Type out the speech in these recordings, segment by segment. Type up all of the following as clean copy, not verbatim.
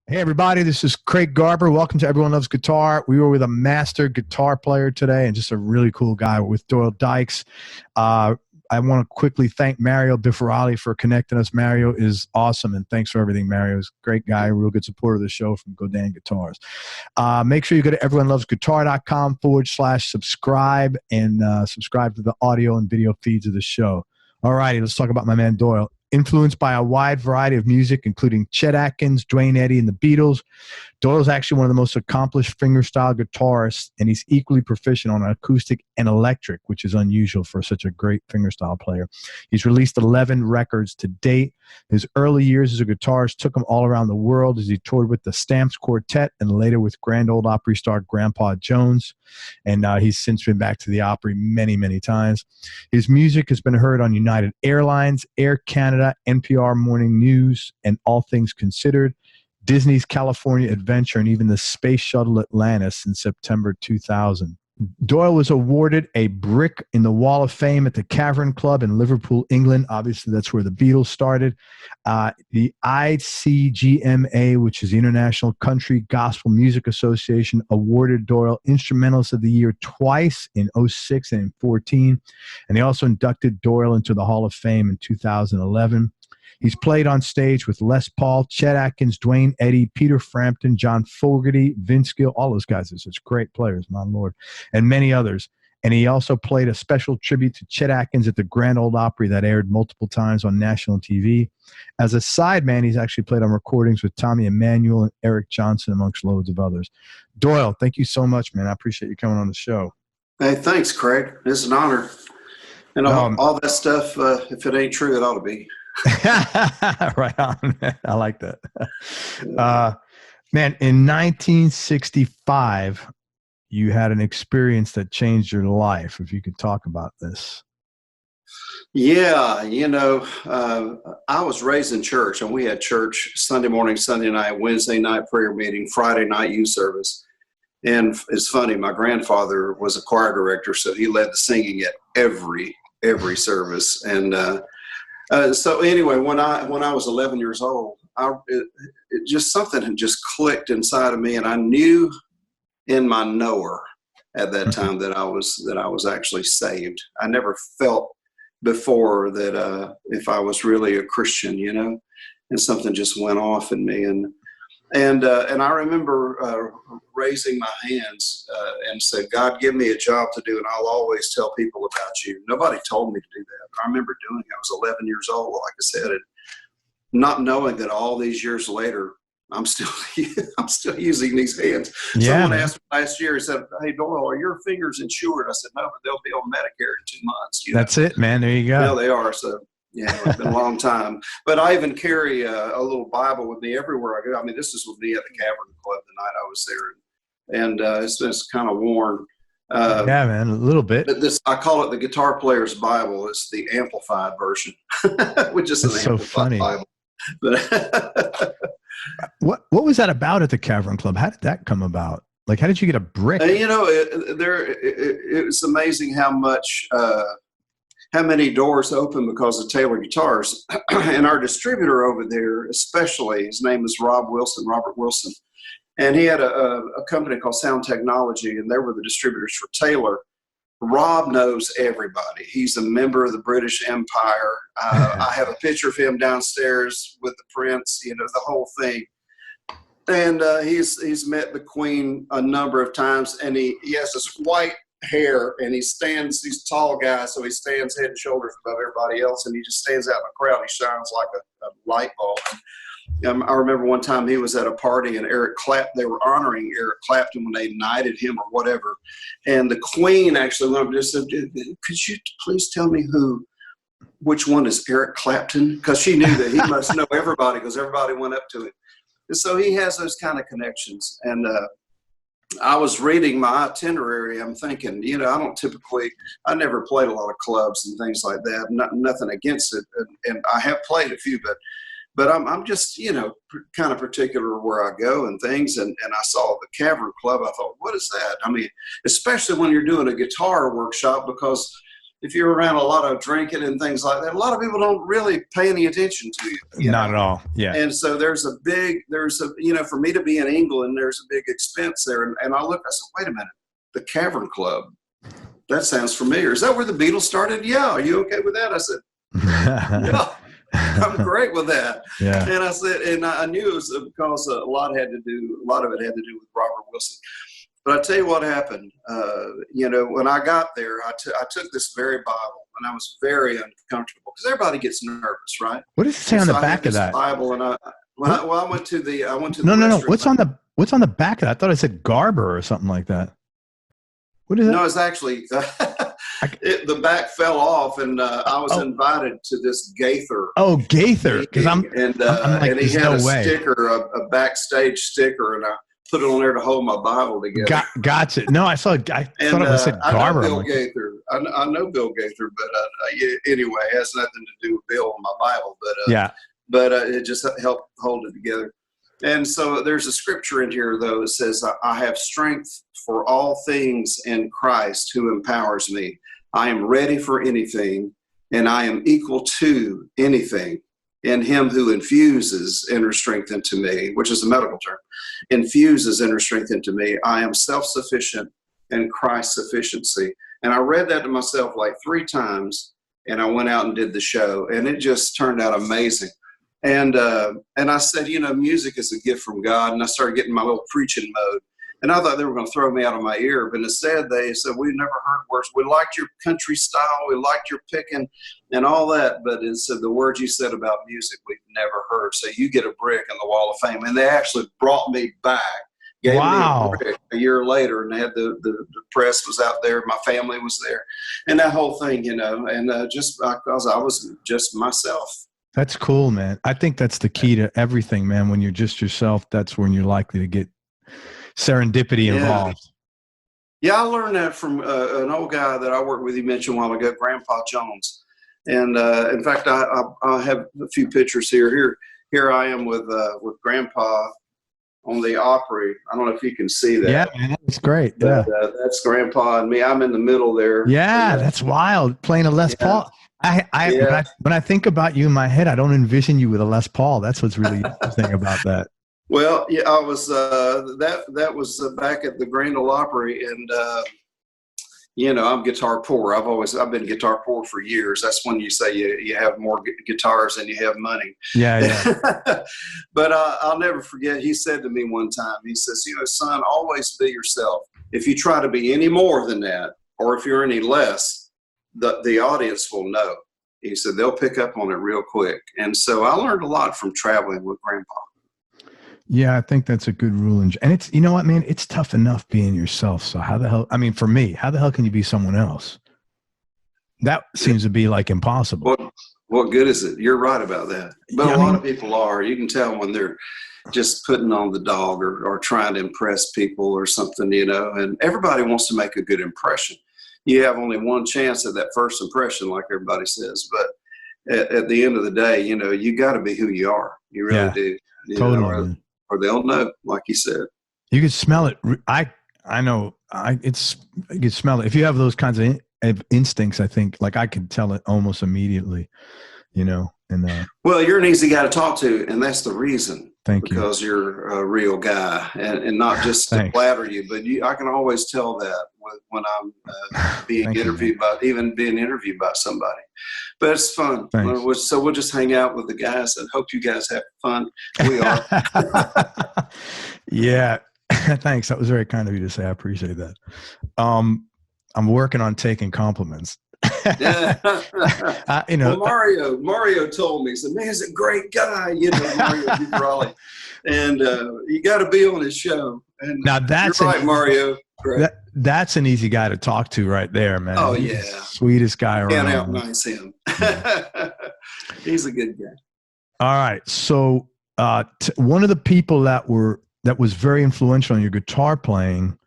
Hey everybody, this is Craig Garber. Welcome to Everyone Loves Guitar. We were with a master guitar player today and just a really cool guy with Doyle Dykes. I want to quickly thank Mario DiFerrari for connecting us. Mario is awesome, and thanks for everything, Mario. He's a great guy, real good supporter of the show from Godin Guitars. Make sure you go to everyonelovesguitar.com/subscribe and subscribe to the audio and video feeds of the show. All righty, let's talk about my man Doyle. Influenced by a wide variety of music, including Chet Atkins, Duane Eddy, and the Beatles, Doyle is actually one of the most accomplished fingerstyle guitarists, and he's equally proficient on acoustic and electric, which is unusual for such a great fingerstyle player. He's released 11 records to date. His early years as a guitarist took him all around the world as he toured with the Stamps Quartet and later with Grand Ole Opry star Grandpa Jones. And he's since been back to the Opry many, many times. His music has been heard on United Airlines, Air Canada, NPR Morning News, and All Things Considered, Disney's California Adventure, and even the Space Shuttle Atlantis in September 2000. Doyle was awarded a brick in the Wall of Fame at the Cavern Club in Liverpool, England. Obviously, that's where the Beatles started. The ICGMA, which is the International Country Gospel Music Association, awarded Doyle Instrumentalist of the Year twice in 2006 and in 2014. And they also inducted Doyle into the Hall of Fame in 2011. He's played on stage with Les Paul, Chet Atkins, Duane Eddy, Peter Frampton, John Fogerty, Vince Gill. All those guys are such great players, my Lord, and many others. And he also played a special tribute to Chet Atkins at the Grand Ole Opry that aired multiple times on national TV. As a sideman, he's actually played on recordings with Tommy Emmanuel and Eric Johnson, amongst loads of others. Doyle, thank you so much, man. I appreciate you coming on the show. Hey, thanks, Craig. It's an honor. And all that stuff, if it ain't true, it ought to be. Right on, man. I like that. Man, in 1965, you had an experience that changed your life. If you could talk about this. Yeah, I was raised in church, and we had church Sunday morning, Sunday night, Wednesday night prayer meeting, Friday night youth service. And it's funny, my grandfather was a choir director, so he led the singing at every service. And so anyway, when I was 11 years old, it just something had just clicked inside of me, and I knew in my knower at that time that I was actually saved. I never felt before that if I was really a Christian, and something just went off in me, and I remember raising my hands and said, God, give me a job to do, and I'll always tell people about you. Nobody told me to do that, but I remember doing it. I was 11 years old, like I said, and not knowing that all these years later, I'm still using these hands. Yeah, Someone asked me last year, he said, hey, Doyle, are your fingers insured? I said, no, but they'll be on Medicare in 2 months. That's it, man. There you go. Yeah, they are. So, yeah, it's been a long time. But I even carry a little Bible with me everywhere I go. I mean, this is with me at the Cavern Club the night I was there. And it's kind of worn. Yeah, man, a little bit. But I call it the Guitar Player's Bible. It's the amplified version, which is an amplified Bible. But What was that about at the Cavern Club? How did that come about? Like, how did you get a brick? It was amazing how many doors open because of Taylor Guitars. And our distributor over there, especially, his name is Robert Wilson. And he had a company called Sound Technology, and they were the distributors for Taylor. Rob knows everybody. He's a member of the British Empire. I have a picture of him downstairs with the Prince, the whole thing. And he's met the Queen a number of times, and he has this white hair, and he's a tall guy, so he stands head and shoulders above everybody else, and he just stands out in the crowd. He shines like a light bulb. I remember one time he was at a party, and they were honoring Eric Clapton when they knighted him or whatever. And the Queen actually went up and just said, could you please tell me which one is Eric Clapton? Because she knew that he must know everybody because everybody went up to him. And so he has those kind of connections. And I was reading my itinerary. I'm thinking, I never played a lot of clubs and things like that. Nothing against it. And I have played a few, but I'm just, kind of particular where I go and things. And I saw the Cavern Club. I thought, what is that? I mean, especially when you're doing a guitar workshop, because if you're around a lot of drinking and things like that, a lot of people don't really pay any attention to you. Not at all. Yeah. And so there's a, for me to be in England, there's a big expense there. And I said, wait a minute, the Cavern Club, that sounds familiar. Is that where the Beatles started? Yeah. Are you okay with that? I said, yeah, I'm great with that. Yeah. And I said, and I knew it was because a lot of it had to do with Robert Wilson. But I tell you what happened. When I got there, I took this very Bible, and I was very uncomfortable because everybody gets nervous, right? What does it say on the back of that Bible? And I went to the No. What's on the back of that? I thought it said Garber or something like that. What is that? No, it's actually the back fell off, and I was invited to this Gaither. Oh, Gaither, because I'm like, and he had a sticker, a backstage sticker, and I put it on there to hold my Bible together. Gotcha. No, I thought it said Garber. I know Bill Gaither. I know Bill Gaither, but anyway, it has nothing to do with Bill in my Bible. But it just helped hold it together. And so there's a scripture in here, though, that says, I have strength for all things in Christ who empowers me. I am ready for anything, and I am equal to anything in him who infuses inner strength into me, which is a medical term, infuses inner strength into me. I am self-sufficient in Christ's sufficiency. And I read that to myself like 3 times, and I went out and did the show, and it just turned out amazing. And I said, music is a gift from God. And I started getting my little preaching mode. And I thought they were going to throw me out of my ear. But instead, they said, we've never heard words. We liked your country style. We liked your picking and all that. But it said the words you said about music, we've never heard. So you get a brick in the Wall of Fame. And they actually brought me back. Gave me a brick a year later. And they had the press was out there. My family was there. And that whole thing, and just because I was just myself. That's cool, man. I think that's the key to everything, man. When you're just yourself, that's when you're likely to get serendipity involved. Yeah, I learned that from an old guy that I worked with, you mentioned a while ago, Grandpa Jones. And in fact, I have a few pictures here. Here I am with Grandpa on the Opry. I don't know if you can see that. Yeah, man, that's great. But, that's Grandpa and me. I'm in the middle there. Yeah, that's wild. Playing a Les Paul. When I think about you in my head, I don't envision you with a Les Paul. That's what's really interesting about that. Well, yeah, I was that was back at the Grand Ole Opry, and I'm guitar poor. I've been guitar poor for years. That's when you say you have more guitars than you have money. Yeah. But I'll never forget. He said to me one time. He says, son, always be yourself. If you try to be any more than that, or if you're any less, the audience will know. He said they'll pick up on it real quick. And so I learned a lot from traveling with Grandpa. Yeah, I think that's a good rule. And it's, you know what, man, it's tough enough being yourself. So for me, how the hell can you be someone else? That seems to be like impossible. What good is it? You're right about that. But a lot of people are. You can tell when they're just putting on the dog or trying to impress people or something, and everybody wants to make a good impression. You have only one chance at that first impression, like everybody says. But at the end of the day, you got to be who you are. You really do. Totally. Or they'll know, like you said. You can smell it. I know. You can smell it. If you have those kinds of instincts, I think, like I can tell it almost immediately, And well, you're an easy guy to talk to, and that's the reason. Thank you. Because you're a real guy, and not just to flatter you, but I can always tell that when I'm being interviewed by somebody. But it's fun. So we'll just hang out with the guys and hope you guys have fun. We are. Yeah. Thanks. That was very kind of you to say. I appreciate that. I'm working on taking compliments. Well, Mario told me, he said, man, he's a great guy, Mario DiBrale. And you got to be on his show. And now that's right, Mario. That's an easy guy to talk to right there, man. Oh, he's the sweetest guy around. Can't out-nice him. He's a good guy. All right. So one of the people that was very influential in your guitar playing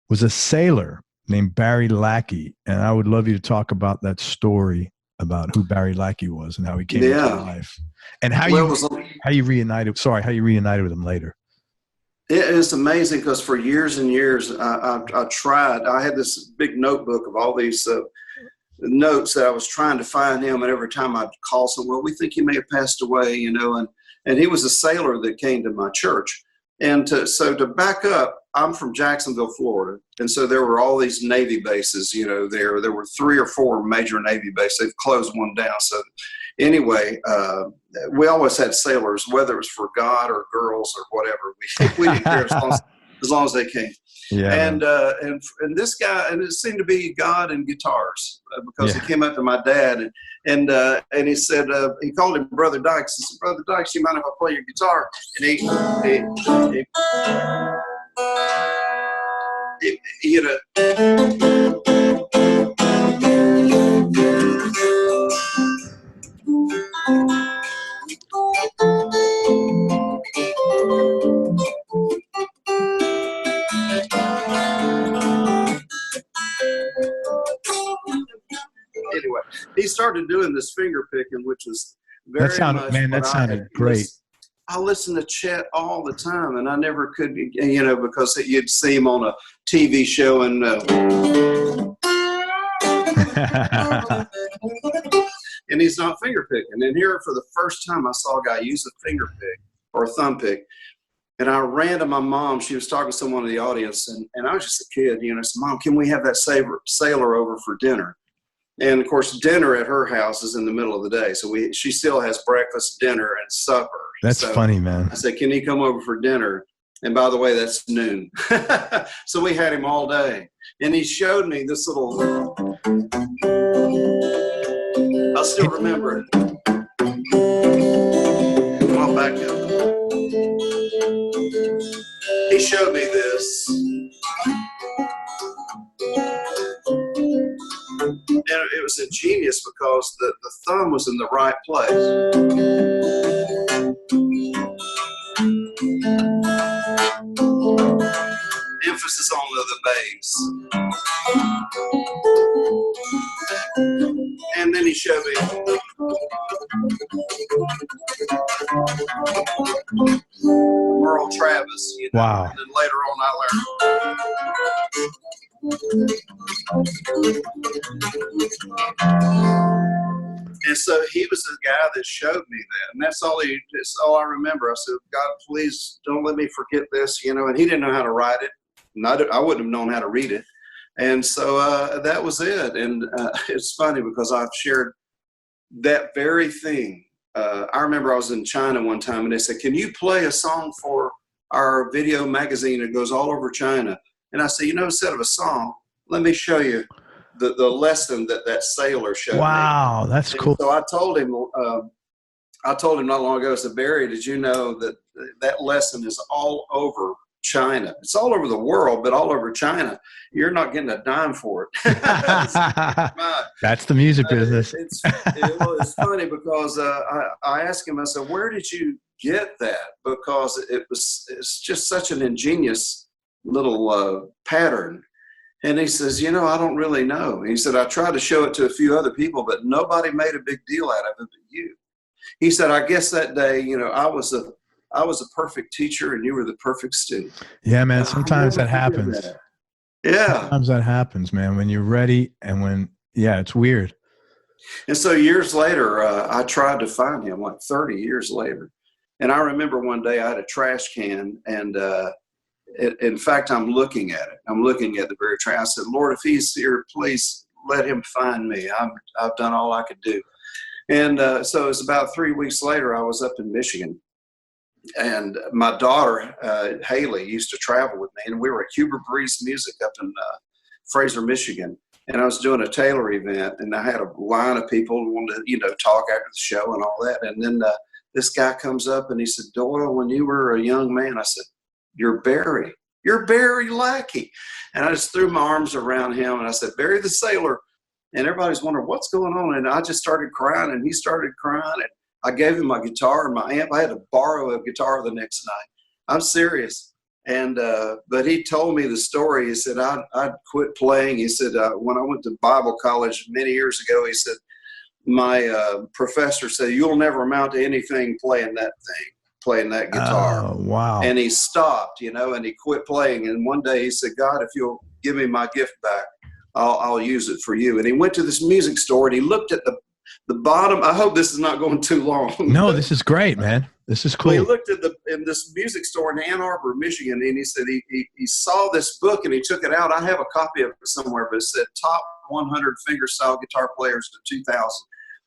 was a sailor named Barry Lackey. And I would love you to talk about that story about who Barry Lackey was and how he came into your life. And how you reunited with him later. It's amazing because for years and years, I tried. I had this big notebook of all these notes that I was trying to find him, and every time I'd call someone, well, we think he may have passed away, you know, and he was a sailor that came to my church. And so to back up, I'm from Jacksonville, Florida, and so there were all these Navy bases, you know, there were 3 or 4 major Navy bases. They've closed one down. So anyway, we always had sailors, whether it was for God or girls or whatever. We didn't care as long as they came. Yeah. And this guy, and it seemed to be God and guitars, because he came up to my dad and he said, he called him Brother Dykes. He said, Brother Dykes, you mind if I play your guitar? And he you know. Anyway, he started doing this finger picking, which was very that sounded great. I listened to Chet all the time, and I never could, you know, because you'd see him on a TV show and and he's not finger picking. And here, for the first time, I saw a guy use a finger pick or a thumb pick. And I ran to my mom. She was talking to someone in the audience, and I was just a kid, you know. I said, Mom, can we have that sailor over for dinner? And of course, dinner at her house is in the middle of the day. So she still has breakfast, dinner, and supper. That's funny, man. I said, can he come over for dinner? And by the way, that's noon. So we had him all day. And he showed me this little, I still remember it. I'll back up. He showed me this. And it was ingenious because the thumb was in the right place. Emphasis on the bass. And then he showed me Merle Travis. You know? Wow. And then later on I learned. And so he was the guy that showed me that, and that's all I remember. I said, God, please don't let me forget this, you know. And he didn't know how to write it, and I wouldn't have known how to read it. And so that was it. And it's funny because I've shared that very thing. I remember I was in China one time, and they said, can you play a song for our video magazine that goes all over China? And I said, you know, instead of a song, let me show you the lesson that sailor showed me. Wow, that's cool. So I told him not long ago, I said, Barry, did you know that lesson is all over China? It's all over the world, but all over China. You're not getting a dime for it. That's the music business. It's funny because I asked him, I said, where did you get that? Because it's just such an ingenious little pattern. And he says, you know, I don't really know. He said, I tried to show it to a few other people, but nobody made a big deal out of it but you. He said, I guess that day, you know, I was a perfect teacher and you were the perfect student. Yeah, man. Sometimes that happens. Yeah. Sometimes that happens, man, when you're ready and it's weird. And so years later, I tried to find him, like 30 years later. And I remember one day I had a trash can, and in fact, I'm looking at it. I'm looking at the very trash. I said, Lord, if he's here, please let him find me. I've done all I could do. And so it was about 3 weeks later, I was up in Michigan. And my daughter, Haley, used to travel with me. And we were at Hubert Breeze Music up in Fraser, Michigan. And I was doing a Taylor event. And I had a line of people who wanted to, you know, talk after the show and all that. And then this guy comes up and he said, Doyle, when you were a young man, I said, you're Barry Lackey. And I just threw my arms around him and I said, Barry the Sailor. And everybody's wondering what's going on. And I just started crying and he started crying. And I gave him my guitar and my amp. I had to borrow a guitar the next night. I'm serious. And, but he told me the story. He said, I'd quit playing. He said, when I went to Bible college many years ago, he said, my professor said, you'll never amount to anything playing that guitar. Oh, wow. And he stopped, you know, and he quit playing. And one day he said, God, if you'll give me my gift back, I'll use it for you. And he went to this music store and he looked at the bottom. I hope this is not going too long. No, this is great, man. This is cool. Well, he looked at in this music store in Ann Arbor, Michigan, and he said he saw this book and he took it out. I have a copy of it somewhere, but it said Top 100 Fingerstyle Guitar Players to 2000.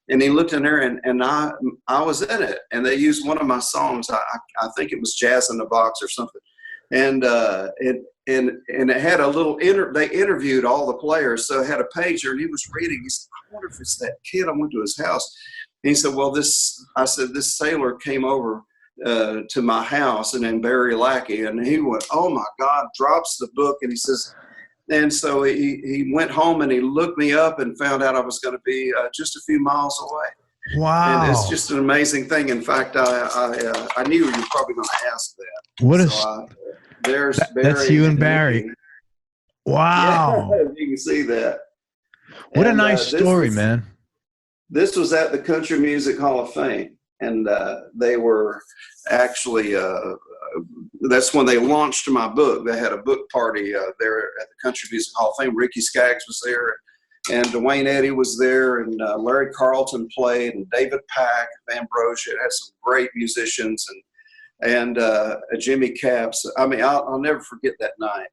And he looked in there, and I was in it. And they used one of my songs. I think it was Jazz in the Box or something. And it had a little they interviewed all the players, so it had a page there, and he was reading. He said, I wonder if it's that kid. I went to his house. And he said, well, this sailor came over to my house, and then Barry Lackey, and he went, oh my God, drops the book, and he says, and so he went home and he looked me up and found out I was going to be just a few miles away. Wow. And it's just an amazing thing. In fact, I knew you were probably going to ask that. What there's Barry. That's you and Barry. Wow. Yeah, you can see that. What a nice story, man. This was at the Country Music Hall of Fame. And they were actually, that's when they launched my book. They had a book party there at the Country Music Hall of Fame. Ricky Skaggs was there, and Duane Eddy was there, and Larry Carlton played, and David Pack, Ambrosia. It had some great musicians, and Jimmy Capps. I mean, I'll never forget that night.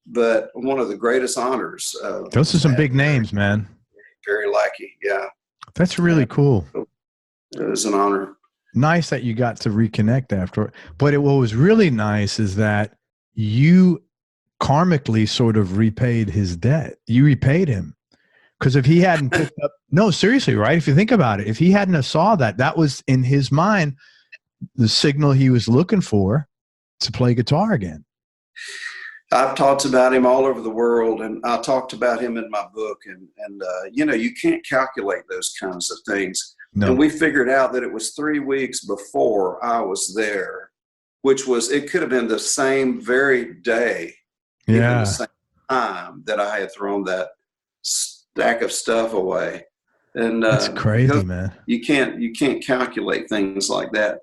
But one of the greatest honors. Those are some big names, man. Barry Lackey, yeah. That's really cool. It was an honor. Nice that you got to reconnect after. But what was really nice is that you karmically sort of repaid his debt. You repaid him. Because if he hadn't picked up, no, seriously, right? If you think about it, if he hadn't have saw that was in his mind the signal he was looking for to play guitar again. I've talked about him all over the world, and I talked about him in my book. And you can't calculate those kinds of things. No. And we figured out that it was 3 weeks before I was there, which was, it could have been the same very day, yeah, the same time that I had thrown that stack of stuff away. And that's crazy, man. You can't calculate things like that.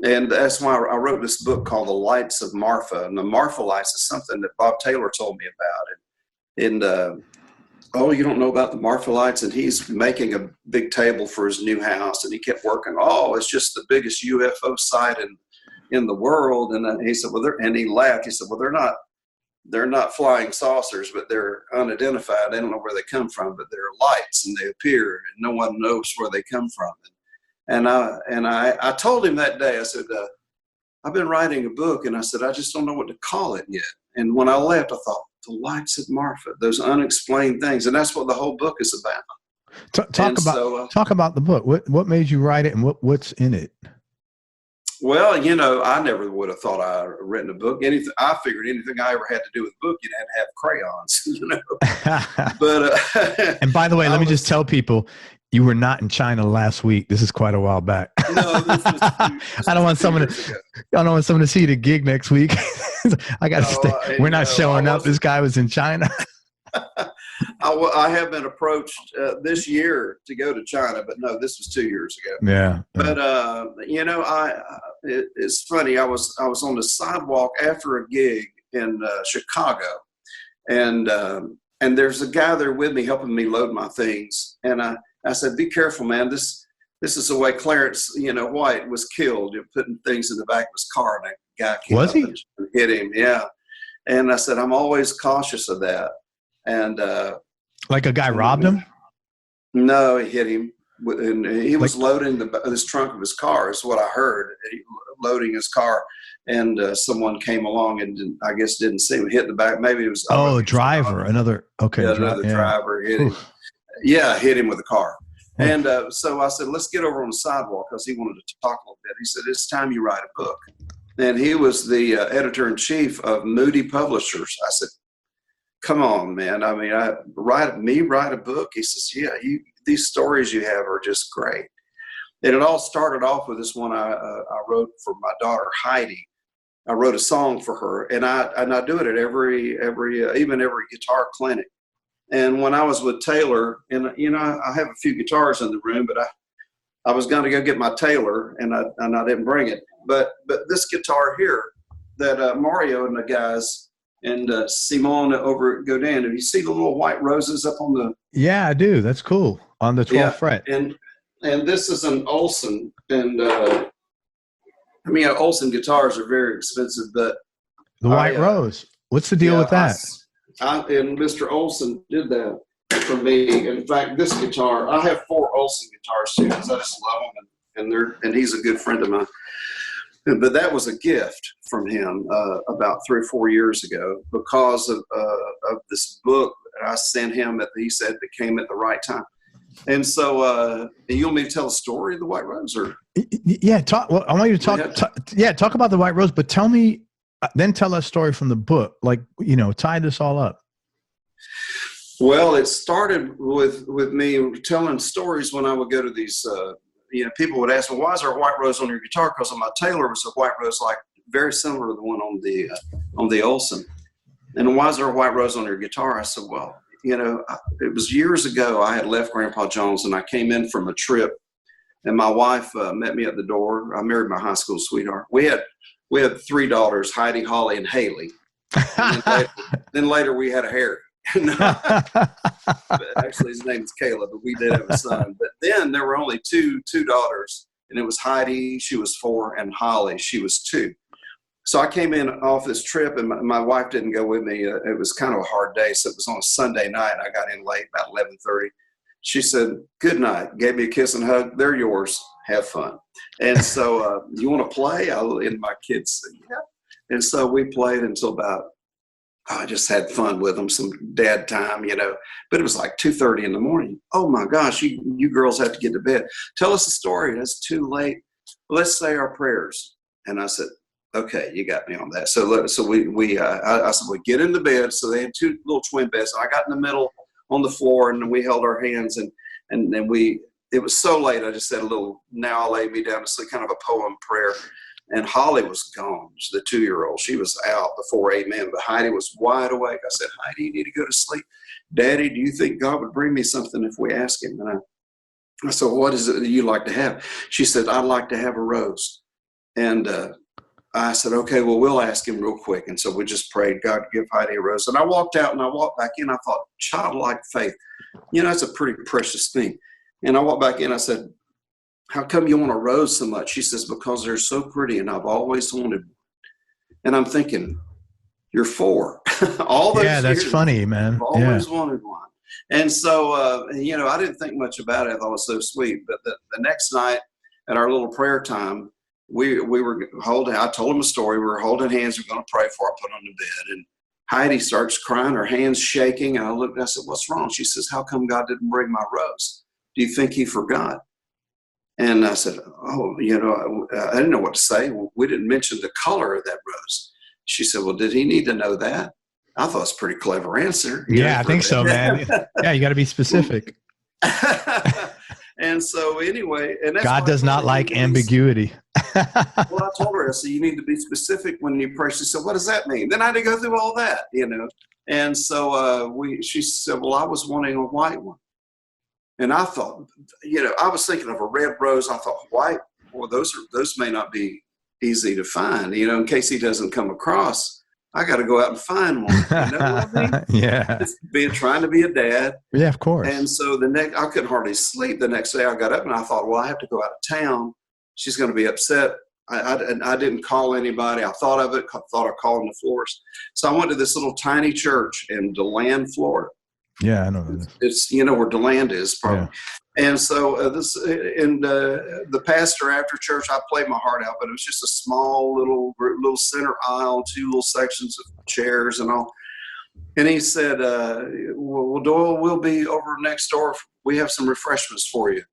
And that's why I wrote this book called The Lights of Marfa. And the Marfa lights is something that Bob Taylor told me about. And oh, you don't know about the Marfa lights? And he's making a big table for his new house. And he kept working. Oh, it's just the biggest UFO site in the world. And then he said, well, and he laughed. He said, well, they're not flying saucers, but they're unidentified. They don't know where they come from, but they're lights and they appear and no one knows where they come from. And I told him that day, I said, I've been writing a book, and I said, I just don't know what to call it yet. And when I left, I thought, The Lights of Marfa, those unexplained things. And that's what the whole book is about. Talk about the book. What made you write it, and what's in it? Well, I never would have thought I'd written a book. I figured anything I ever had to do with a book, you'd have to have crayons, But and by the way, let me just tell people, you were not in China last week. This is quite a while back. No, this was I don't want someone to see the gig next week. I got to stay. We're not showing up. This guy was in China. I have been approached this year to go to China, but no, this was 2 years ago. Yeah. But it's funny. I was on the sidewalk after a gig in Chicago, and there's a guy there with me helping me load my things, and I said, be careful, man. This is the way Clarence, White was killed, putting things in the back of his car, and that guy came up and hit him. Yeah. And I said, I'm always cautious of that. And like a guy robbed him? No, he hit him. And he was loading this trunk of his car, is what I heard. Loading his car, and someone came along and didn't see him, hit the back. Maybe it was driver. Another driver hit him. Yeah, hit him with a car. And so I said, let's get over on the sidewalk, because he wanted to talk a little bit. He said, it's time you write a book. And he was the editor-in-chief of Moody Publishers. I said, come on, man. I mean, write a book? He says, yeah, these stories you have are just great. And it all started off with this one I wrote for my daughter, Heidi. I wrote a song for her, and I do it at every guitar clinic. And when I was with Taylor, and I have a few guitars in the room, but I was going to go get my Taylor, and I didn't bring it. But this guitar here that Mario and the guys and Simone over at Godin. Do you see the little white roses up on the? Yeah, I do. That's cool. On the 12th fret. And this is an Olson, and I mean, Olson guitars are very expensive, but the White Rose. What's the deal with that? And Mr. Olson did that for me. In fact, this guitar, I have 4 Olson guitars too, because I just love them, and he's a good friend of mine. But that was a gift from him about 3 or 4 years ago because of this book that I sent him he said that came at the right time. And so, you want me to tell the story of the White Rose, or? Yeah, well, I want you to talk about the White Rose, but tell me, then tell us a story from the book. Like, tie this all up. Well, it started with me telling stories when I would go to these. People would ask me, "Why is there a White Rose on your guitar?" Because on my Taylor was a White Rose, like very similar to the one on the Olson. And why is there a White Rose on your guitar? I said, well, it was years ago. I had left Grandpa Jones, and I came in from a trip, and my wife met me at the door. I married my high school sweetheart. We had 3 daughters, Heidi, Holly, and Haley. And then later we had a Harry. But actually, his name is Caleb, but we did have a son. But then there were only two daughters, and it was Heidi, she was 4, and Holly, she was 2. So I came in off this trip, and my wife didn't go with me. It was kind of a hard day, so it was on a Sunday night. I got in late, about 11:30. She said, "Good night," gave me a kiss and hug. "They're yours. Have fun." And so, you want to play? And my kids said, "Yeah." And so we played until about, I just had fun with them, some dad time, But it was like 2:30 in the morning. "Oh my gosh, you girls have to get to bed. Tell us a story." "It's too late. Let's say our prayers." And I said, "Okay, you got me on that." So I said, "We get into bed." So they had 2 little twin beds. I got in the middle on the floor, and we held our hands, and then it was so late. I just said a little, "Now I'll lay me down to sleep," kind of a poem prayer. And Holly was gone. She's the 2-year-old. She was out before amen, but Heidi was wide awake. I said, "Heidi, you need to go to sleep." "Daddy, do you think God would bring me something if we ask him?" And I said, "What is it that you like to have?" She said, "I'd like to have a rose." And I said, "Okay, well, we'll ask him real quick." And so we just prayed, "God, give Heidi a rose." And I walked out, and I walked back in. I thought, childlike faith, that's a pretty precious thing. And I walked back in. I said, "How come you want a rose so much?" She says, "Because they're so pretty, and I've always wanted one." And I'm thinking, you're 4. All those that's years, funny, man. I've always wanted one. And so, I didn't think much about it. I thought it was so sweet. But the next night at our little prayer time, we were holding, I told him a story. We were holding hands. We're going to pray before I put on the bed. And Heidi starts crying, her hands shaking. And I looked, and I said, "What's wrong?" She says, "How come God didn't bring my rose? Do you think he forgot?" And I said, "Oh, I didn't know what to say. We didn't mention the color of that rose." She said, "Well, did he need to know that?" I thought it was a pretty clever answer. Yeah, I think so, man. Yeah, you got to be specific. And so anyway, and that's God does not like ambiguity. Well, I told her, I said, "You need to be specific when you pray." She said, "What does that mean?" Then I had to go through all that, And so she said, "Well, I was wanting a white one." And I thought, I was thinking of a red rose. I thought, white, well, those may not be easy to find, in case he doesn't come across. I got to go out and find one. You know what I mean? Yeah. Just trying to be a dad. Yeah, of course. And so I couldn't hardly sleep. The next day I got up and I thought, well, I have to go out of town. She's going to be upset. I didn't call anybody. I thought of it. Thought I'd call in the florist. So I went to this little tiny church in DeLand, Florida. Yeah, I know. It's where DeLand is probably. Yeah. And so the pastor after church, I played my heart out, but it was just a small little center aisle, 2 little sections of chairs and all. And he said, well, Doyle, we'll be over next door. We have some refreshments for you.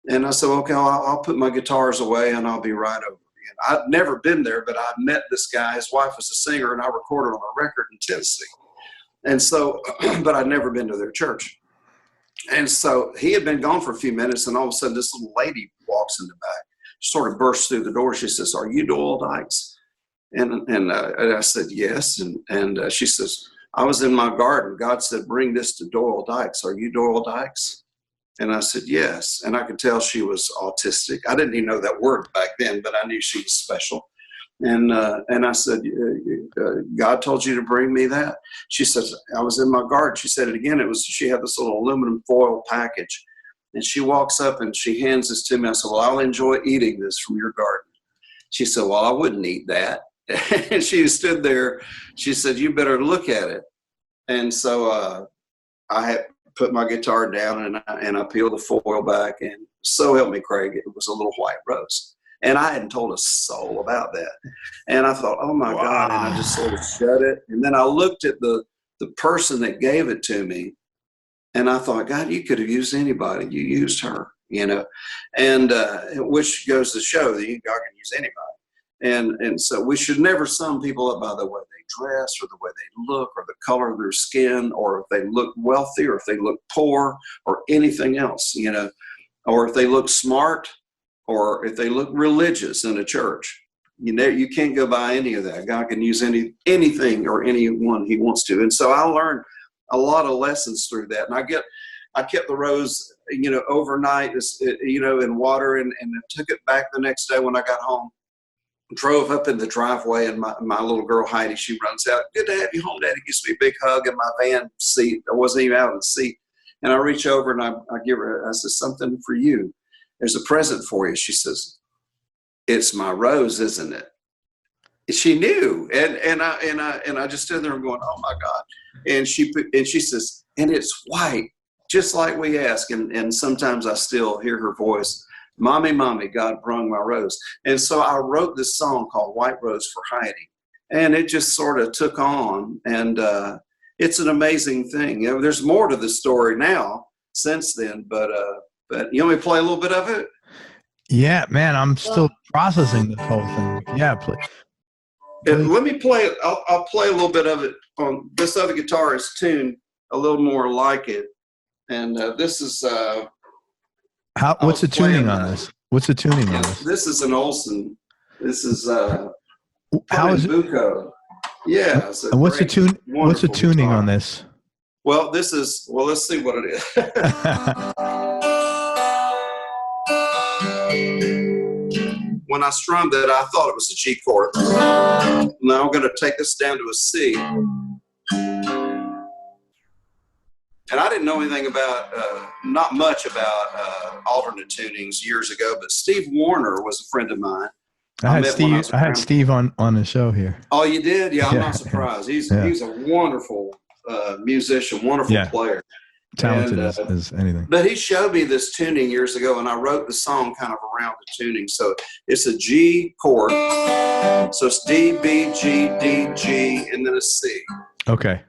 And I said, okay, I'll put my guitars away and I'll be right over. And I'd never been there, but I met this guy. His wife was a singer, and I recorded on a record in Tennessee. And so, but I'd never been to their church. And so he had been gone for a few minutes, and all of a sudden this little lady walks in the back, sort of bursts through the door. She says, "Are you Doyle Dykes?" And I said, "Yes." And she says, "I was in my garden. God said, bring this to Doyle Dykes. Are you Doyle Dykes?" And I said, "Yes." And I could tell she was autistic. I didn't even know that word back then, but I knew she was special. And I said, God told you to bring me that? She says, I was in my garden. She said it again. She had this little aluminum foil package. And she walks up and she hands this to me. I said, well, I'll enjoy eating this from your garden. She said, well, I wouldn't eat that. And she stood there. She said, you better look at it. And so I had put my guitar down and I peeled the foil back. And so help me, Craig, it was a little white rose. And I hadn't told a soul about that. And I thought, oh, my God. And I just sort of shut it. And then I looked at the person that gave it to me. And I thought, God, you could have used anybody. You used her, you know, and which goes to show that God can use anybody. And so we should never sum people up by the way they dress or the way they look or the color of their skin or if they look wealthy or if they look poor or anything else, you know, or if they look smart or if they look religious in a church. You know, you can't go by any of that. God can use anything or anyone he wants to. And so I learned a lot of lessons through that. And I kept the rose, you know, overnight, you know, in water and took it back the next day when I got home. Drove up in the driveway and my little girl Heidi, she runs out, good to have you home, Daddy. Gives me a big hug in my van seat. I wasn't even out of the seat. And I reach over and I give her, I said, something for you. There's a present for you. She says, it's my rose, isn't it? She knew. And I just stood there and going, oh my God. And she says, and it's white, just like we ask. And sometimes I still hear her voice, Mommy, Mommy, God brung my rose. And so I wrote this song called White Rose for Heidi. And it just sort of took on. And it's an amazing thing. You know, there's more to the story now since then. But you want me to play a little bit of it? Yeah, man, I'm still processing this whole thing. Yeah, please. Let me play. I'll play a little bit of it on this other guitar is tuned a little more like it. And this is... what's the tuning on this? What's the tuning on this? This is an Olson. This is how is it? Buco. Yeah. And what's the tune? What's the tuning guitar on this? Well, this is. Well, let's see what it is. When I strummed it, I thought it was a G chord. Now I'm going to take this down to a C. And I didn't know anything about, not much about alternate tunings years ago, but Steve Warner was a friend of mine. I had Steve on the show here. Oh, you did? Yeah, I'm not surprised. He's a wonderful musician, wonderful player. Talented as anything. But he showed me this tuning years ago, and I wrote the song kind of around the tuning. So it's a G chord. So it's D, B, G, D, G, and then a C. Okay.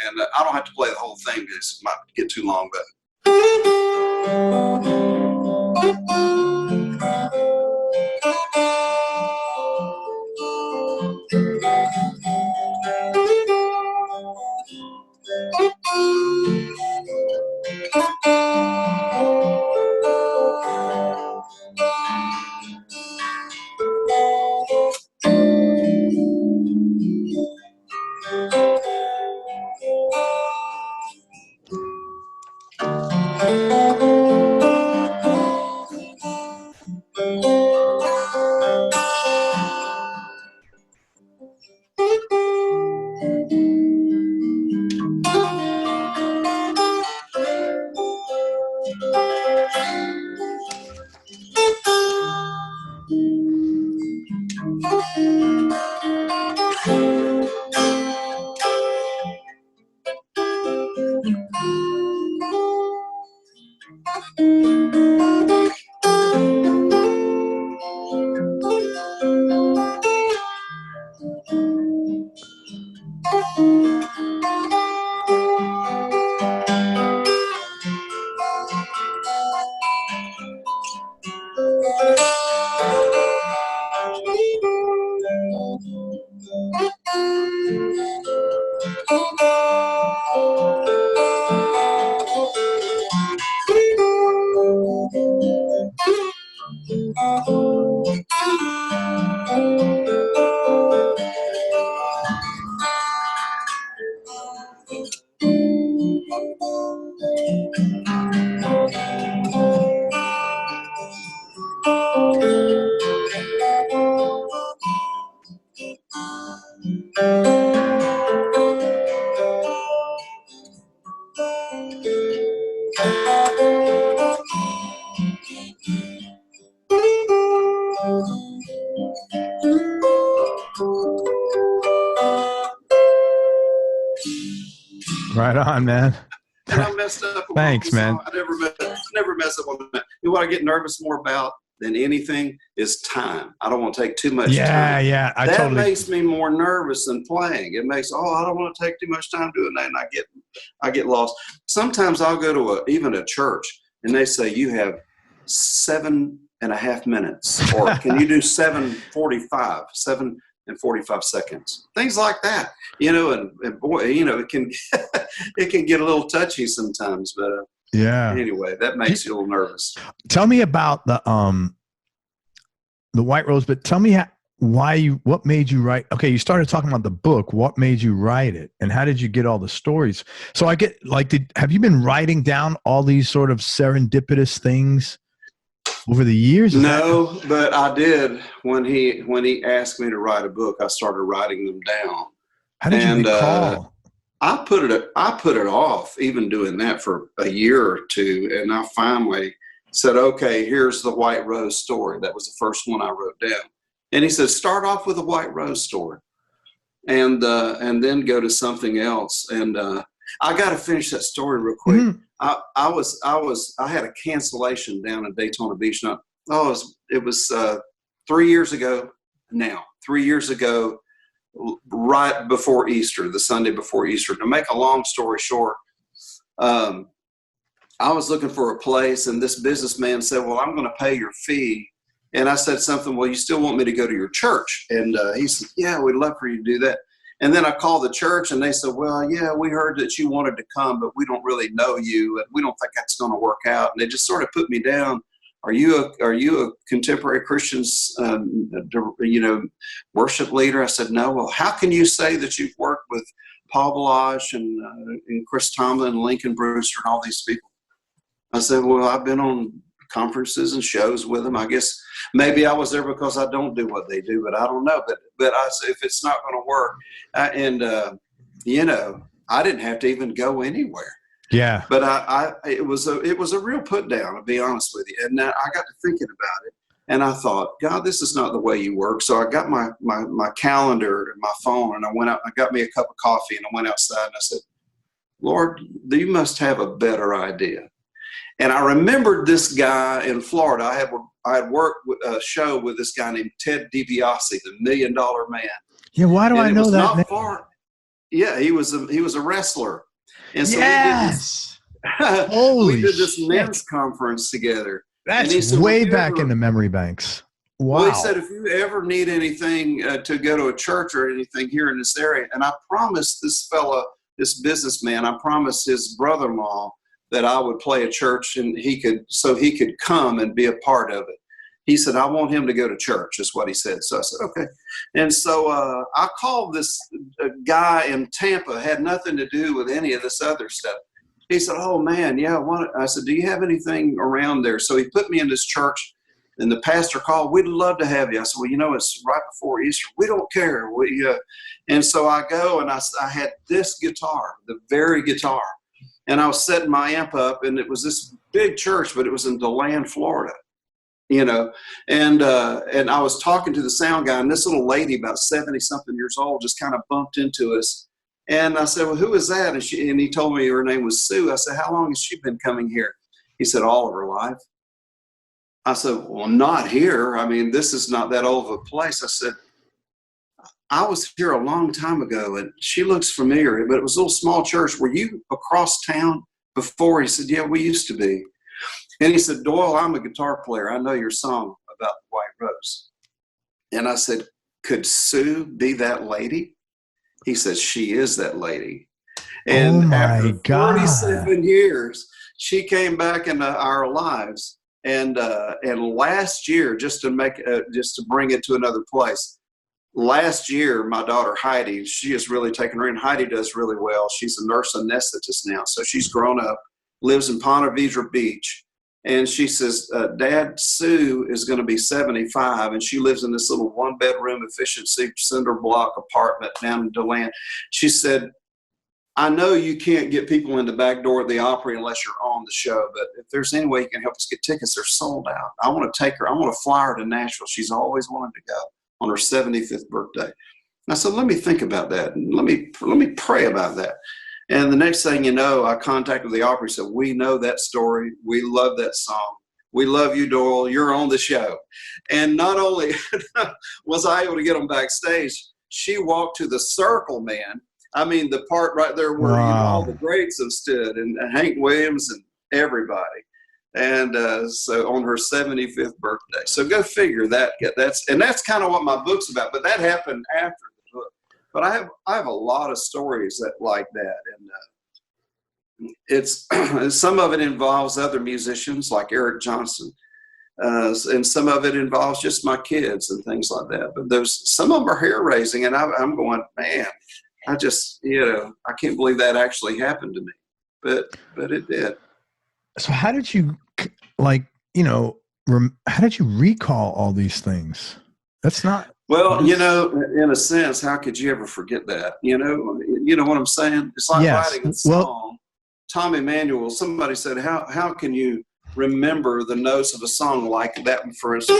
And I don't have to play the whole thing because it might get too long, but. Right on, man. And I messed up. Thanks, man. I never mess up on that. You know what I get nervous more about than anything is time. I don't want to take too much time. Yeah. That makes me more nervous than playing. It makes, I don't want to take too much time doing that, and I get lost. Sometimes I'll go to even a church, and they say, you have 7.5 minutes, or can you do 7:45, 7 and 45 seconds, things like that, and boy, it can it can get a little touchy sometimes, but anyway, that makes you a little nervous. Tell me about the White Rose, but tell me what made you write? Okay, you started talking about the book. What made you write it, and how did you get all the stories? So I get have you been writing down all these sort of serendipitous things over the years? No, but I did. When he asked me to write a book, I started writing them down. How did you recall? I put it off even doing that for a year or two, and I finally said, okay, here's the White Rose story. That was the first one I wrote down. And he said, start off with a White Rose story, and then go to something else. And I got to finish that story real quick. Mm-hmm. I had a cancellation down in Daytona Beach. It was 3 years ago now. 3 years ago, right before Easter, the Sunday before Easter. To make a long story short, I was looking for a place, and this businessman said, well, I'm going to pay your fee. And I said something, well, you still want me to go to your church? And he said, yeah, we'd love for you to do that. And then I called the church, and they said, well, yeah, we heard that you wanted to come, but we don't really know you, and we don't think that's going to work out. And they just sort of put me down. Are you a contemporary Christian's, worship leader? I said, no. Well, how can you say that you've worked with Paul Balazs and Chris Tomlin and Lincoln Brewster and all these people? I said, well, I've been on conferences and shows with them. I guess maybe I was there because I don't do what they do, but I don't know. But I said, if it's not going to work, I didn't have to even go anywhere. Yeah. But it was a real put down, to be honest with you. And I got to thinking about it, and I thought, God, this is not the way you work. So I got my calendar and my phone, and I went out. I got me a cup of coffee, and I went outside, and I said, Lord, you must have a better idea. And I remembered this guy in Florida. I had worked with a show with this guy named Ted DiBiase, the $1 Million Man. Yeah, why do I know that? Not far. Yeah, he was a wrestler. And so we did this men's conference together. That's way back in the memory banks. Wow. Well, he said, if you ever need anything to go to a church or anything here in this area, and I promised this businessman, I promised his brother-in-law that I would play a church, and he could come and be a part of it. He said, I want him to go to church, is what he said. So I said, okay. And so I called this guy in Tampa, had nothing to do with any of this other stuff. He said, oh, man, yeah. I said, do you have anything around there? So he put me in this church, and the pastor called, we'd love to have you. I said, well, it's right before Easter. We don't care. And so I go, and I had this guitar, the very guitar. And I was setting my amp up, and it was this big church, but it was in DeLand, Florida, and I was talking to the sound guy, and this little lady, about 70-something years old, just kind of bumped into us. And I said, well, who is that? And he told me her name was Sue. I said, how long has she been coming here? He said, all of her life. I said, well, not here. I mean, this is not that old of a place. I said, I was here a long time ago, and she looks familiar, but it was a little small church. Were you across town before? He said, yeah, we used to be. And he said, Doyle, I'm a guitar player. I know your song about the White Rose. And I said, could Sue be that lady? He said, she is that lady. And after 47 years, she came back into our lives. And last year, just to bring it to another place, last year, my daughter Heidi, she has really taken her in. Heidi does really well. She's a nurse anesthetist now, so she's grown up, lives in Ponte Vedra Beach. And she says, Dad, Sue is going to be 75, and she lives in this little one-bedroom efficiency cinder block apartment down in DeLand. She said, I know you can't get people in the back door of the Opry unless you're on the show, but if there's any way you can help us get tickets, they're sold out. I want to take her. I want to fly her to Nashville. She's always wanted to go on her 75th birthday. And I said, let me think about that. And let me pray about that. And the next thing you know, I contacted the opera and said, we know that story. We love that song. We love you, Doyle. You're on the show. And not only was I able to get them backstage, she walked to the circle, man. I mean, the part right there where all the greats have stood, and Hank Williams and everybody. And so on her 75th birthday. So go figure that. That's kind of what my book's about. But that happened after the book. But I have a lot of stories like that, and it's some of it involves other musicians like Eric Johnson, and some of it involves just my kids and things like that. But some of them are hair raising, and I'm going, man, I just I can't believe that actually happened to me, but it did. So how did you how did you recall all these things? That's not. Well, in a sense, how could you ever forget that? You know what I'm saying? It's like writing a song. Tommy Emmanuel, somebody said, how can you remember the notes of a song like that, for instance?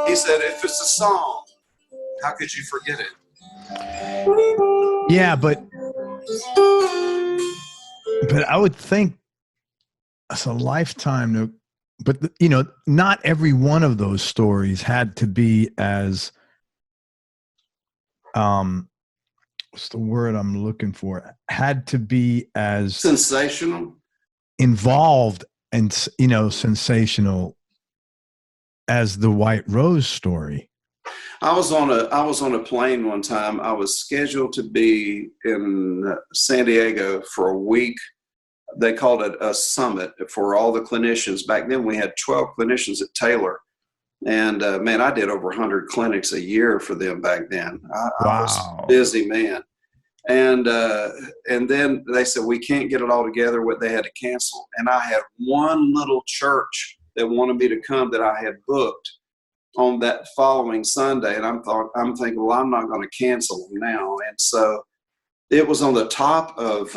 He said, if it's a song, how could you forget it? Yeah, but I would think it's a lifetime. But, not every one of those stories had to be as, what's the word I'm looking for? Had to be as sensational, involved, and, sensational as the White Rose story. I was on a plane one time. I was scheduled to be in San Diego for a week. They called it a summit for all the clinicians. Back then we had 12 clinicians at Taylor. And man, I did over 100 clinics a year for them back then. I was a busy man. And then they said, we can't get it all together. What they had to cancel. And I had one little church that wanted me to come that I had booked on that following Sunday. And I'm thinking, well, I'm not going to cancel them now. And so it was on the top of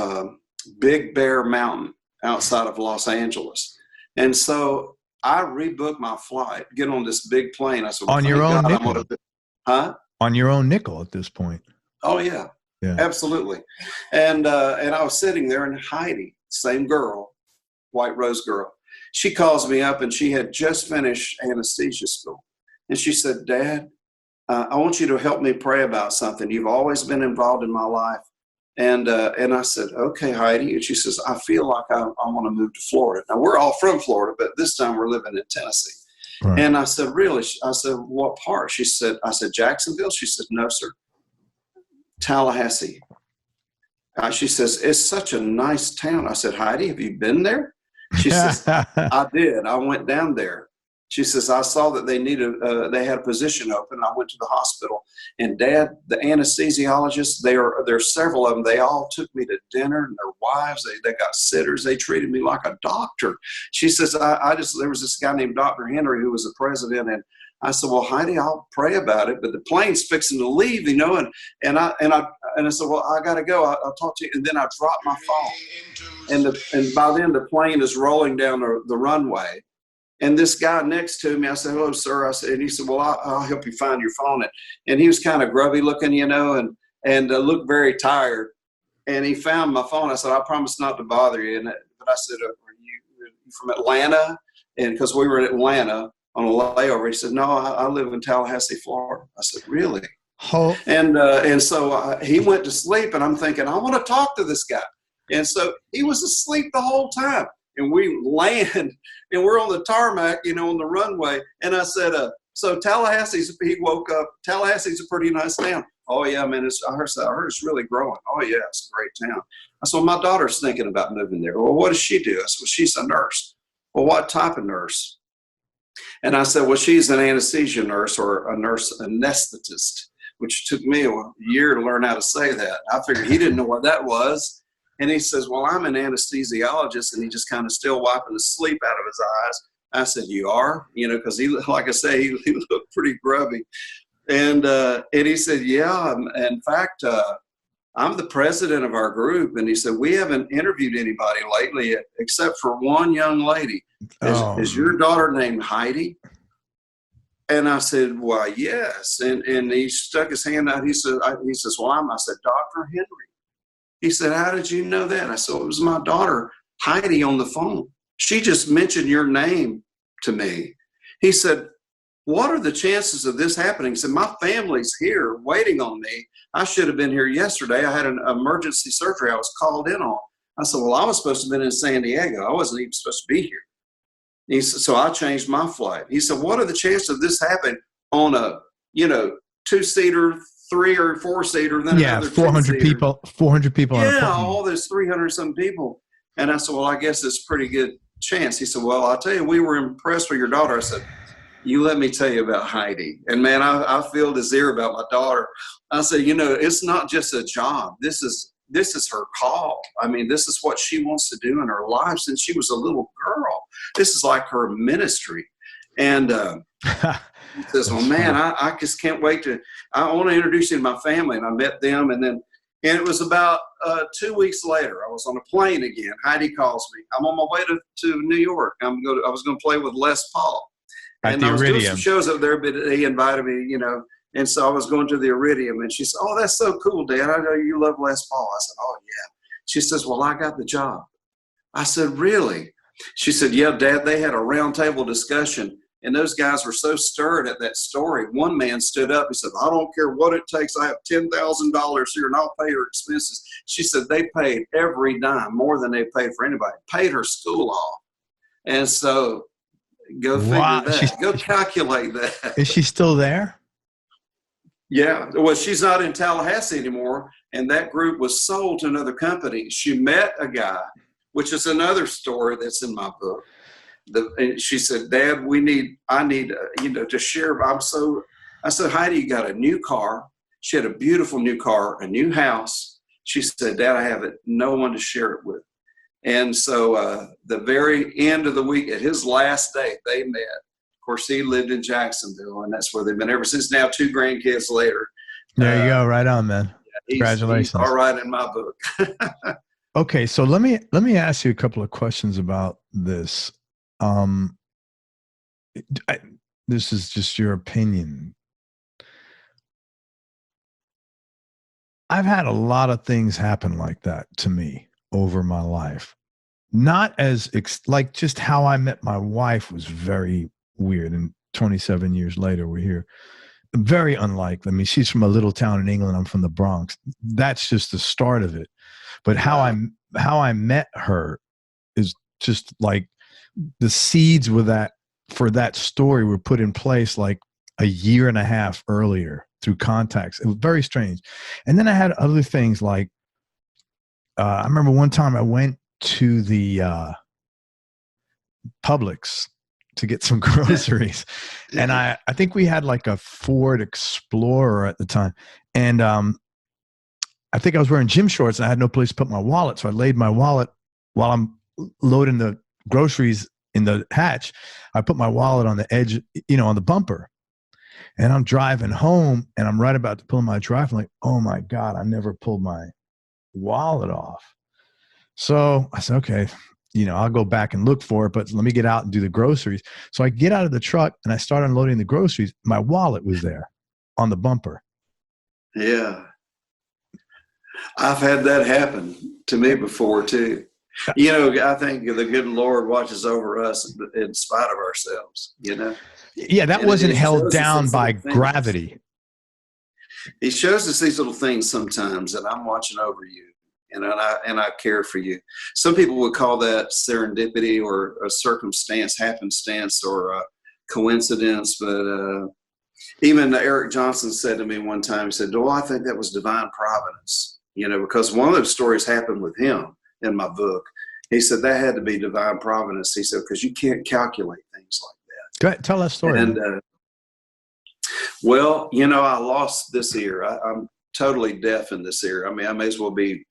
Big Bear Mountain outside of Los Angeles. And so I rebooked my flight, get on this big plane. I said, well, on your own nickel? On your own nickel at this point. Oh, yeah. Absolutely. And I was sitting there, and Heidi, same girl, White Rose girl, she calls me up, and she had just finished anesthesia school. And she said, Dad, I want you to help me pray about something. You've always been involved in my life. And I said, okay, Heidi. And she says, I feel like I want to move to Florida. Now, we're all from Florida, but this time we're living in Tennessee. Right. And I said, really? I said, what part? I said, Jacksonville? She said, no, sir. Tallahassee. She says, it's such a nice town. I said, Heidi, have you been there? She says, I did. I went down there. She says, I saw that they had a position open. I went to the hospital, and Dad, the anesthesiologist, there's several of them. They all took me to dinner, and their wives, they got sitters. They treated me like a doctor. She says, there was this guy named Dr. Henry who was the president, and I said, well, Heidi, I'll pray about it, but the plane's fixing to leave, and I said, well, I got to go. I'll talk to you. And then I dropped my phone, and by then the plane is rolling down the runway. And this guy next to me, I said, hello, sir. I said, and he said, well, I'll help you find your phone. And he was kind of grubby looking, and looked very tired. And he found my phone. I said, I promise not to bother you. But I said, are you from Atlanta? And because we were in Atlanta on a layover, he said, no, I live in Tallahassee, Florida. I said, really? Oh. And so he went to sleep, and I'm thinking, I want to talk to this guy. And so he was asleep the whole time. And we land, and we're on the tarmac, on the runway. And I said, so he woke up, Tallahassee's a pretty nice town. Oh, yeah, man, I heard it's really growing. Oh, yeah, it's a great town. I said, well, my daughter's thinking about moving there. Well, what does she do? I said, well, she's a nurse. Well, what type of nurse? And I said, well, she's an anesthesia nurse or a nurse anesthetist, which took me a year to learn how to say that. I figured he didn't know what that was. And he says, well, I'm an anesthesiologist, and he just kind of still wiping the sleep out of his eyes. I said, you are? Because he, like I say, he looked pretty grubby. And he said, yeah, in fact, I'm the president of our group. And he said, we haven't interviewed anybody lately except for one young lady. Is your daughter named Heidi? And I said, why, yes. And he stuck his hand out. He says, well, I said, Dr. Henry. He said, how did you know that? I said, it was my daughter, Heidi, on the phone. She just mentioned your name to me. He said, what are the chances of this happening? He said, my family's here waiting on me. I should have been here yesterday. I had an emergency surgery I was called in on. I said, well, I was supposed to have been in San Diego. I wasn't even supposed to be here. He said, so I changed my flight. He said, what are the chances of this happening on a, 2-seater, 3 or 4-seater, then another 400 people, 400 people. On a plane. All this 300 some people. And I said, well, I guess it's a pretty good chance. He said, well, I'll tell you, we were impressed with your daughter. I said, you let me tell you about Heidi. And man, I filled his ear about my daughter. I said, it's not just a job. This is her call. I mean, this is what she wants to do in her life since she was a little girl. This is like her ministry. And he says, well, man, I just can't wait I want to introduce you to my family. And I met them. And it was about 2 weeks later, I was on a plane again. Heidi calls me. I'm on my way to New York. I was going to play with Les Paul. And I was doing some shows up there, but he invited me, and so I was going to the Iridium, and she said, oh, that's so cool, Dad. I know you love Les Paul. I said, oh, yeah. She says, well, I got the job. I said, really? She said, yeah, Dad, they had a roundtable discussion, and those guys were so stirred at that story. One man stood up. He said, I don't care what it takes. I have $10,000 here, and I'll pay her expenses. She said they paid every dime, more than they paid for anybody, paid her school off. And so go figure that. Go calculate that. Is she still there? Yeah. Well, she's not in Tallahassee anymore, and that group was sold to another company. She met a guy, which is another story that's in my book. And she said, Dad, I need to share. I said, Heidi, you got a new car. She had a beautiful new car, a new house. She said, Dad, I have no one to share it with. And so the very end of the week, at his last day, they met. Of course, he lived in Jacksonville, and that's where they've been ever since. Now 2 grandkids later. There you go. Right on, man. Congratulations. He's all right in my book. Okay, so let me ask you a couple of questions about this. This is just your opinion. I've had a lot of things happen like that to me over my life. Not as like just how I met my wife was very weird. And 27 years later, we're here. Very unlikely. I mean, she's from a little town in England. I'm from the Bronx. That's just the start of it. But how I met her is just like the seeds for that story were put in place like a year and a half earlier through contacts. It was very strange. And then I had other things like, I remember one time I went to the Publix to get some groceries. And I think we had like a Ford Explorer at the time. And I think I was wearing gym shorts and I had no place to put my wallet. So I laid my wallet while I'm loading the groceries in the hatch. I put my wallet on the edge, on the bumper. And I'm driving home and I'm right about to pull my drive. I'm like, oh my God, I never pulled my wallet off. So I said, okay, I'll go back and look for it, but let me get out and do the groceries. So I get out of the truck and I start unloading the groceries. My wallet was there on the bumper. Yeah. I've had that happen to me before too. I think the good Lord watches over us in spite of ourselves, Yeah, that wasn't held down by gravity. He shows us these little things sometimes, and I'm watching over you, and I care for you. Some people would call that serendipity or a circumstance, happenstance, or a coincidence. But even Eric Johnson said to me one time, he said, "Doyle, I think that was divine providence." Because one of those stories happened with him in my book. He said that had to be divine providence. He said, because you can't calculate things like that. Go ahead, tell that story. And I lost this ear. I'm totally deaf in this ear. I mean, I may as well be,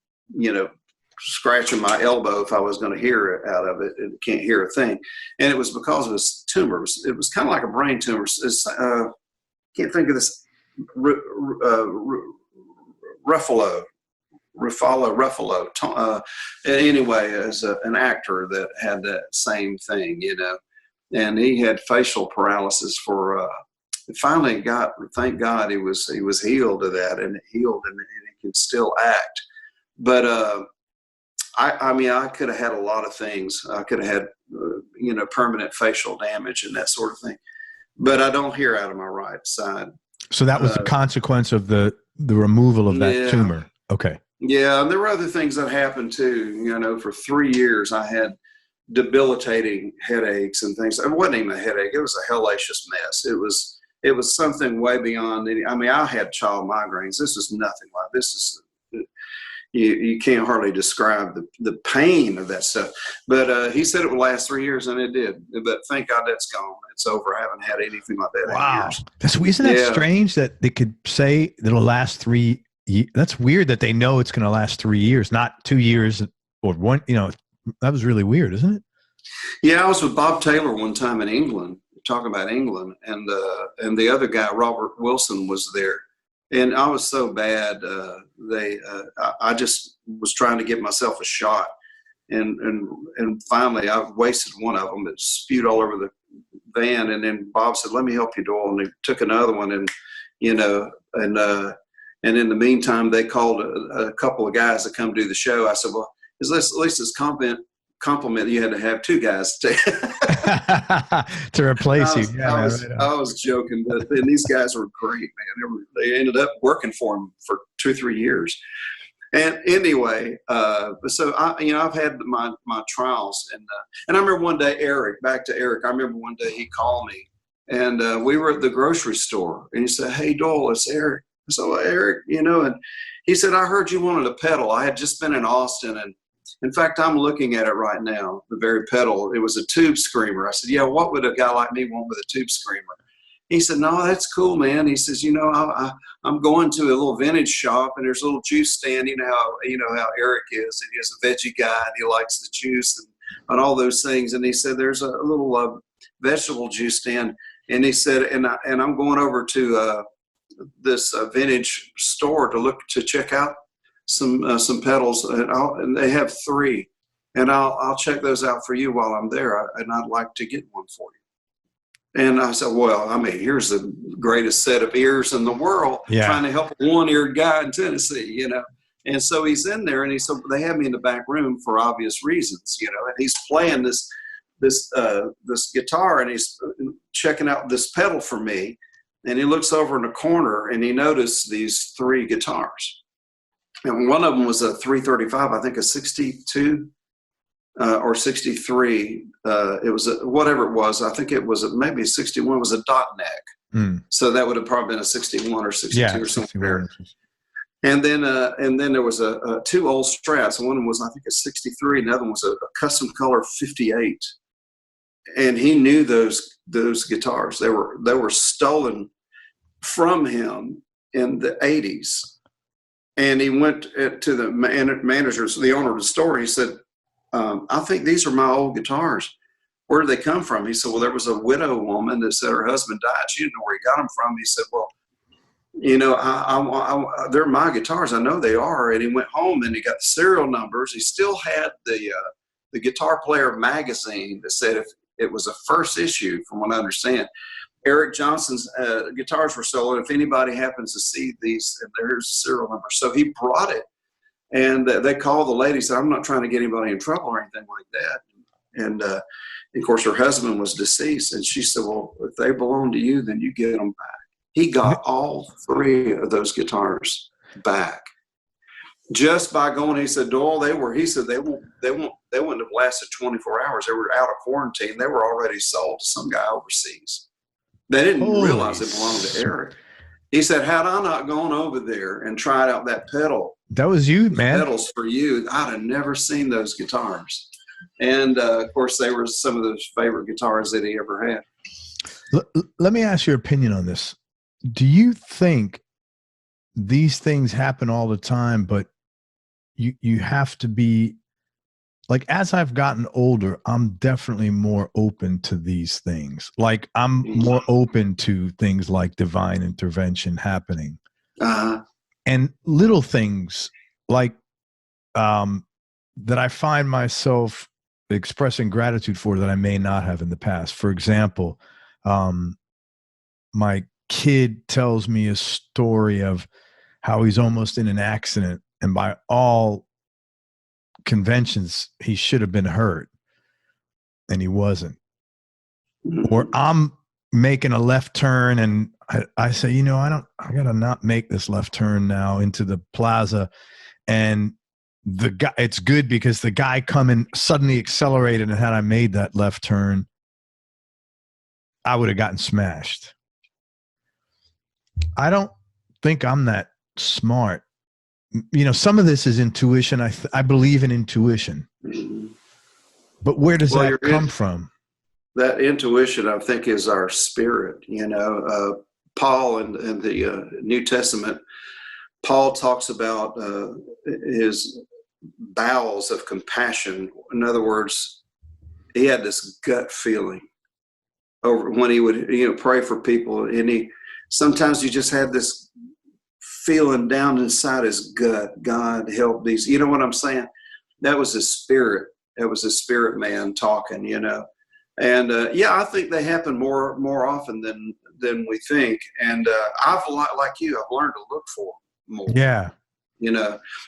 scratching my elbow if I was going to hear it out of it. It can't hear a thing. And it was because of this tumor. It was kind of like a brain tumor. Can't think of this. Ruffalo. Anyway, as an actor that had that same thing, and he had facial paralysis for finally thank God he was healed of that, and healed, and he can still act. But I mean, I could have had a lot of things. I could have had, permanent facial damage and that sort of thing. But I don't hear out of my right side. So that was the consequence of the removal of that tumor. Okay. Yeah, and there were other things that happened too. For 3 years, I had debilitating headaches and things. It wasn't even a headache; it was a hellacious mess. It was something way beyond any. I mean, I had child migraines. This is nothing like this. Is you can't hardly describe the pain of that stuff. But he said it would last 3 years, and it did. But thank God that's gone. It's over. I haven't had anything like that in years. Isn't that strange that they could say that it'll last 3 years? That's weird that they know it's going to last 3 years, not 2 years or one. That was really weird, isn't it? Yeah, I was with Bob Taylor one time in England, talking about England, and the other guy, Robert Wilson, was there. And I was so bad. I just was trying to give myself a shot, and finally I wasted one of them. It spewed all over the van, and then Bob said, "Let me help you, Doyle." And they took another one, and and in the meantime, they called a couple of guys to come do the show. I said, "Well, at least it's compliment you had to have two guys to replace you." I was joking, but these guys were great, man. They ended up working for him for 2 or 3 years. And anyway, so I've had my trials, and I remember one day back to Eric. I remember one day he called me, and we were at the grocery store, and he said, "Hey, Doyle, it's Eric." I said, "Well, Eric, and he said, "I heard you wanted a pedal." I had just been in Austin, and in fact, I'm looking at it right now, the very pedal. It was a tube screamer. I said, "Yeah, what would a guy like me want with a tube screamer?" He said, "No, that's cool, man." He says, I'm going to a little vintage shop, and there's a little juice stand. You know how Eric is. And he's a veggie guy, and he likes the juice and all those things. And he said, "There's a little vegetable juice stand." And he said, and I'm going over to this vintage store to check out some pedals, and they have 3, and I'll check those out for you while I'm there, and I'd like to get one for you. And I said, "Well, I mean, here's the greatest set of ears in the world, trying to help a one-eared guy in Tennessee, And so he's in there, and he said, they have me in the back room for obvious reasons, and he's playing this guitar, and he's checking out this pedal for me, and he looks over in the corner, and he noticed these 3 guitars. And one of them was a 335, I think a 62 or 63. It was whatever it was. I think it was maybe 61. It was a dot neck. So that would have probably been a 61 or 62 or something there. And then there was 2 old Strats. One was, I think, a 63. And the other one was a custom color 58. And he knew those guitars. They were stolen from him in the 80s. And he went to the managers, the owner of the store. He said, "I think these are my old guitars. Where did they come from?" He said, "Well, there was a widow woman that said her husband died. She didn't know where he got them from." He said, "Well, they're my guitars. I know they are." And he went home and he got the serial numbers. He still had the Guitar Player magazine that said, if it was a first issue, from what I understand, Eric Johnson's guitars were sold. If anybody happens to see these, there's a serial number. So he brought it, and they called the lady, said, "I'm not trying to get anybody in trouble or anything like that." And of course, her husband was deceased, and she said, "Well, if they belong to you, then you get them back." He got all 3 of those guitars back just by going. He said, "Doyle, they wouldn't have lasted 24 hours. They were out of quarantine. They were already sold to some guy overseas. They didn't realize it belonged to Eric." He said, "Had I not gone over there and tried out that pedal, that was you, man. Pedals for you, I'd have never seen those guitars." And of course, they were some of those favorite guitars that he ever had. Let me ask your opinion on this. Do you think these things happen all the time, but you have to be like, as I've gotten older, I'm definitely more open to these things. Like, I'm more open to things like divine intervention happening. And little things like that I find myself expressing gratitude for that I may not have in the past. For example, my kid tells me a story of how he's almost in an accident, and by all conventions, he should have been hurt, and he wasn't. Or I'm making a left turn, and I say, I gotta not make this left turn now into the plaza. And the guy, it's good because the guy coming suddenly accelerated, and had I made that left turn, I would have gotten smashed. I don't think I'm that smart. Some of this is intuition. I believe in intuition. But where does that come from? That intuition, I think, is our spirit. Paul in the New Testament, Paul talks about his bowels of compassion. In other words, he had this gut feeling over when he would, pray for people. And sometimes you just had this feeling down inside his gut, God help these. You know what I'm saying? That was his spirit. That was his spirit man talking, And I think they happen more often than we think. And I've, like you, I've learned to look for them more. Yeah.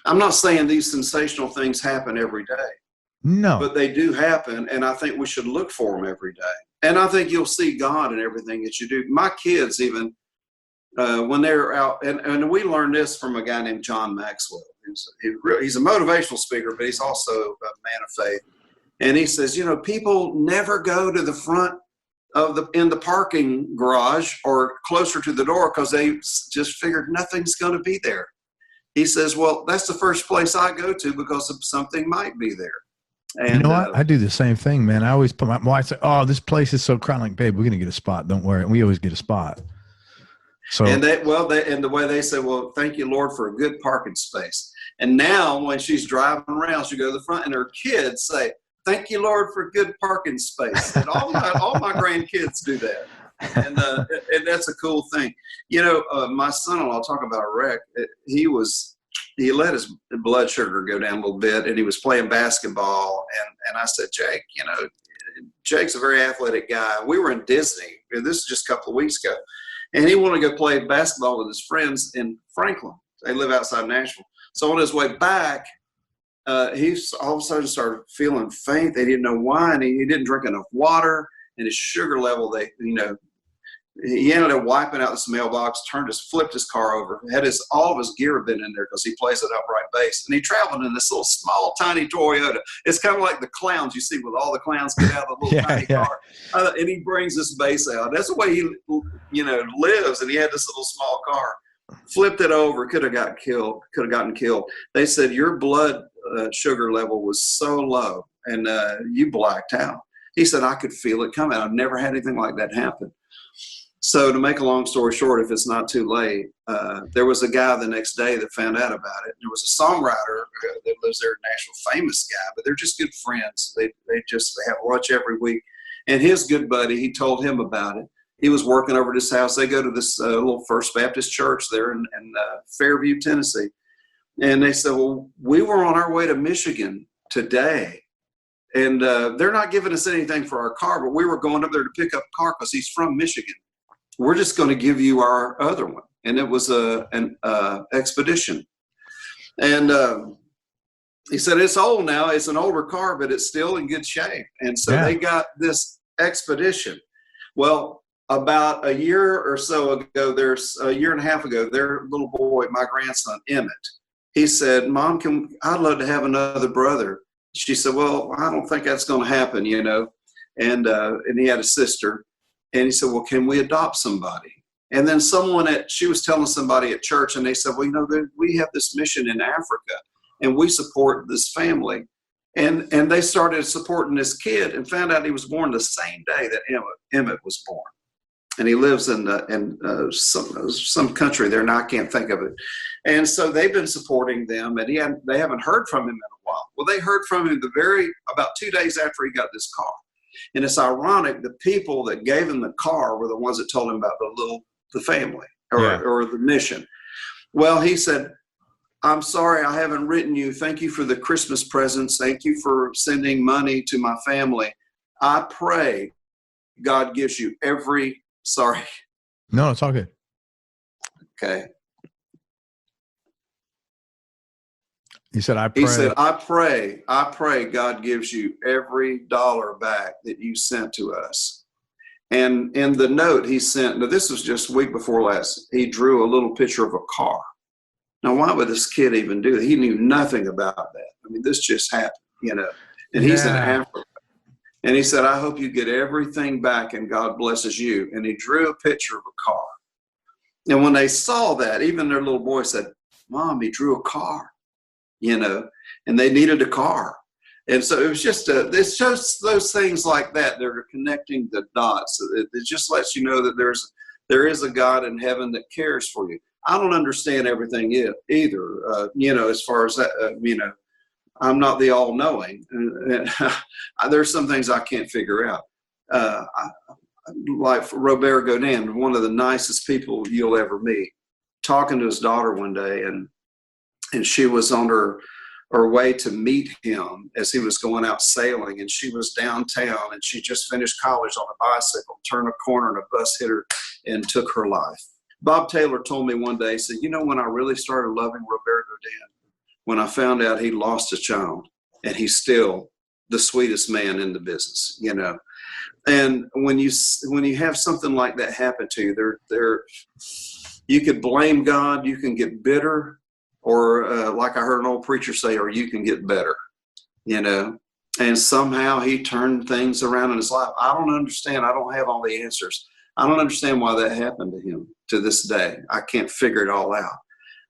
I'm not saying these sensational things happen every day. No. But they do happen, and I think we should look for them every day. And I think you'll see God in everything that you do. My kids even, when they're out, and we learned this from a guy named John Maxwell. He's a motivational speaker, but he's also a man of faith. And he says, people never go to the front in the parking garage or closer to the door because they just figured nothing's going to be there. He says, well, that's the first place I go to because something might be there. And, you know what? I do the same thing, man. I always put my wife say, "Oh, this place is so crowded." Like, babe, we're gonna get a spot. Don't worry. And we always get a spot. So and the way they say, "Well, thank you, Lord, for a good parking space." And now, when she's driving around, she go to the front, and her kids say, "Thank you, Lord, for a good parking space." And all my grandkids do that, and that's a cool thing. My son-in-law, talk about a wreck. He let his blood sugar go down a little bit, and he was playing basketball. And I said, Jake, Jake's a very athletic guy. We were in Disney. This is just a couple of weeks ago. And he wanted to go play basketball with his friends in Franklin. They live outside Nashville. So on his way back, he all of a sudden started feeling faint. They didn't know why, and he didn't drink enough water. And his sugar level, he ended up wiping out this mailbox, flipped his car over, had all of his gear been in there because he plays an upright bass. And he traveled in this little small, tiny Toyota. It's kind of like the clowns you see with all the clowns get out of the little tiny car. And he brings this bass out. That's the way he, lives. And he had this little small car. Flipped it over, could have gotten killed. They said, your blood sugar level was so low and you blacked out. He said, I could feel it coming. I've never had anything like that happen. So to make a long story short, if it's not too late, there was a guy the next day that found out about it. There was a songwriter that lives there in Nashville, famous guy, but they're just good friends. They have lunch every week. And his good buddy, he told him about it. He was working over at his house. They go to this little First Baptist church there in Fairview, Tennessee. And they said, well, we were on our way to Michigan today. And they're not giving us anything for our car, but we were going up there to pick up a car because he's from Michigan. We're just going to give you our other one. And it was an Expedition. And he said, it's old now. It's an older car, but it's still in good shape. And so they got this Expedition. Well, about a year or so ago, there's a year and a half ago, their little boy, my grandson, Emmett, he said, Mom, I'd love to have another brother. She said, well, I don't think that's going to happen, And he had a sister. And he said, well, can we adopt somebody? And then she was telling somebody at church, and they said, well, we have this mission in Africa, and we support this family. And they started supporting this kid and found out he was born the same day that Emmett was born. And he lives in some country there, and I can't think of it. And so they've been supporting them, and they haven't heard from him in a while. Well, they heard from him about 2 days after he got this car. And it's ironic, the people that gave him the car were the ones that told him about the family or the mission. Well, he said, I'm sorry I haven't written you. Thank you for the Christmas presents. Thank you for sending money to my family. I pray God gives you No, it's all good. Okay. He said, I pray. He said, I pray God gives you every dollar back that you sent to us. And in the note he sent, now this was just a week before last, he drew a little picture of a car. Now, why would this kid even do that? He knew nothing about that. I mean, this just happened, you know, and he's in Africa. And he said, I hope you get everything back and God blesses you. And he drew a picture of a car. And when they saw that, even their little boy said, Mom, he drew a car, you know, and they needed a car. And so it was just, it's just those things like that. They're connecting the dots. It just lets you know that there is a God in heaven that cares for you. I don't understand everything either, you know, as far as that, you know, I'm not the all-knowing. There's some things I can't figure out. Like Robert Godin, one of the nicest people you'll ever meet, talking to his daughter one day, and she was on her way to meet him as he was going out sailing, and she was downtown, and she just finished college on a bicycle, turned a corner, and a bus hit her and took her life. Bob Taylor told me one day, he said, you know, when I really started loving Robert Godin, when I found out he lost a child, and he's still the sweetest man in the business, you know. And when you have something like that happen to you, you could blame God, you can get bitter, or like I heard an old preacher say, or you can get better, you know. And somehow he turned things around in his life. I don't understand. I don't have all the answers. I don't understand why that happened to him to this day. I can't figure it all out.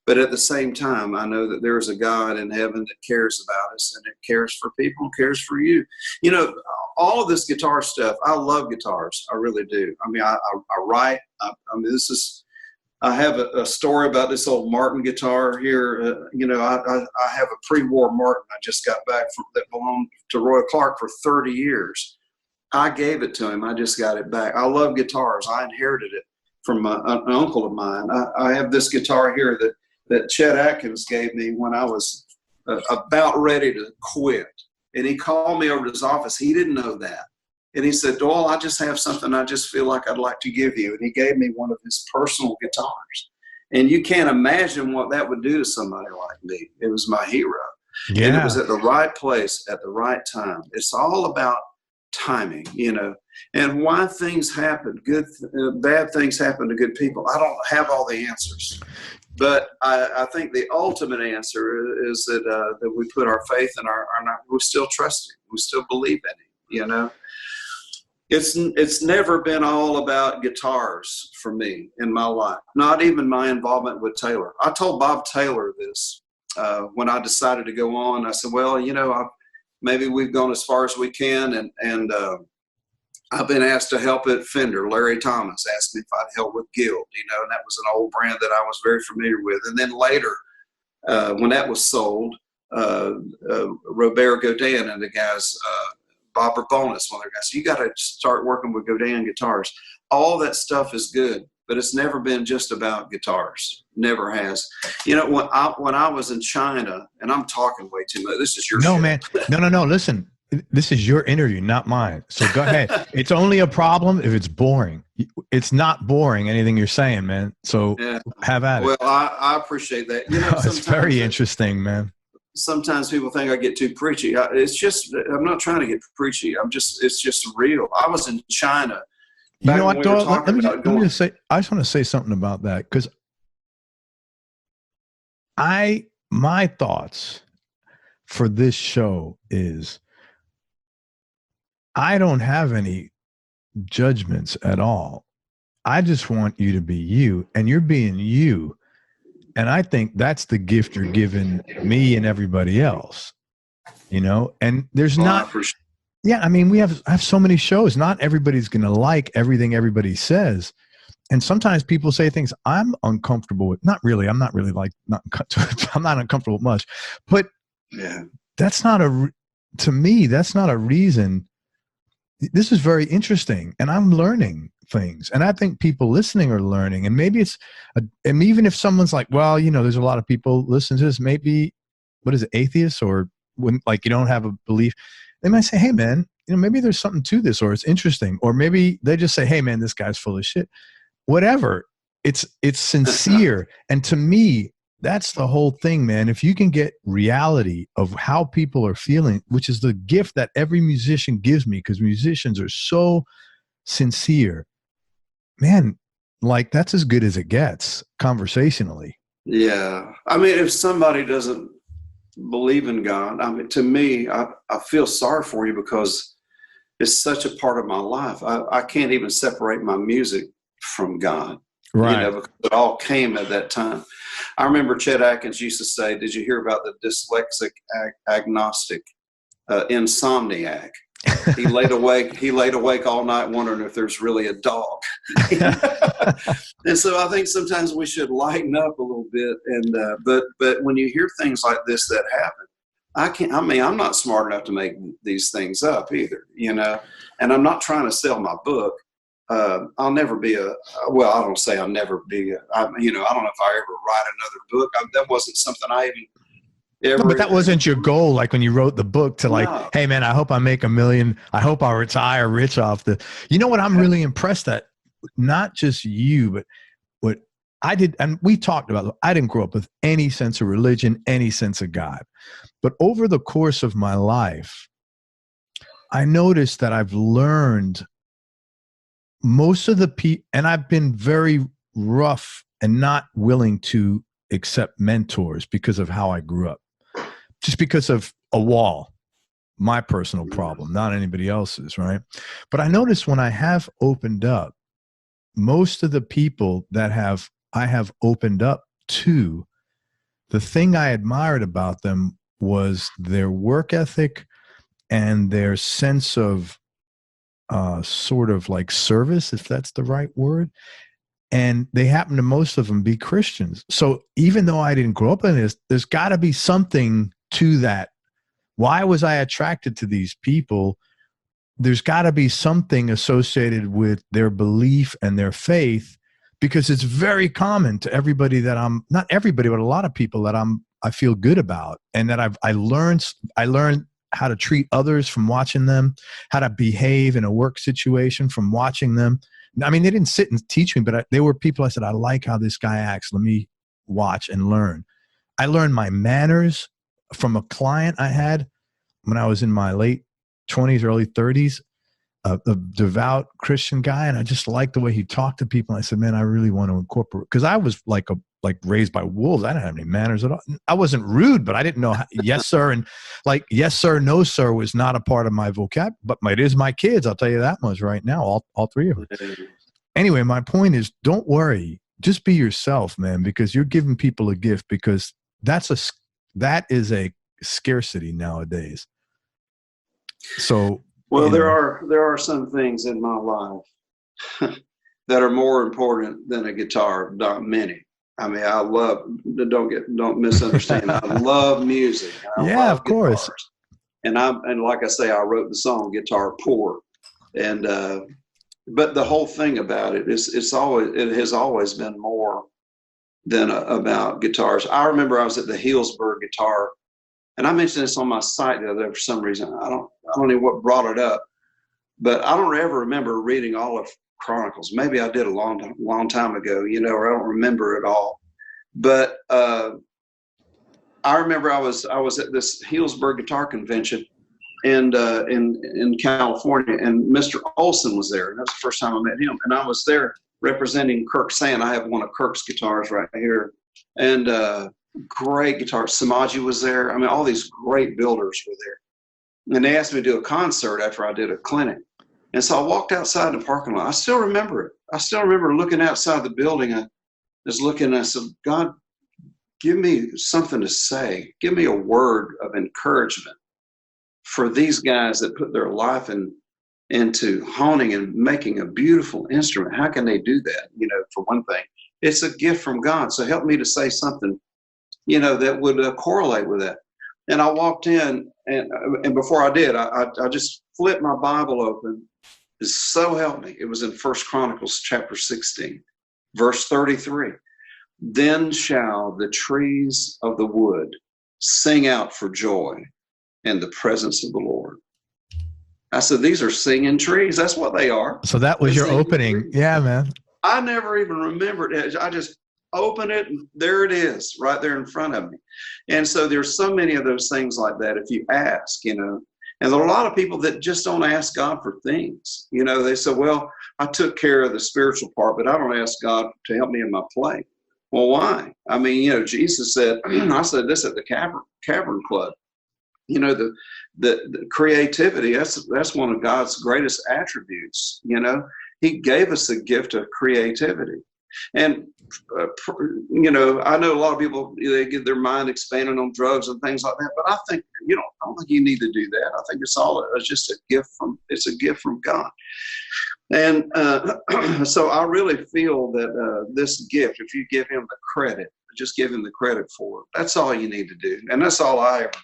But at the same time, I know that there is a God in heaven that cares about us, and it cares for people, cares for you. You know, all of this guitar stuff, I love guitars. I really do. I mean, I write. I mean, I have a story about this old Martin guitar here. You know, I have a pre-war Martin I just got back from that belonged to Roy Clark for 30 years. I gave it to him. I just got it back. I love guitars. I inherited it from an uncle of mine. I have this guitar here that Chet Atkins gave me when I was about ready to quit. And he called me over to his office. He didn't know that. And he said, Doyle, I just have something I just feel like I'd like to give you. And he gave me one of his personal guitars. And you can't imagine what that would do to somebody like me. It was my hero. Yeah. And it was at the right place at the right time. It's all about timing, you know, and why things happen, bad things happen to good people. I don't have all the answers. But I think the ultimate answer is that we put our faith in we still trust him. We still believe in him, you know. It's never been all about guitars for me in my life, not even my involvement with Taylor. I told Bob Taylor this when I decided to go on. I said, well, you know, maybe we've gone as far as we can, and I've been asked to help at Fender. Larry Thomas asked me if I'd help with Gill, you know, and that was an old brand that I was very familiar with. And then later, when that was sold, Robert Godin and the guys, Bob Bonus, one of their guys, so you got to start working with Godin guitars. All that stuff is good, but it's never been just about guitars. Never has. You know, when I was in China, and I'm talking way too much. This is your show. Man. No. Listen. This is your interview, not mine. So go ahead. It's only a problem if it's boring. It's not boring, anything you're saying, man. So have at it. Well, I appreciate that. You know, it's very interesting, man. Sometimes people think I get too preachy. It's just, I'm not trying to get preachy. It's just real. I was in China. You know what, Doyle? Let me just say, I just want to say something about that, because my thoughts for this show is, I don't have any judgments at all. I just want you to be you, and you're being you. And I think that's the gift you're giving me and everybody else, you know, and there's I mean, I have so many shows. Not everybody's going to like everything everybody says. And sometimes people say things I'm uncomfortable with. Not really. I'm not really I'm not uncomfortable with much, but that's not to me, that's not a reason. This is very interesting, and I'm learning things, and I think people listening are learning. And maybe and even if someone's like, well, you know, there's a lot of people listening to this, maybe, what is it, atheists, or when, like, you don't have a belief, they might say, hey man, you know, maybe there's something to this, or it's interesting, or maybe they just say, hey man, this guy's full of shit. whatever. It's sincere. And to me, that's the whole thing, man. If you can get reality of how people are feeling, which is the gift that every musician gives me, because musicians are so sincere, man, like that's as good as it gets conversationally. Yeah. I mean, if somebody doesn't believe in God, I mean, to me, I feel sorry for you, because it's such a part of my life. I can't even separate my music from God. Right. You know, because it all came at that time. I remember Chet Atkins used to say, did you hear about the dyslexic agnostic insomniac? He laid awake all night wondering if there's really a dog. And so I think sometimes we should lighten up a little bit. And but when you hear things like this that happen, I'm not smart enough to make these things up either, you know, and I'm not trying to sell my book. I'll never be I don't say I'll never be I don't know if I ever write another book. That wasn't something I even ever. No, but that wasn't your goal. Like when you wrote the book to like, hey man, I hope I make $1 million. I hope I retire rich off the, you know what I'm really impressed at? Not just you, but what I did. And we talked about, I didn't grow up with any sense of religion, any sense of God, but over the course of my life, I noticed that I've learned most of the people, and I've been very rough and not willing to accept mentors because of how I grew up, just because of a wall, my personal problem, not anybody else's, right? But I noticed when I have opened up, most of the people that I have opened up to, the thing I admired about them was their work ethic and their sense of sort of like service, if that's the right word. And they happen to, most of them, be Christians. So even though I didn't grow up in this, there's got to be something to that. Why was I attracted to these people? There's got to be something associated with their belief and their faith, because it's very common to everybody that not everybody, but a lot of people that I feel good about, and that I learned how to treat others from watching them, how to behave in a work situation from watching them. I mean, they didn't sit and teach me, but they were people I said, I like how this guy acts. Let me watch and learn. I learned my manners from a client I had when I was in my late 20s, early 30s, a devout Christian guy. And I just liked the way he talked to people. And I said, man, I really want to incorporate, because I was like raised by wolves. I didn't have any manners at all. I wasn't rude, but I didn't know how, yes, sir. And like, yes, sir, no, sir was not a part of my vocab, but it is my kids. I'll tell you that much right now, all three of them. Anyway, my point is, don't worry. Just be yourself, man, because you're giving people a gift, because that is a scarcity nowadays. So, well, there are some things in my life that are more important than a guitar. Not many. I mean, don't misunderstand. I love music. Yeah, of course. And like I say, I wrote the song "Guitar Poor," and but the whole thing about it is it has always been more than about guitars. I remember I was at the Healdsburg Guitar, and I mentioned this on my site the other day for some reason. I don't know what brought it up, but I don't ever remember reading all of Chronicles. Maybe I did a long time ago, or I don't remember it all. But I remember I was at this Healdsburg Guitar Convention and in California, and Mr. Olson was there. And that's the first time I met him. And I was there representing Kirk Sand. I have one of Kirk's guitars right here. And great guitar. Samaji was there. I mean, all these great builders were there. And they asked me to do a concert after I did a clinic. And so I walked outside the parking lot. I still remember it. I still remember looking outside the building. I was looking and I said, God, give me something to say. Give me a word of encouragement for these guys that put their life into honing and making a beautiful instrument. How can they do that? For one thing, it's a gift from God. So help me to say something, that would correlate with that. And I walked in, and before I did, I just flipped my Bible open. So help me. It was in 1 Chronicles chapter 16, verse 33. Then shall the trees of the wood sing out for joy in the presence of the Lord. I said, these are singing trees. That's what they are. So that was your opening. Yeah, man. I never even remembered it. I just open it and there it is right there in front of me. And so there's so many of those things like that if you ask, you know. And there are a lot of people that just don't ask God for things. You know, they say, well, I took care of the spiritual part, but I don't ask God to help me in my play. Well, why? I mean, you know, Jesus said, I said this at the Cavern Club, you know, the creativity, that's one of God's greatest attributes. You know, he gave us the gift of creativity. And, you know, I know a lot of people, they get their mind expanded on drugs and things like that, but I think, you know, I don't think you need to do that. I think it's just a gift it's a gift from God. And so I really feel that this gift, if you give him the credit, just give him the credit for it. That's all you need to do. And that's all I ever do.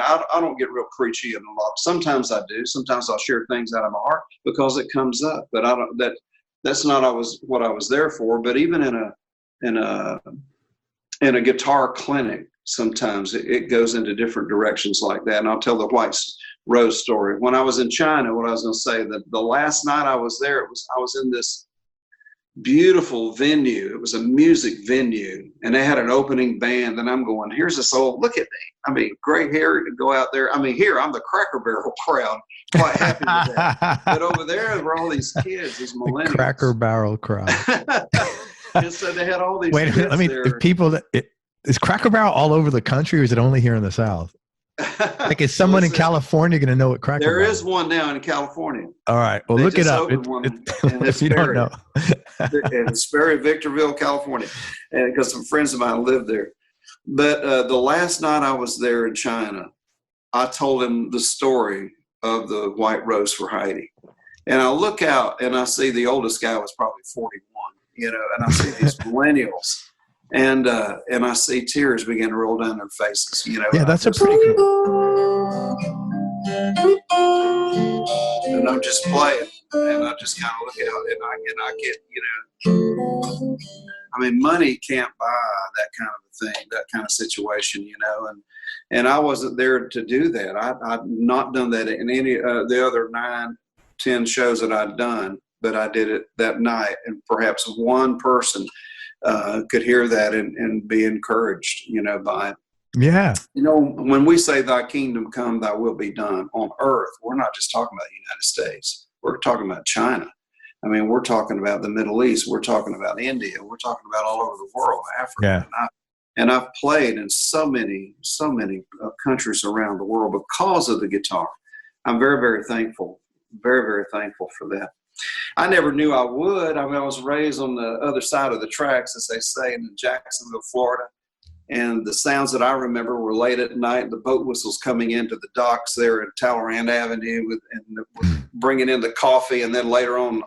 I don't get real preachy in a lot. Sometimes I do. Sometimes I'll share things out of my heart because it comes up, but that's not what I was there for. But even in a guitar clinic, sometimes it goes into different directions like that. And I'll tell the White Rose story. When I was in China, what I was going to say, that the last night I was there, I was in this beautiful venue. It was a music venue, and they had an opening band. And I'm going, here's this old, look at me. I mean, gray hair to go out there. I mean, here I'm the Cracker Barrel crowd, quite happy with that. But over there were all these kids, these millennials. The Cracker Barrel crowd. And so they had all these. Wait a minute. Is Cracker Barrel all over the country, or is it only here in the South? Like, is someone in California going to know what Cracker Barrel is? There is one now in California. All right. Well, look it up. If you don't know. In Sperry, Victorville, California. And because some friends of mine live there. But the last night I was there in China, I told him the story of the White Rose for Heidi. And I look out and I see the oldest guy was probably 41, you know, and I see these millennials. And I see tears begin to roll down their faces, you know. Yeah, that's a pretty cool. And I'm just playing, and I just kind of look out, and I get, you know. I mean, money can't buy that kind of a thing, that kind of situation, you know. And I wasn't there to do that. I've not done that in any the other 9-10 shows that I'd done, but I did it that night, and perhaps one person could hear that and be encouraged, you know, by it. Yeah. You know, when we say thy kingdom come, thy will be done on earth, we're not just talking about the United States. We're talking about China. I mean, we're talking about the Middle East. We're talking about India. We're talking about all over the world, Africa. Yeah. And I've played in so many countries around the world because of the guitar. I'm very, very thankful. Very, very thankful for that. I never knew I would. I mean, I was raised on the other side of the tracks, as they say, in Jacksonville, Florida. And the sounds that I remember were late at night, the boat whistles coming into the docks there at Talleyrand Avenue, bringing in the coffee, and then later on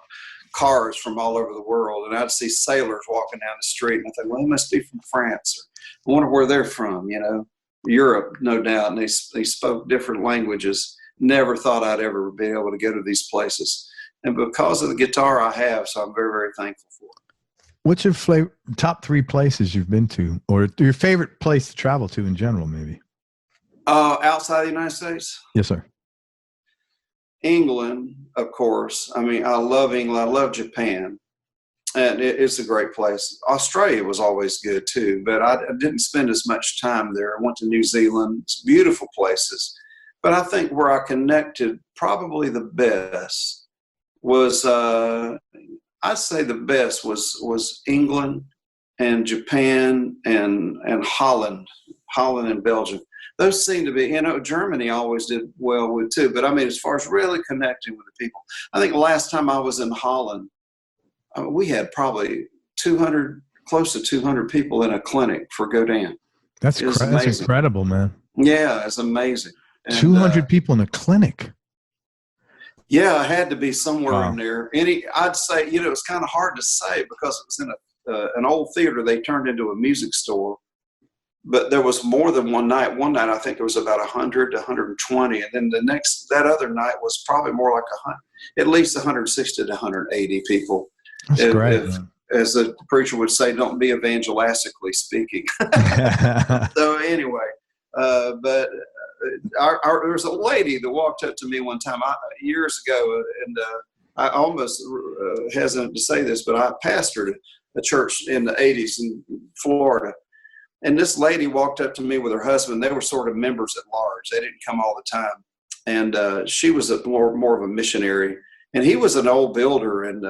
cars from all over the world. And I'd see sailors walking down the street, and I think, well, they must be from France. Or I wonder where they're from, you know, Europe, no doubt. And they spoke different languages. Never thought I'd ever be able to go to these places. And because of the guitar I have, so I'm very, very thankful for it. What's your top 3 places you've been to, or your favorite place to travel to in general, maybe? Outside the United States? Yes, sir. England, of course. I mean, I love England. I love Japan. And it's a great place. Australia was always good, too. But I didn't spend as much time there. I went to New Zealand. It's beautiful places. But I think where I connected probably the best was I'd say the best was England and Japan and Holland and Belgium. Those seem to be, you know, Germany always did well with too. But I mean, as far as really connecting with the people, I think the last time I was in Holland, we had probably close to 200 people in a clinic for Godin. That's incredible, man. Yeah, it's amazing. And, 200 people in a clinic. Yeah, I had to be somewhere in there. I'd say, you know, it's kind of hard to say because it was in an old theater they turned into a music store. But there was more than one night. One night I think there was about 100 to 120, and then that other night was probably more like at least 160 to 180 people. That's great. As the preacher would say, don't be evangelistically speaking. So anyway, but. There was a lady that walked up to me one time years ago, and I almost hesitant to say this, but I pastored a church in the 80s in Florida. And this lady walked up to me with her husband. They were sort of members at large. They didn't come all the time. And she was more of a missionary. And he was an old builder, and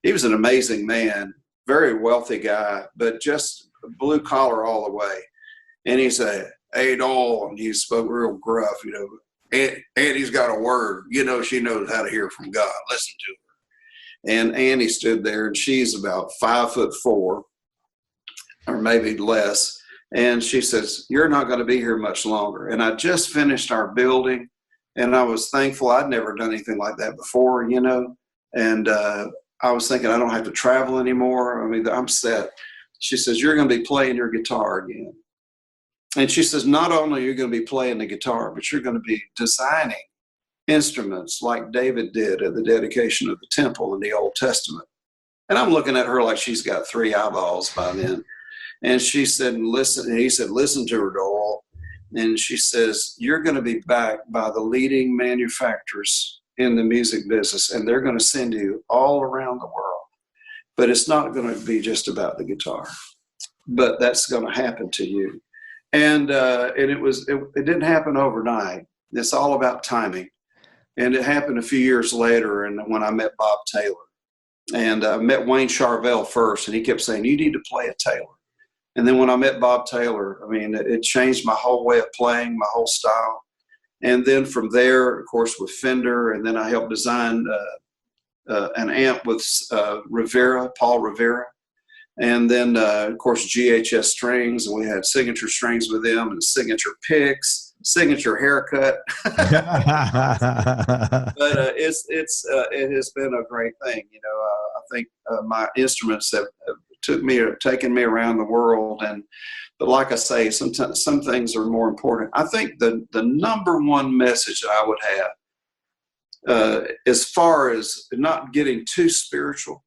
he was an amazing man, very wealthy guy, but just blue collar all the way. And he said, "Hey, Doyle," and he spoke real gruff, you know, "Annie's got a word. You know, she knows how to hear from God. Listen to her." And Annie stood there, and she's about 5'4", or maybe less. And she says, "You're not going to be here much longer." And I just finished our building, and I was thankful. I'd never done anything like that before, you know. And I was thinking, I don't have to travel anymore. I mean, I'm set. She says, "You're going to be playing your guitar again." And she says, "Not only are you going to be playing the guitar, but you're going to be designing instruments like David did at the dedication of the temple in the Old Testament." And I'm looking at her like she's got 3 eyeballs by then. And she said, "Listen," and he said, "Listen to her, Doyle." And she says, "You're going to be backed by the leading manufacturers in the music business, and they're going to send you all around the world. But it's not going to be just about the guitar, but that's going to happen to you." And it didn't happen overnight. It's all about timing. And it happened a few years later, and when I met Bob Taylor. And I met Wayne Charvel first, and he kept saying, "You need to play a Taylor." And then when I met Bob Taylor, I mean, it changed my whole way of playing, my whole style. And then from there, of course, with Fender, and then I helped design an amp with Paul Rivera. And then, of course, GHS strings, and we had signature strings with them, and signature picks, signature haircut. But it has been a great thing. You know, I think my instruments have taken me around the world. But like I say, sometimes some things are more important. I think the number one message that I would have, as far as not getting too spiritual,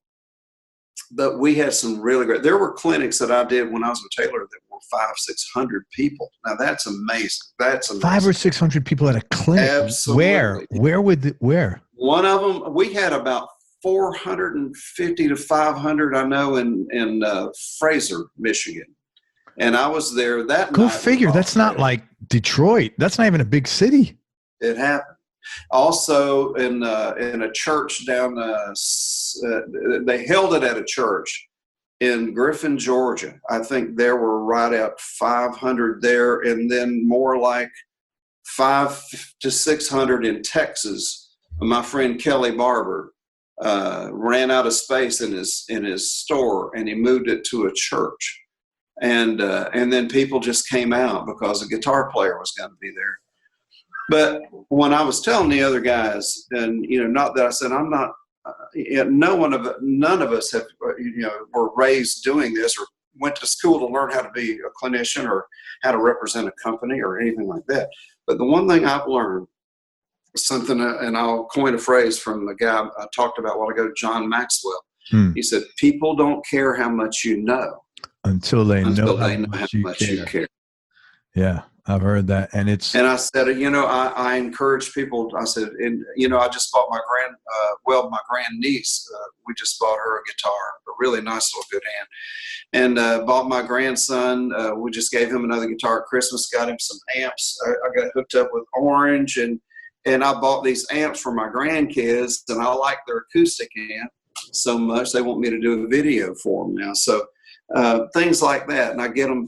but we had some really great. There were clinics that I did when I was with Taylor that were 500-600 people. Now that's amazing. That's amazing. 500 or 600 people at a clinic. Absolutely. Where? One of them, we had about 450 to 500. I know in Fraser, Michigan, and I was there that night. Go figure. That's not like Detroit. That's not even a big city. It happened. Also in a church down, they held it at a church in Griffin, Georgia. I think there were right at 500 there, and then more like 500 to 600 in Texas. My friend Kelly Barber ran out of space in his store, and he moved it to a church, and then people just came out because a guitar player was going to be there. But when I was telling the other guys, and you know, not that I said I'm not, none of us have, you know, were raised doing this or went to school to learn how to be a clinician or how to represent a company or anything like that. But the one thing I've learned is something, and I'll coin a phrase from the guy I talked about a while ago, John Maxwell. He said, "People don't care how much you know until they know how much you care." Yeah. I've heard that, and I said, you know, I encourage people. I said, and you know, I just bought my grandniece. We just bought her a guitar, a really nice little good hand, and bought my grandson. We just gave him another guitar at Christmas. Got him some amps. I got hooked up with Orange, and I bought these amps for my grandkids, and I like their acoustic amp so much they want me to do a video for them now. So. Things like that, and I get them.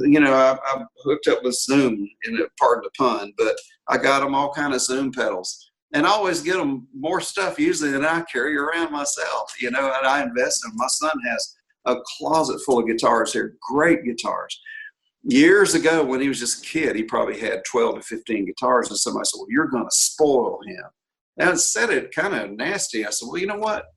You know, I'm hooked up with Zoom, pardon the pun, but I got them all kind of Zoom pedals, and I always get them more stuff usually than I carry around myself. You know, and I invest in them. My son has a closet full of guitars here, great guitars. Years ago, when he was just a kid, he probably had 12 to 15 guitars, and somebody said, "Well, you're going to spoil him." And I said it kind of nasty. I said, "Well, you know what?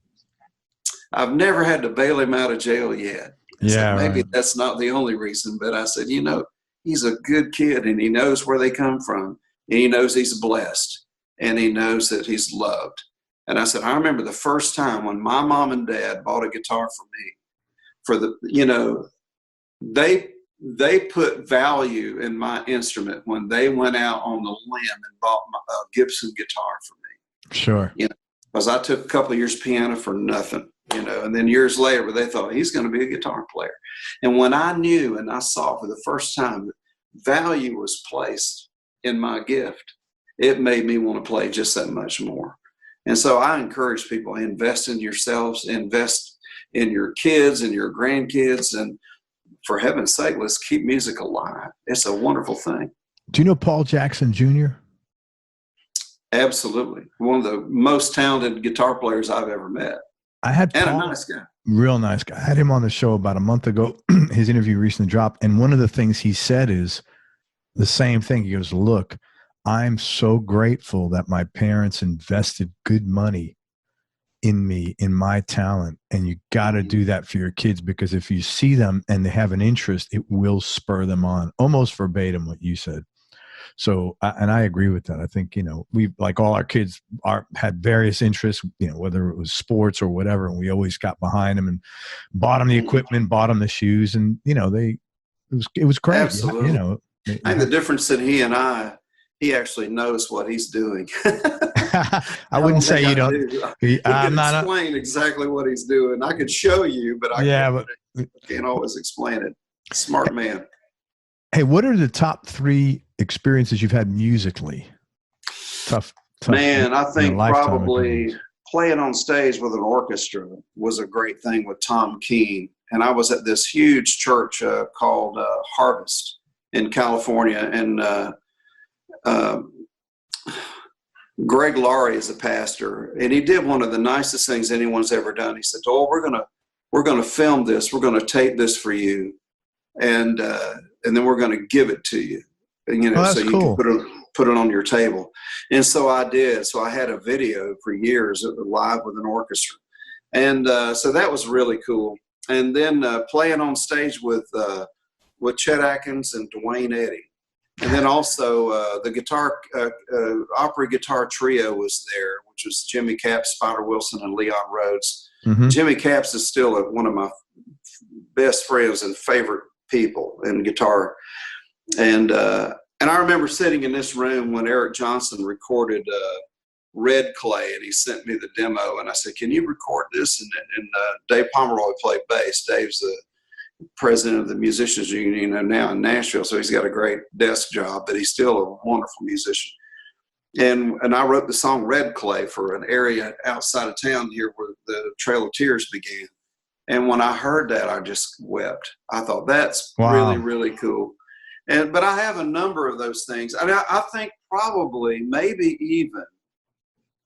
I've never had to bail him out of jail yet." Yeah, maybe right. That's not the only reason, but I said, you know, he's a good kid, and he knows where they come from, and he knows he's blessed, and he knows that he's loved. And I said, I remember the first time when my mom and dad bought a guitar for me, you know, they put value in my instrument when they went out on the limb and bought a Gibson guitar for me. Sure. You know, because I took a couple of years piano for nothing, and then years later, they thought he's going to be a guitar player. And when I knew and I saw for the first time that value was placed in my gift, it made me want to play just that much more. And so I encourage people, invest in yourselves, invest in your kids and your grandkids, and for heaven's sake, let's keep music alive. It's a wonderful thing. Do you know Paul Jackson Jr.? Absolutely. One of the most talented guitar players I've ever met. I had and Paul, a nice guy. Real nice guy. I had him on the show about a month ago. His interview recently dropped. And one of the things he said is the same thing. He goes, look, I'm so grateful that my parents invested good money in me, in my talent. And you got to do that for your kids, because if you see them and they have an interest, it will spur them on. Almost verbatim what you said. So, and I agree with that. I think, we, like all our kids had various interests, whether it was sports or whatever, and we always got behind them and bought them the equipment, bought them the shoes, and, it was great. Absolutely. I think the difference in he and I, he actually knows what he's doing. I wouldn't say you don't. He can explain exactly what he's doing. I could show you, but I can't always explain it. Smart man. Hey, what are the top 3 experiences you've had musically? Tough man. I think probably playing on stage with an orchestra was a great thing with Tom Keene. And I was at this huge church called Harvest in California, and Greg Laurie is the pastor, and he did one of the nicest things anyone's ever done. He said, "Oh, we're gonna film this. We're gonna tape this for you, and then we're gonna give it to you, and so you can put it on your table." And so I did. So I had a video for years live with an orchestra, and so that was really cool. And then playing on stage with Chet Atkins and Duane Eddy. And then also the Opry guitar trio was there, which was Jimmy Capps, Spider Wilson, and Leon Rhodes. Mm-hmm. Jimmy Capps is still one of my best friends and favorite people in guitar. And I remember sitting in this room when Eric Johnson recorded Red Clay, and he sent me the demo, and I said, "Can you record this?" And Dave Pomeroy played bass. Dave's the president of the Musicians Union now in Nashville, so he's got a great desk job, but he's still a wonderful musician. And I wrote the song Red Clay for an area outside of town here where the Trail of Tears began. And when I heard that, I just wept. I thought, that's really, really cool. But I have a number of those things. And I think probably, maybe even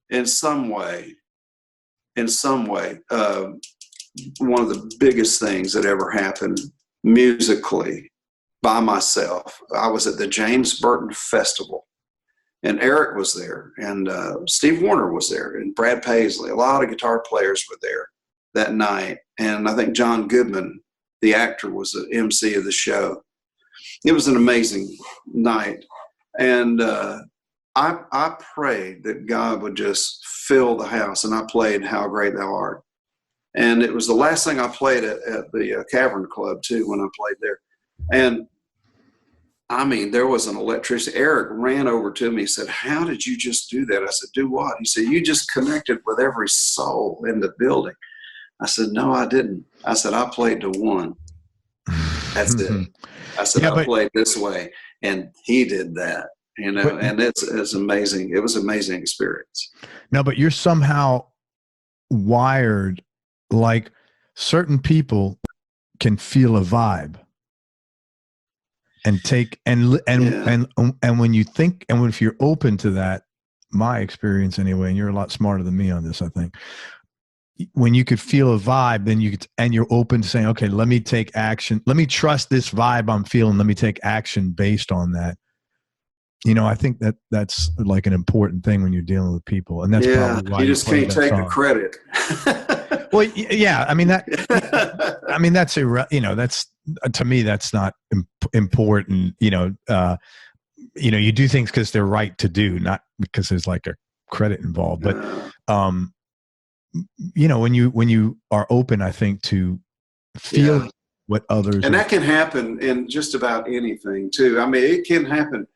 in some way, one of the biggest things that ever happened musically by myself, I was at the James Burton Festival, and Eric was there, and Steve Wariner was there, and Brad Paisley. A lot of guitar players were there that night, and I think John Goodman, the actor, was the MC of the show. It was an amazing night, and I prayed that God would just fill the house, and I played How Great Thou Art. And it was the last thing I played at the Cavern Club, too, when I played there. And, I mean, there was an electricity. Eric ran over to me and said, "How did you just do that?" I said, "Do what?" He said, "You just connected with every soul in the building." I said, "No, I didn't." I said, "I played to one. That's it." I said, "I played this way." And he did that, and it's amazing. It was an amazing experience. No, but you're somehow wired like certain people can feel a vibe and take and when you think, and if you're open to that, my experience anyway, and you're a lot smarter than me on this, I think, when you could feel a vibe, then you're open to saying, okay, let me take action. Let me trust this vibe I'm feeling. Let me take action based on that. I think that's like an important thing when you're dealing with people, and that's probably why you just can't take the credit. Well, yeah, I mean that's that's, to me, that's not important. You do things because they're right to do, not because there's like a credit involved. But when you are open, I think, to feel what others, and that can happen in just about anything too. I mean, it can happen.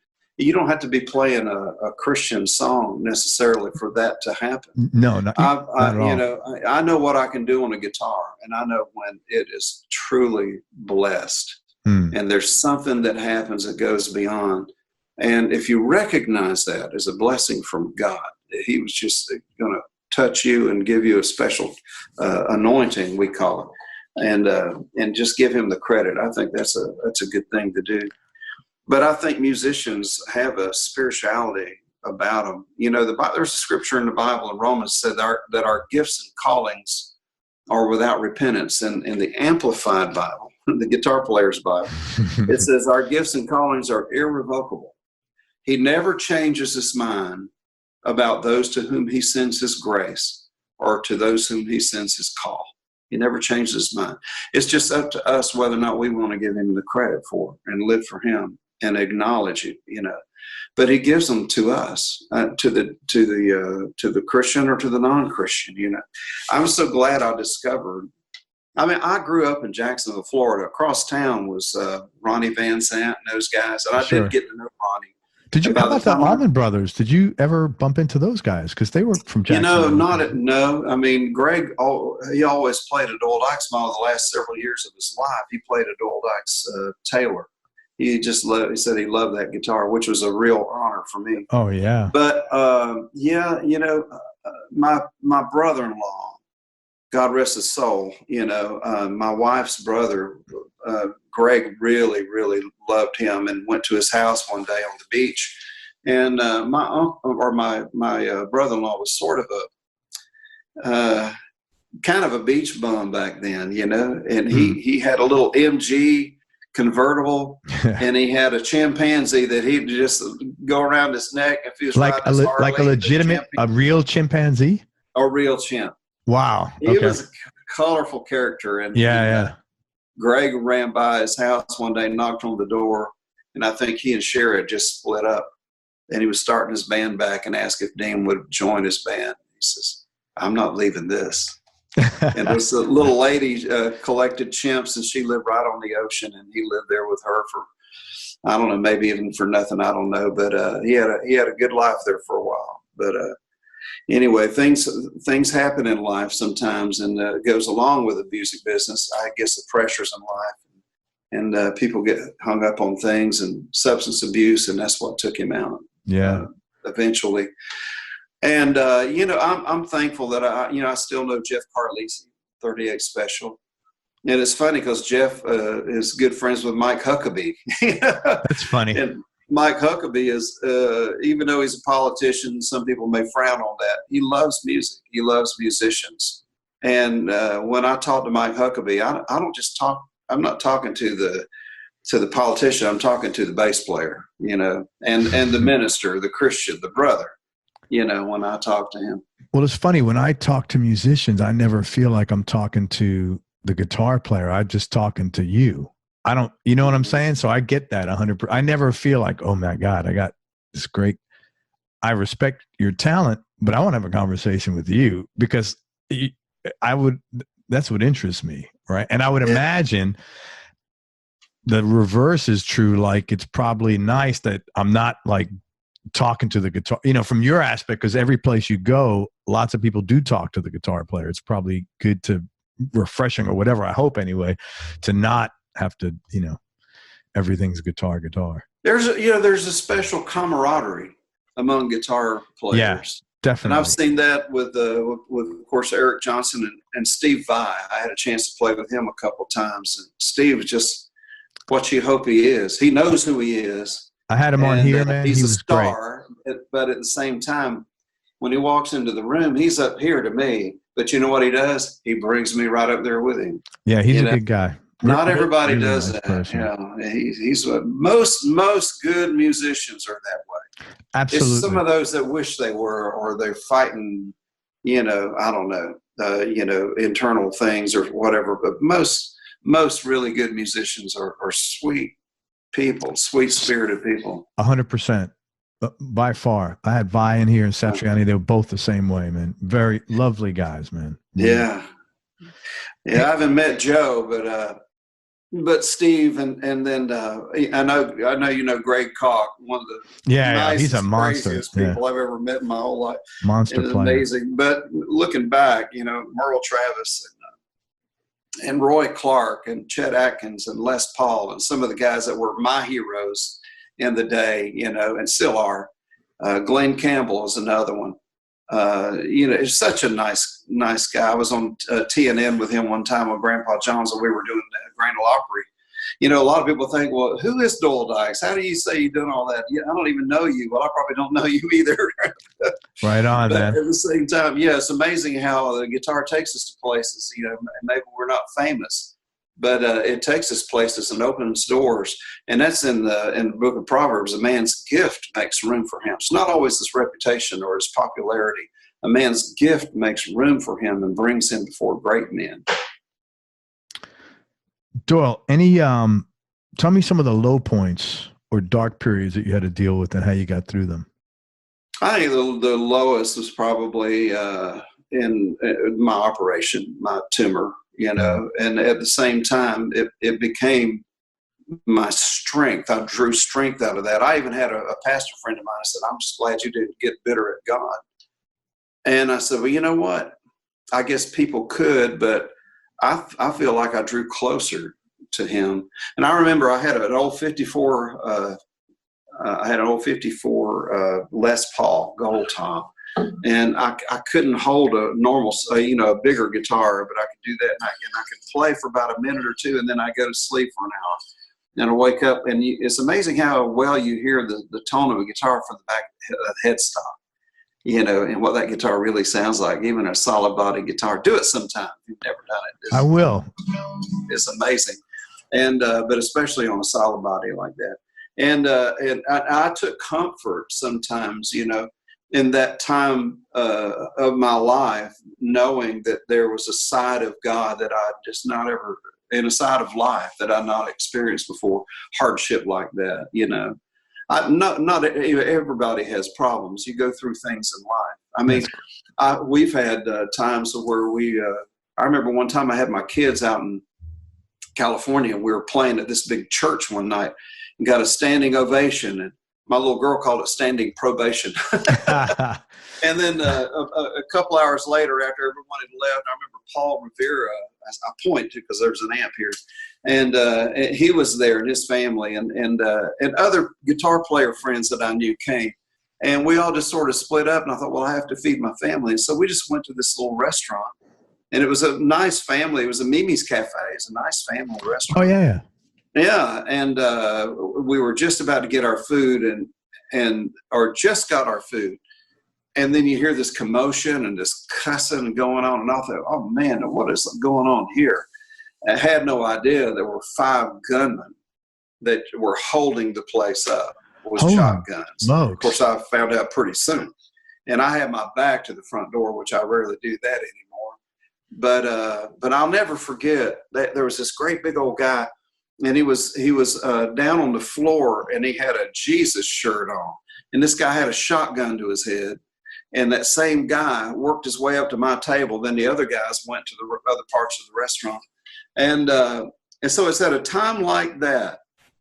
You don't have to be playing a Christian song necessarily for that to happen. No, not at all. You know, I know what I can do on a guitar, and I know when it is truly blessed. And there's something that happens that goes beyond. And if you recognize that as a blessing from God, that he was just going to touch you and give you a special anointing, we call it, and just give him the credit. I think that's a good thing to do. But I think musicians have a spirituality about them. You know, there's a scripture in the Bible in Romans said that our gifts and callings are without repentance. And in the Amplified Bible, the guitar player's Bible, it says our gifts and callings are irrevocable. He never changes his mind about those to whom he sends his grace or to those whom he sends his call. He never changes his mind. It's just up to us whether or not we want to give him the credit for it and live for him and acknowledge it, you know. But he gives them to us, to the Christian or to the non-Christian, you know. I'm so glad I discovered. I mean, I grew up in Jacksonville, Florida. Across town was Ronnie Van Zant and those guys, and I did get to know Ronnie. How about the Allman Brothers? Did you ever bump into those guys? Because they were from Jacksonville. You know, no. I mean, Greg, he always played a Doyle Dykes model the last several years of his life. He played a Doyle Dykes Taylor. He said he loved that guitar, which was a real honor for me. Oh, yeah. But, yeah, you know, my brother-in-law, God rest his soul, you know, my wife's brother, Greg really, really loved him and went to his house one day on the beach. And my uncle or my brother-in-law was sort of a kind of a beach bum back then, you know, and he had a little MG convertible and he had a chimpanzee that he'd just go around his neck if he was like a legitimate, a real chimpanzee? A real chimp. Wow. He was a colorful character. And Greg ran by his house one day, knocked on the door, and I think he and Sherry had just split up. And he was starting his band back and asked if Dean would join his band. He says, I'm not leaving this. And this little lady collected chimps, and she lived right on the ocean, and he lived there with her for, I don't know, maybe even for nothing, I don't know. But he had a good life there for a while. But anyway, things happen in life sometimes, and it goes along with the music business. I guess the pressures in life, and people get hung up on things and substance abuse, and that's what took him out. Yeah, eventually. And you know, I'm thankful that I still know Jeff Carlisi, 38 Special. And it's funny because Jeff is good friends with Mike Huckabee. That's funny. And Mike Huckabee is, even though he's a politician, some people may frown on that. He loves music. He loves musicians. And when I talk to Mike Huckabee, I don't just talk. I'm not talking to the politician. I'm talking to the bass player, you know, and the minister, the Christian, the brother. You know, when I talk to him. Well, it's funny. When I talk to musicians, I never feel like I'm talking to the guitar player. I'm just talking to you. I don't, you know what I'm saying? So I get that 100%. I never feel like, oh my God, I got this great, I respect your talent, but I want to have a conversation with you because that's what interests me. Right. And I would imagine the reverse is true. Like, it's probably nice that I'm not like talking to the guitar, you know, from your aspect, because every place you go, lots of people do talk to the guitar player. It's probably good to refreshing or whatever. I hope anyway, to not have to, you know, everything's guitar. There's a special camaraderie among guitar players. Yeah, definitely. And I've seen that with of course, Eric Johnson and Steve Vai. I had a chance to play with him a couple of times. And Steve is just what you hope he is. He knows who he is. I had him on here, man. He's a star, but at the same time, when he walks into the room, he's up here to me. But you know what he does? He brings me right up there with him. Yeah, he's a good guy. Not everybody does that. You know, he's what most good musicians are that way. Absolutely. It's some of those that wish they were, or they're fighting, you know, I don't know, you know, internal things or whatever. But most really good musicians are sweet people, sweet-spirited people. 100%. By far. I had Vi in here and Satriani. They were both the same way, man. Very lovely guys, man. Yeah. I haven't met Joe, but but Steve, and then I know you know Greg Koch, one of the he's a nicest, monster. craziest people I've ever met in my whole life. Monster player. Amazing. But looking back, you know, Merle Travis and Roy Clark and Chet Atkins and Les Paul and some of the guys that were my heroes in the day, you know, and still are. Glen Campbell is another one. You know, he's such a nice guy. I was on TNN with him one time with Grandpa John's, and we were doing Grand Ole Opry. You know, a lot of people think, well, who is Doyle Dykes? How do you say you're doing all that? Yeah, I don't even know you. Well, I probably don't know you either. Right on, but man. at the same time, yeah, it's amazing how the guitar takes us to places. You know, maybe we're not famous, but it takes us places and opens doors. And that's in the book of Proverbs. A man's gift makes room for him. It's not always his reputation or his popularity. A man's gift makes room for him and brings him before great men. Doyle, tell me some of the low points or dark periods that you had to deal with and how you got through them. I think the lowest was probably in my operation, my tumor, you know, and at the same time, it became my strength. I drew strength out of that. I even had a pastor friend of mine who said, I'm just glad you didn't get bitter at God. And I said, well, you know what? I guess people could, but I feel like I drew closer to him. And I remember I had an old 54, Les Paul gold top, and I couldn't hold a normal, a bigger guitar, but I could do that, and I could play for about a minute or two, and then I go to sleep for an hour. And I wake up, and it's amazing how well you hear the tone of a guitar from the back of the headstock, you know, and what that guitar really sounds like, even a solid body guitar. Do it sometime if you've never done it. I will. It's amazing. And, but especially on a solid body like that. And I took comfort sometimes, you know, in that time of my life, knowing that there was a side of God that I just not ever, in a side of life that I not experienced before, hardship like that, you know. Not everybody has problems. You go through things in life. I mean, we've had times where I remember one time I had my kids out in California, and we were playing at this big church one night and got a standing ovation. And my little girl called it standing probation. And then a couple hours later, after everyone had left, I remember Paul Revere, I point to because there's an amp here, and he was there and his family and other guitar player friends that I knew came. And we all just sort of split up, and I thought, well, I have to feed my family. And so we just went to this little restaurant, and it was a nice family. It was a Mimi's Cafe. It's a nice family restaurant. Oh, yeah. Yeah, and we were just about to get our food or just got our food. And then you hear this commotion and this cussing going on. And I thought, oh, man, what is going on here? I had no idea there were 5 gunmen that were holding the place up with shotguns. Smokes. Of course, I found out pretty soon. And I had my back to the front door, which I rarely do that anymore. But I'll never forget that there was this great big old guy, and he was down on the floor, and he had a Jesus shirt on. And this guy had a shotgun to his head. And that same guy worked his way up to my table. Then the other guys went to the other parts of the restaurant. And so it's at a time like that,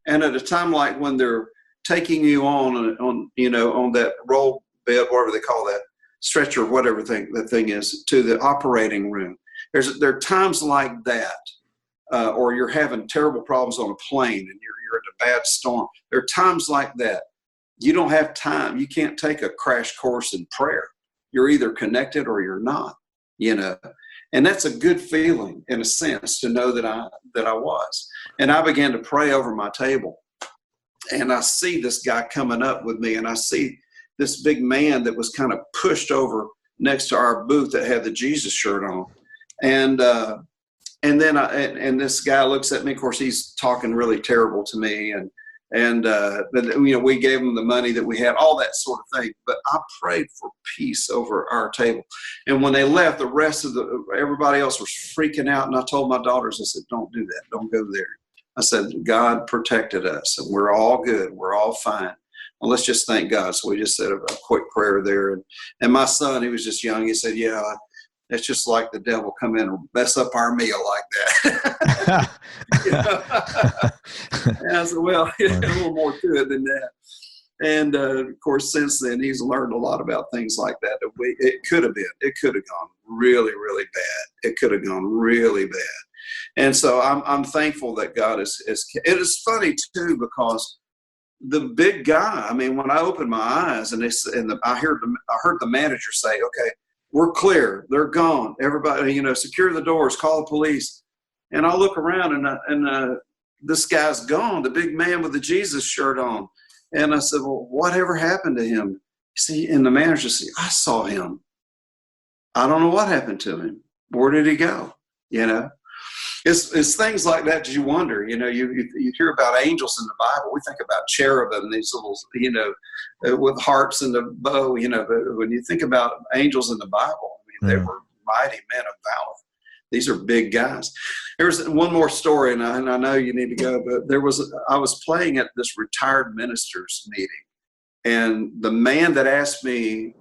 and at a time like when they're taking you on that roll bed, whatever they call that, stretcher, whatever that thing is, to the operating room. There are times like that, or you're having terrible problems on a plane and you're in a bad storm. There are times like that. You don't have time. You can't take a crash course in prayer. You're either connected or you're not, you know. And that's a good feeling in a sense to know that I was. And I began to pray over my table. And I see this guy coming up with me, and I see this big man that was kind of pushed over next to our booth that had the Jesus shirt on. And then this guy looks at me. Of course, he's talking really terrible to me, but we gave him the money that we had, all that sort of thing. But I prayed for peace over our table. And when they left, the rest of everybody else was freaking out. And I told my daughters, I said, don't do that. Don't go there. I said, God protected us, and we're all good. We're all fine. Well, let's just thank God. So we just said a quick prayer there. And my son, he was just young. He said, yeah, it's just like the devil come in and mess up our meal like that. And I said, well, a little more to it than that. And of course, since then, he's learned a lot about things like that. It could have gone really, really bad. It could have gone really bad. And so I'm thankful that God is. It is funny too, because the big guy. I mean, when I opened my eyes I heard the manager say, "Okay, we're clear. They're gone. Everybody, secure the doors. Call the police." And I look around, and this guy's gone. The big man with the Jesus shirt on. And I said, well, whatever happened to him? See, and the manager said, I saw him. I don't know what happened to him. Where did he go? It's things like that that you wonder. You hear about angels in the Bible. We think about cherubim, these little, with harps and the bow. But when you think about angels in the Bible, I mean, they were mighty men of valor. These are big guys. There's one more story, and I know you need to go, but I was playing at this retired ministers meeting, and the man that asked me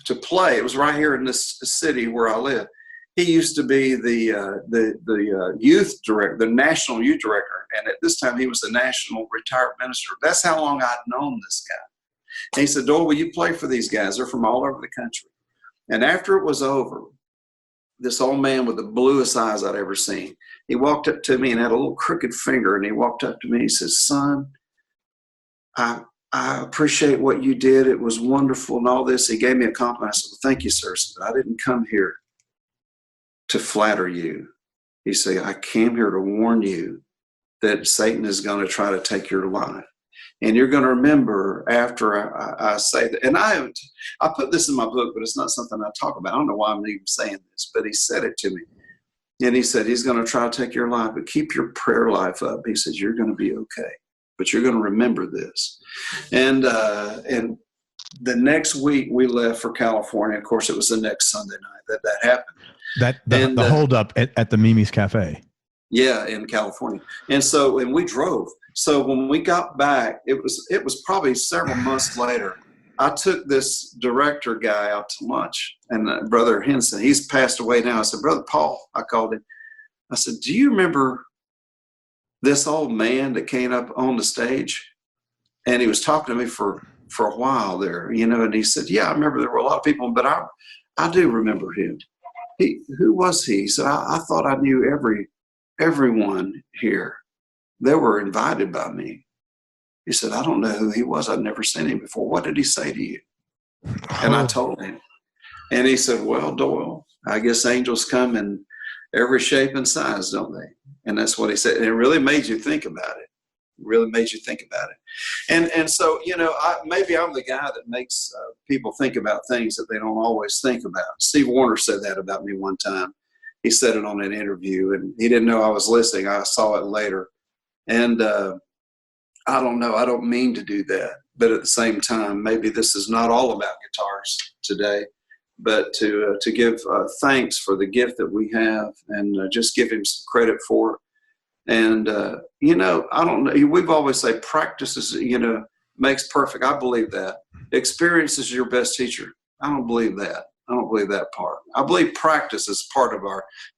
to play, it was right here in this city where I live. He used to be the youth director, the national youth director, and at this time he was the national retired minister. That's how long I'd known this guy. And he said, Doyle, will you play for these guys? They're from all over the country. And after it was over, this old man with the bluest eyes I'd ever seen, he walked up to me and had a little crooked finger, and he walked up to me and he says, son, I appreciate what you did. It was wonderful and all this. He gave me a compliment. I said, well, thank you, sir. I said, I didn't come here to flatter you. He said, I came here to warn you that Satan is going to try to take your life. And you're going to remember after I say that. And I put this in my book, but it's not something I talk about. I don't know why I'm even saying this, but he said it to me. And he said, he's going to try to take your life, but keep your prayer life up. He says, you're going to be okay, but you're going to remember this. And the next week we left for California. Of course, it was the next Sunday night that happened. The holdup at the Mimi's Cafe. Yeah, in California. And we drove. So when we got back, it was probably several months later. I took this director guy out to lunch, and Brother Henson, he's passed away now. I said, Brother Paul, I called him. I said, do you remember this old man that came up on the stage? And he was talking to me for a while there, and he said, yeah, I remember there were a lot of people, but I do remember him. Who was he? He said, I thought I knew everyone here. They were invited by me. He said, I don't know who he was. I'd never seen him before. What did he say to you? And I told him. And he said, well, Doyle, I guess angels come in every shape and size, don't they? And that's what he said. And it really made you think about it. And so, maybe I'm the guy that makes people think about things that they don't always think about. Steve Warner said that about me one time. He said it on an interview, and he didn't know I was listening. I saw it later. And I don't know. I don't mean to do that. But at the same time, maybe this is not all about guitars today, but to give thanks for the gift that we have, and just give him some credit for it. And, I don't know. We've always say practice is, makes perfect. I believe that. Experience is your best teacher. I don't believe that. I don't believe that part. I believe practice is part of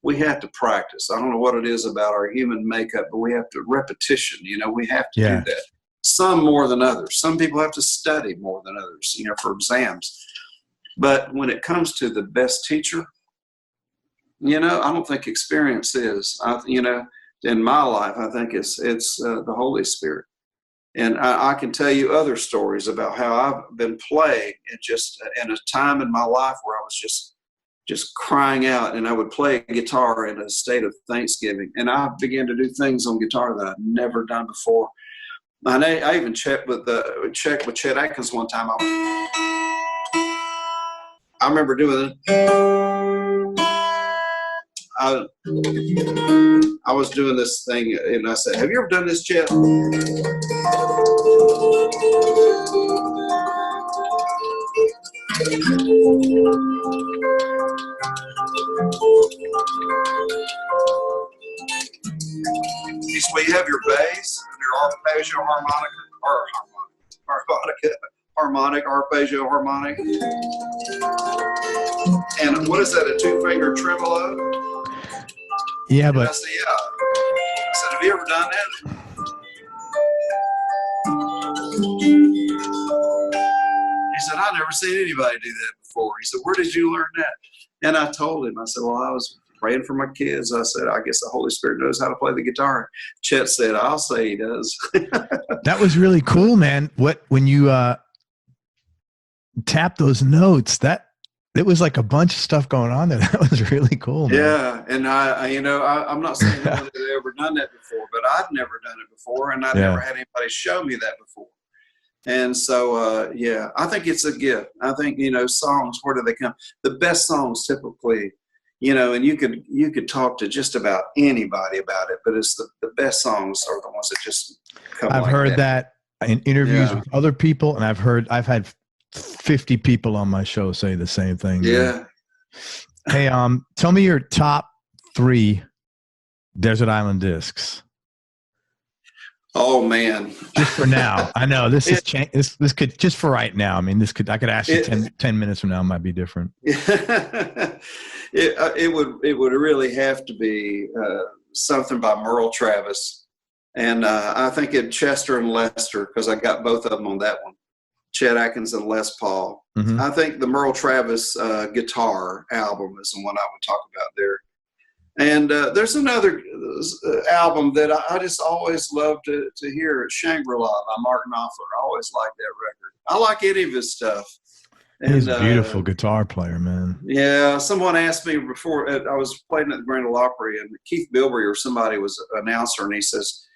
we have to practice. I don't know what it is about our human makeup, but we have to repetition. We have to do that. Some more than others. Some people have to study more than others, for exams. But when it comes to the best teacher, I don't think experience is. In my life, I think it's the Holy Spirit. And I can tell you other stories about how I've been playing in a time in my life where I was just crying out, and I would play a guitar in a state of thanksgiving. And I began to do things on guitar that I'd never done before. And I even checked with Chet Atkins one time. I remember doing it. I was doing this thing, and I said, have you ever done this, Chet? So you have your bass, your arpeggio harmonic, arpeggio harmonic. And what is that, a 2-finger tremolo? Yeah, And but I said, yeah. I said, have you ever done that? He said, I've never seen anybody do that before. He said, where did you learn that? And I told him, I said, well, I was praying for my kids. I said, I guess the Holy Spirit knows how to play the guitar. Chet said, I'll say he does. that was really cool, man. When you tap those notes, it was like a bunch of stuff going on there. That was really cool, man. Yeah, and I'm not saying no one had ever done that before, but I'd never done it before, and I'd never had anybody show me that before. And so, I think it's a gift. I think, songs, where do they come? The best songs typically, and you could talk to just about anybody about it, but it's the best songs are the ones that just come. I've heard that in interviews with other people, and I've had 50 people on my show say the same thing. Yeah. Hey, tell me your top 3 Desert Island discs. Oh man. Just for now. I know this is this could, just for right now. I mean, I could ask you 10 minutes from now, it might be different. It would really have to be something by Merle Travis. And I think it Chester and Lester, because I got both of them on that one. Chet Atkins and Les Paul. Mm-hmm. I think the Merle Travis guitar album is the one I would talk about there. And there's another album that I just always love to hear, Shangri-La by Mark Knopfler. I always like that record. I like any of his stuff. And, he's a beautiful guitar player, man. Yeah, someone asked me before, I was playing at the Grand Ole Opry, and Keith Bilbrey or somebody was an announcer, and he says,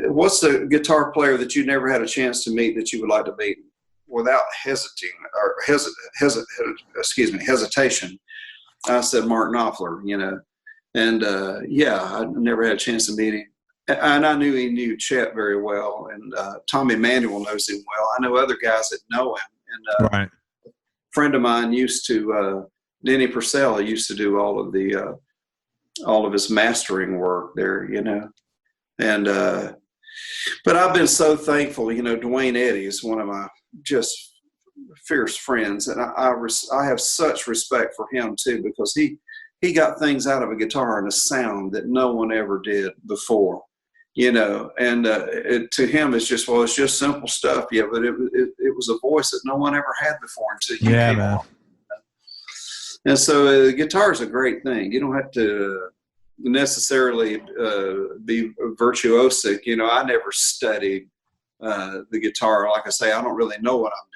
what's the guitar player that you never had a chance to meet that you would like to meet? Without hesitation, I said Mark Knopfler, and I never had a chance to meet him, and I knew he knew Chet very well, and Tommy Emmanuel knows him well. I know other guys that know him, and right. A friend of mine used to Denny Purcell used to do all of his mastering work there, and but I've been so thankful. Duane Eddy is one of my just fierce friends, and I have such respect for him too, because he got things out of a guitar and a sound that no one ever did before, and to him it's just simple stuff, but it was a voice that no one ever had before until you came man. on. And so guitar is a great thing. You don't have to necessarily be virtuosic. I never studied the guitar. Like I say, I don't really know what I'm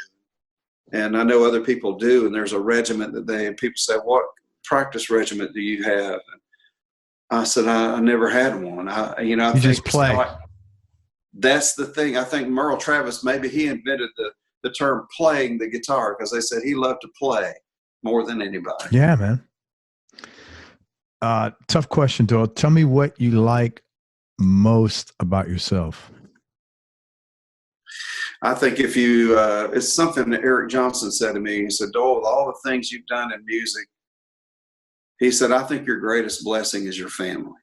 doing, and I know other people do, and there's a regiment that people say, what practice regiment do you have? And I said, I never had one. I just play. That's the thing. I think Merle Travis, maybe he invented the term playing the guitar, because they said he loved to play more than anybody. Yeah, man. Tough question, Doyle. Tell me what you like most about yourself. I think if you, it's something that Eric Johnson said to me. He said, Doyle, with all the things you've done in music, he said, I think your greatest blessing is your family.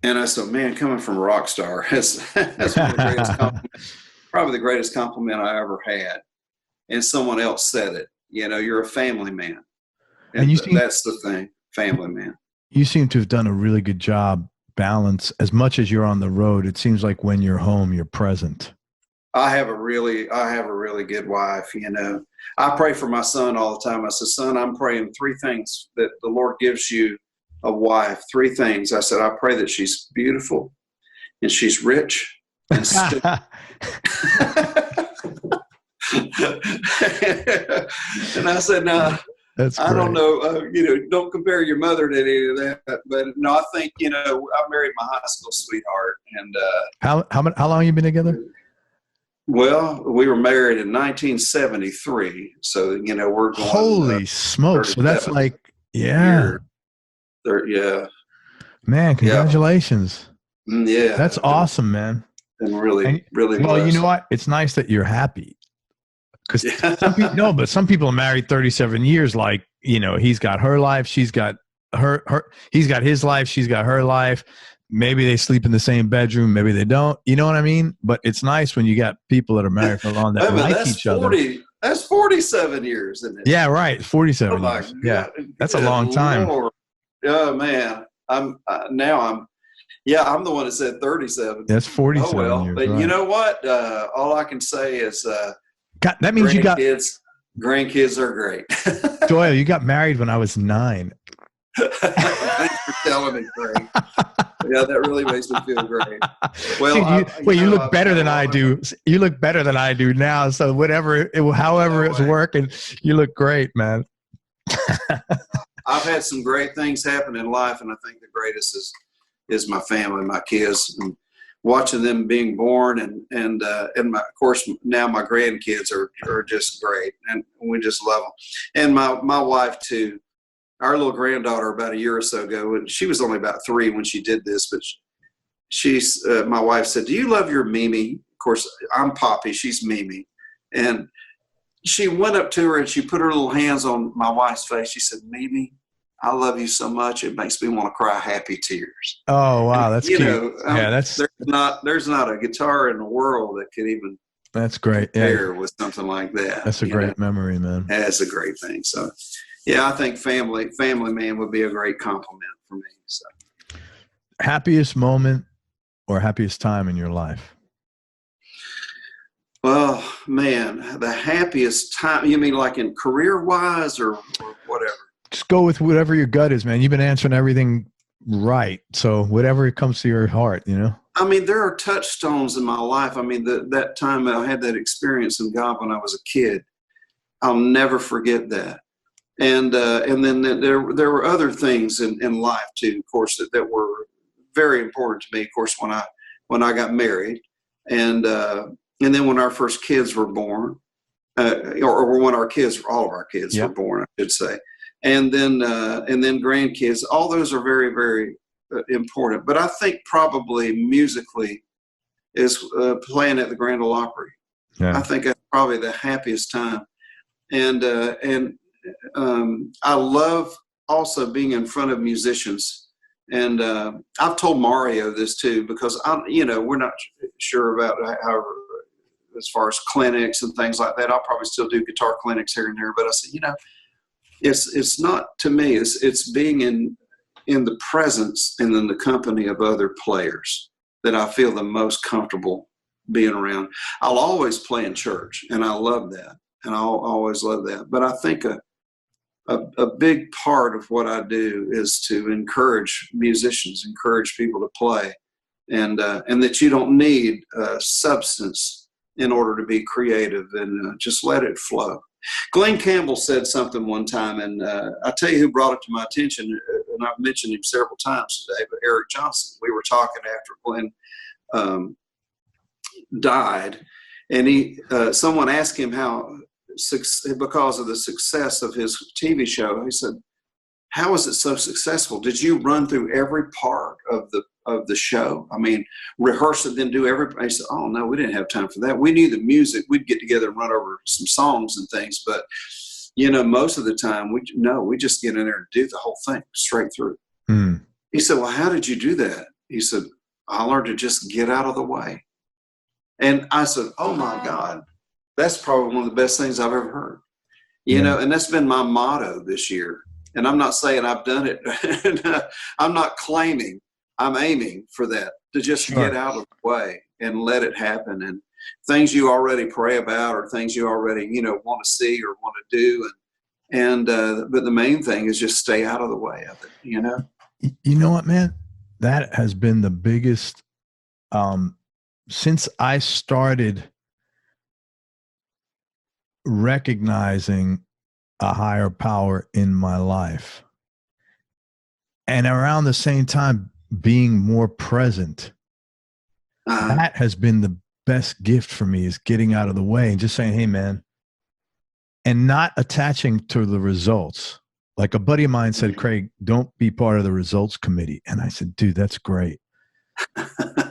And I said, man, coming from a rock star, that's one of the greatest compliments, probably the greatest compliment I ever had. And someone else said it, you're a family man. And that's the thing, family man. You seem to have done a really good job balance. As much as you're on the road, it seems like when you're home, you're present. I have a really good wife. I pray for my son all the time. I said, son, I'm praying 3 things that the Lord gives you a wife. 3 things. I said, I pray that she's beautiful and she's rich and stupid. And I said, no, I don't know. Don't compare your mother to any of that. But no, I think, I married my high school sweetheart. And how long have you been together? Well, we were married in 1973, so we're going. Holy smokes! So that's like, yeah, man. Congratulations! Yeah, that's awesome, man. And really well, blessed. You know what? It's nice that you're happy, because some people are married 37 years. Like, he's got her life, she's got her. He's got his life, she's got her life. maybe they sleep in the same bedroom, maybe they don't. You know what I mean? But it's nice when you got people that are married for long that like each other. That's 47 years, isn't it? Yeah, right. 47 oh my years. God. Yeah, that's a long time. Lord. Oh man, I'm the one that said 37. That's 47 Oh well, years. but right. you know what? All I can say is God, that means grandkids are great. Doyle, you got married when I was 9. Thanks for telling me, Craig. Yeah, that really makes me feel great. Well, you look better than I do. You look better than I do now. So however it's working, you look great, man. I've had some great things happen in life, and I think the greatest is my family, my kids, and watching them being born, and of course now my grandkids are just great, and we just love them. And my wife too. Our little granddaughter about a year or so ago, and she was only about 3 when she did this, but she's my wife said, "Do you love your Mimi?" Of course, I'm Poppy, she's Mimi, and she went up to her and she put her little hands on my wife's face. She said, "Mimi, I love you so much. It makes me want to cry happy tears." Oh wow, that's cute. There's not a guitar in the world that could even. That's great. Compare with something like that. That's a great memory, man. That's a great thing. So. Yeah, I think family man would be a great compliment for me. So, happiest moment or happiest time in your life? Well, man, the happiest time. You mean like in career-wise or whatever? Just go with whatever your gut is, man. You've been answering everything right, so whatever comes to your heart, you know. I mean, there are touchstones in my life. I mean, that time I had that experience in God when I was a kid. I'll never forget that. And then there were other things in life too, of course, that were very important to me. Of course, when I got married, and then when our first kids were born, or when all of our kids were born, I should say, and then grandkids. All those are very, very important. But I think probably musically is playing at the Grand Ole Opry. Yeah. I think that's probably the happiest time, and I love also being in front of musicians. And I've told Mario this too, because we're not sure about how, as far as clinics and things like that. I'll probably still do guitar clinics here and there, but I said, it's not, to me, it's being in the presence and in the company of other players that I feel the most comfortable being around. I'll always play in church, and I love that, and I'll always love that. But I think a big part of what I do is to encourage musicians, encourage people to play, and that you don't need substance in order to be creative, and just let it flow. Glen Campbell said something one time, and I'll tell you who brought it to my attention, and I've mentioned him several times today, but Eric Johnson. We were talking after Glen died, and someone asked him how, because of the success of his TV show, he said, "How is it so successful? Did you run through every part of the show? I mean, rehearse it, then do everything?" He said, "Oh no, we didn't have time for that. We knew the music. We'd get together and run over some songs and things, but most of the time we just get in there and do the whole thing straight through." Mm. He said, "Well, how did you do that?" He said, "I learned to just get out of the way." And I said, "Oh my God. That's probably one of the best things I've ever heard." And that's been my motto this year. And I'm not saying I've done it. I'm not claiming, I'm aiming for that, to just get out of the way and let it happen. And things you already pray about, or things you already, want to see or want to do. But the main thing is just stay out of the way of it, You know what, man? That has been the biggest, since I started recognizing a higher power in my life, and around the same time being more present. That has been the best gift for me, is getting out of the way and just saying, "Hey man," and not attaching to the results. Like a buddy of mine said, "Craig, don't be part of the results committee." And I said, "Dude, that's great."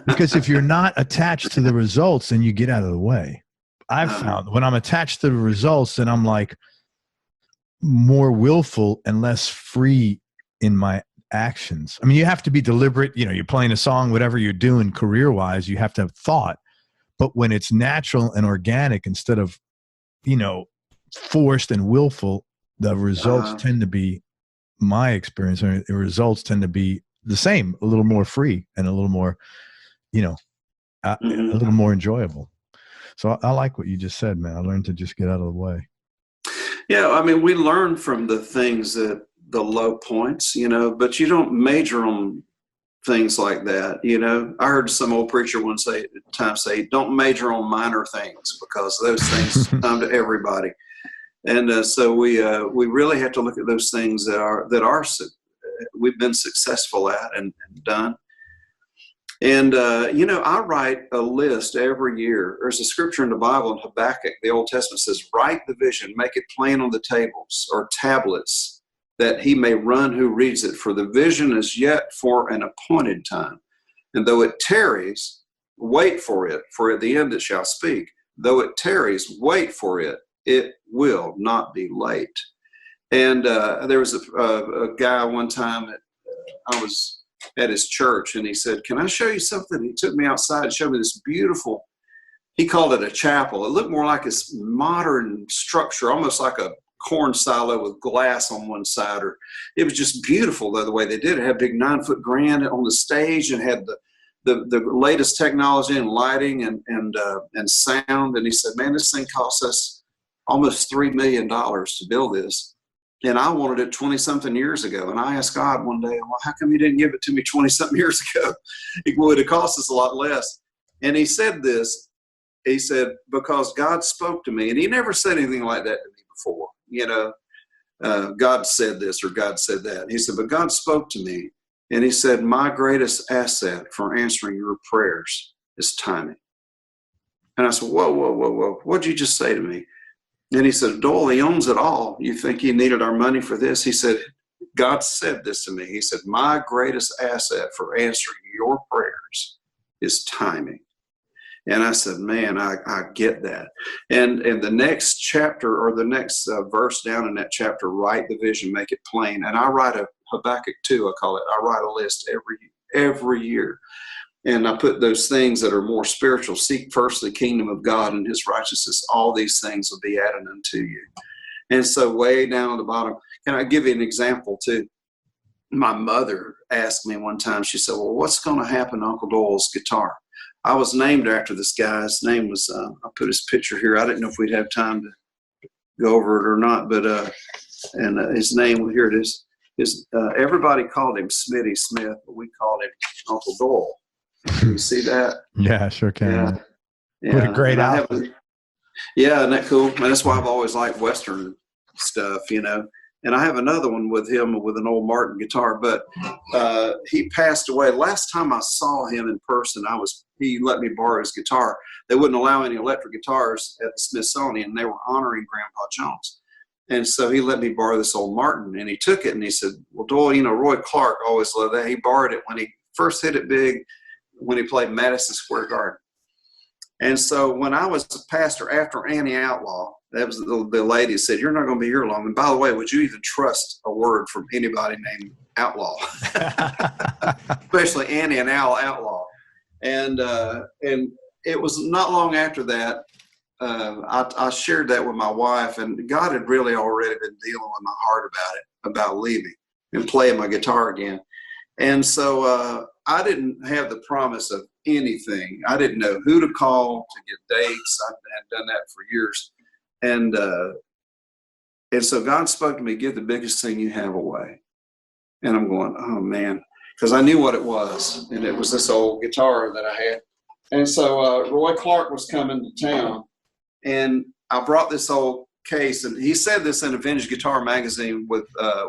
Because if you're not attached to the results, then you get out of the way. I've found when I'm attached to the results, then I'm like more willful and less free in my actions. I mean, you have to be deliberate. You know, you're playing a song, whatever you're doing career-wise, you have to have thought. But when it's natural and organic instead of, you know, forced and willful, the results tend to be, my experience, the results tend to be the same, a little more free and a little more, you know, a little more enjoyable. So I like what you just said, man. I learned to just get out of the way. Yeah, I mean, we learn from the things that the low points, you know, but you don't major on things like that, you know. I heard some old preacher one time say, don't major on minor things, because those things come to everybody. And so we really have to look at those things that we've been successful at and done. And, you know, I write a list every year. There's a scripture in the Bible in Habakkuk, the Old Testament says, write the vision, make it plain on the tables or tablets, that he may run who reads it. For the vision is yet for an appointed time. And though it tarries, wait for it, for at the end it shall speak. Though it tarries, wait for it, it will not be late. And there was a guy one time that I was at his church, and he said, can I show you something? He took me outside and showed me this beautiful, he called it a chapel. It looked more like this modern structure, almost like a corn silo with glass on one side. Or it was just beautiful, though, the way they did it. It had a big 9-foot grand on the stage and had the latest technology and lighting and sound. And he said, man, this thing cost us almost $3 million to build this. And I wanted it 20-something years ago. And I asked God one day, well, how come you didn't give it to me 20-something years ago? It would have cost us a lot less. And he said this, he said, because God spoke to me. And he never said anything like that to me before. You know, God said this or God said that. He said, but God spoke to me. And he said, my greatest asset for answering your prayers is timing. And I said, whoa. What'd you just say to me? And he said, Doyle, he owns it all. You think he needed our money for this? He said, God said this to me. He said, my greatest asset for answering your prayers is timing. And I said, man, I get that. And the next chapter, or the next verse down in that chapter, write the vision, make it plain. And I write a Habakkuk 2, I call it. I write a list every year. And I put those things that are more spiritual. Seek first the kingdom of God and his righteousness. All these things will be added unto you. And so way down at the bottom, can I give you an example too? My mother asked me one time, she said, well, what's going to happen to Uncle Doyle's guitar? I was named after this guy. His name was, I put his picture here. I didn't know if we'd have time to go over it or not, but his name, here it is. Everybody called him Smitty Smith, but we called him Uncle Doyle. Can you see that? Yeah, sure can. Yeah. What a great outfit. Yeah, isn't that cool? And that's why I've always liked Western stuff, you know. And I have another one with him with an old Martin guitar, but he passed away. Last time I saw him in person, he let me borrow his guitar. They wouldn't allow any electric guitars at the Smithsonian, and they were honoring Grandpa Jones. And so he let me borrow this old Martin, and he took it, and he said, well, Doyle, you know, Roy Clark always loved that. He borrowed it when he first hit it big, when he played Madison Square Garden. And so when I was a pastor after Annie Outlaw, that was the lady who said, you're not going to be here long. And by the way, would you even trust a word from anybody named Outlaw? Especially Annie and Al Outlaw. And it was not long after that, I shared that with my wife, and God had really already been dealing with my heart about it, about leaving and playing my guitar again. And so I didn't have the promise of anything. I didn't know who to call to get dates. I had done that for years. And so God spoke to me, give the biggest thing you have away. And I'm going, oh man, because I knew what it was. And it was this old guitar that I had. And so Roy Clark was coming to town, and I brought this old case, and he said this in a Vintage Guitar magazine with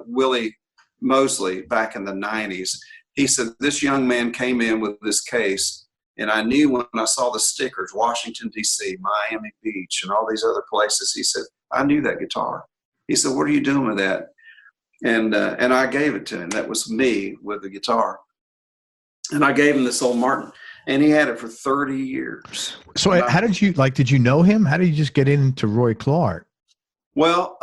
Willie Mosley back in the 90s. He said, this young man came in with this case, and I knew when I saw the stickers, Washington, D.C., Miami Beach, and all these other places, he said, I knew that guitar. He said, what are you doing with that? And I gave it to him. That was me with the guitar. And I gave him this old Martin, and he had it for 30 years. So how did you, did you know him? How did you just get into Roy Clark? Well,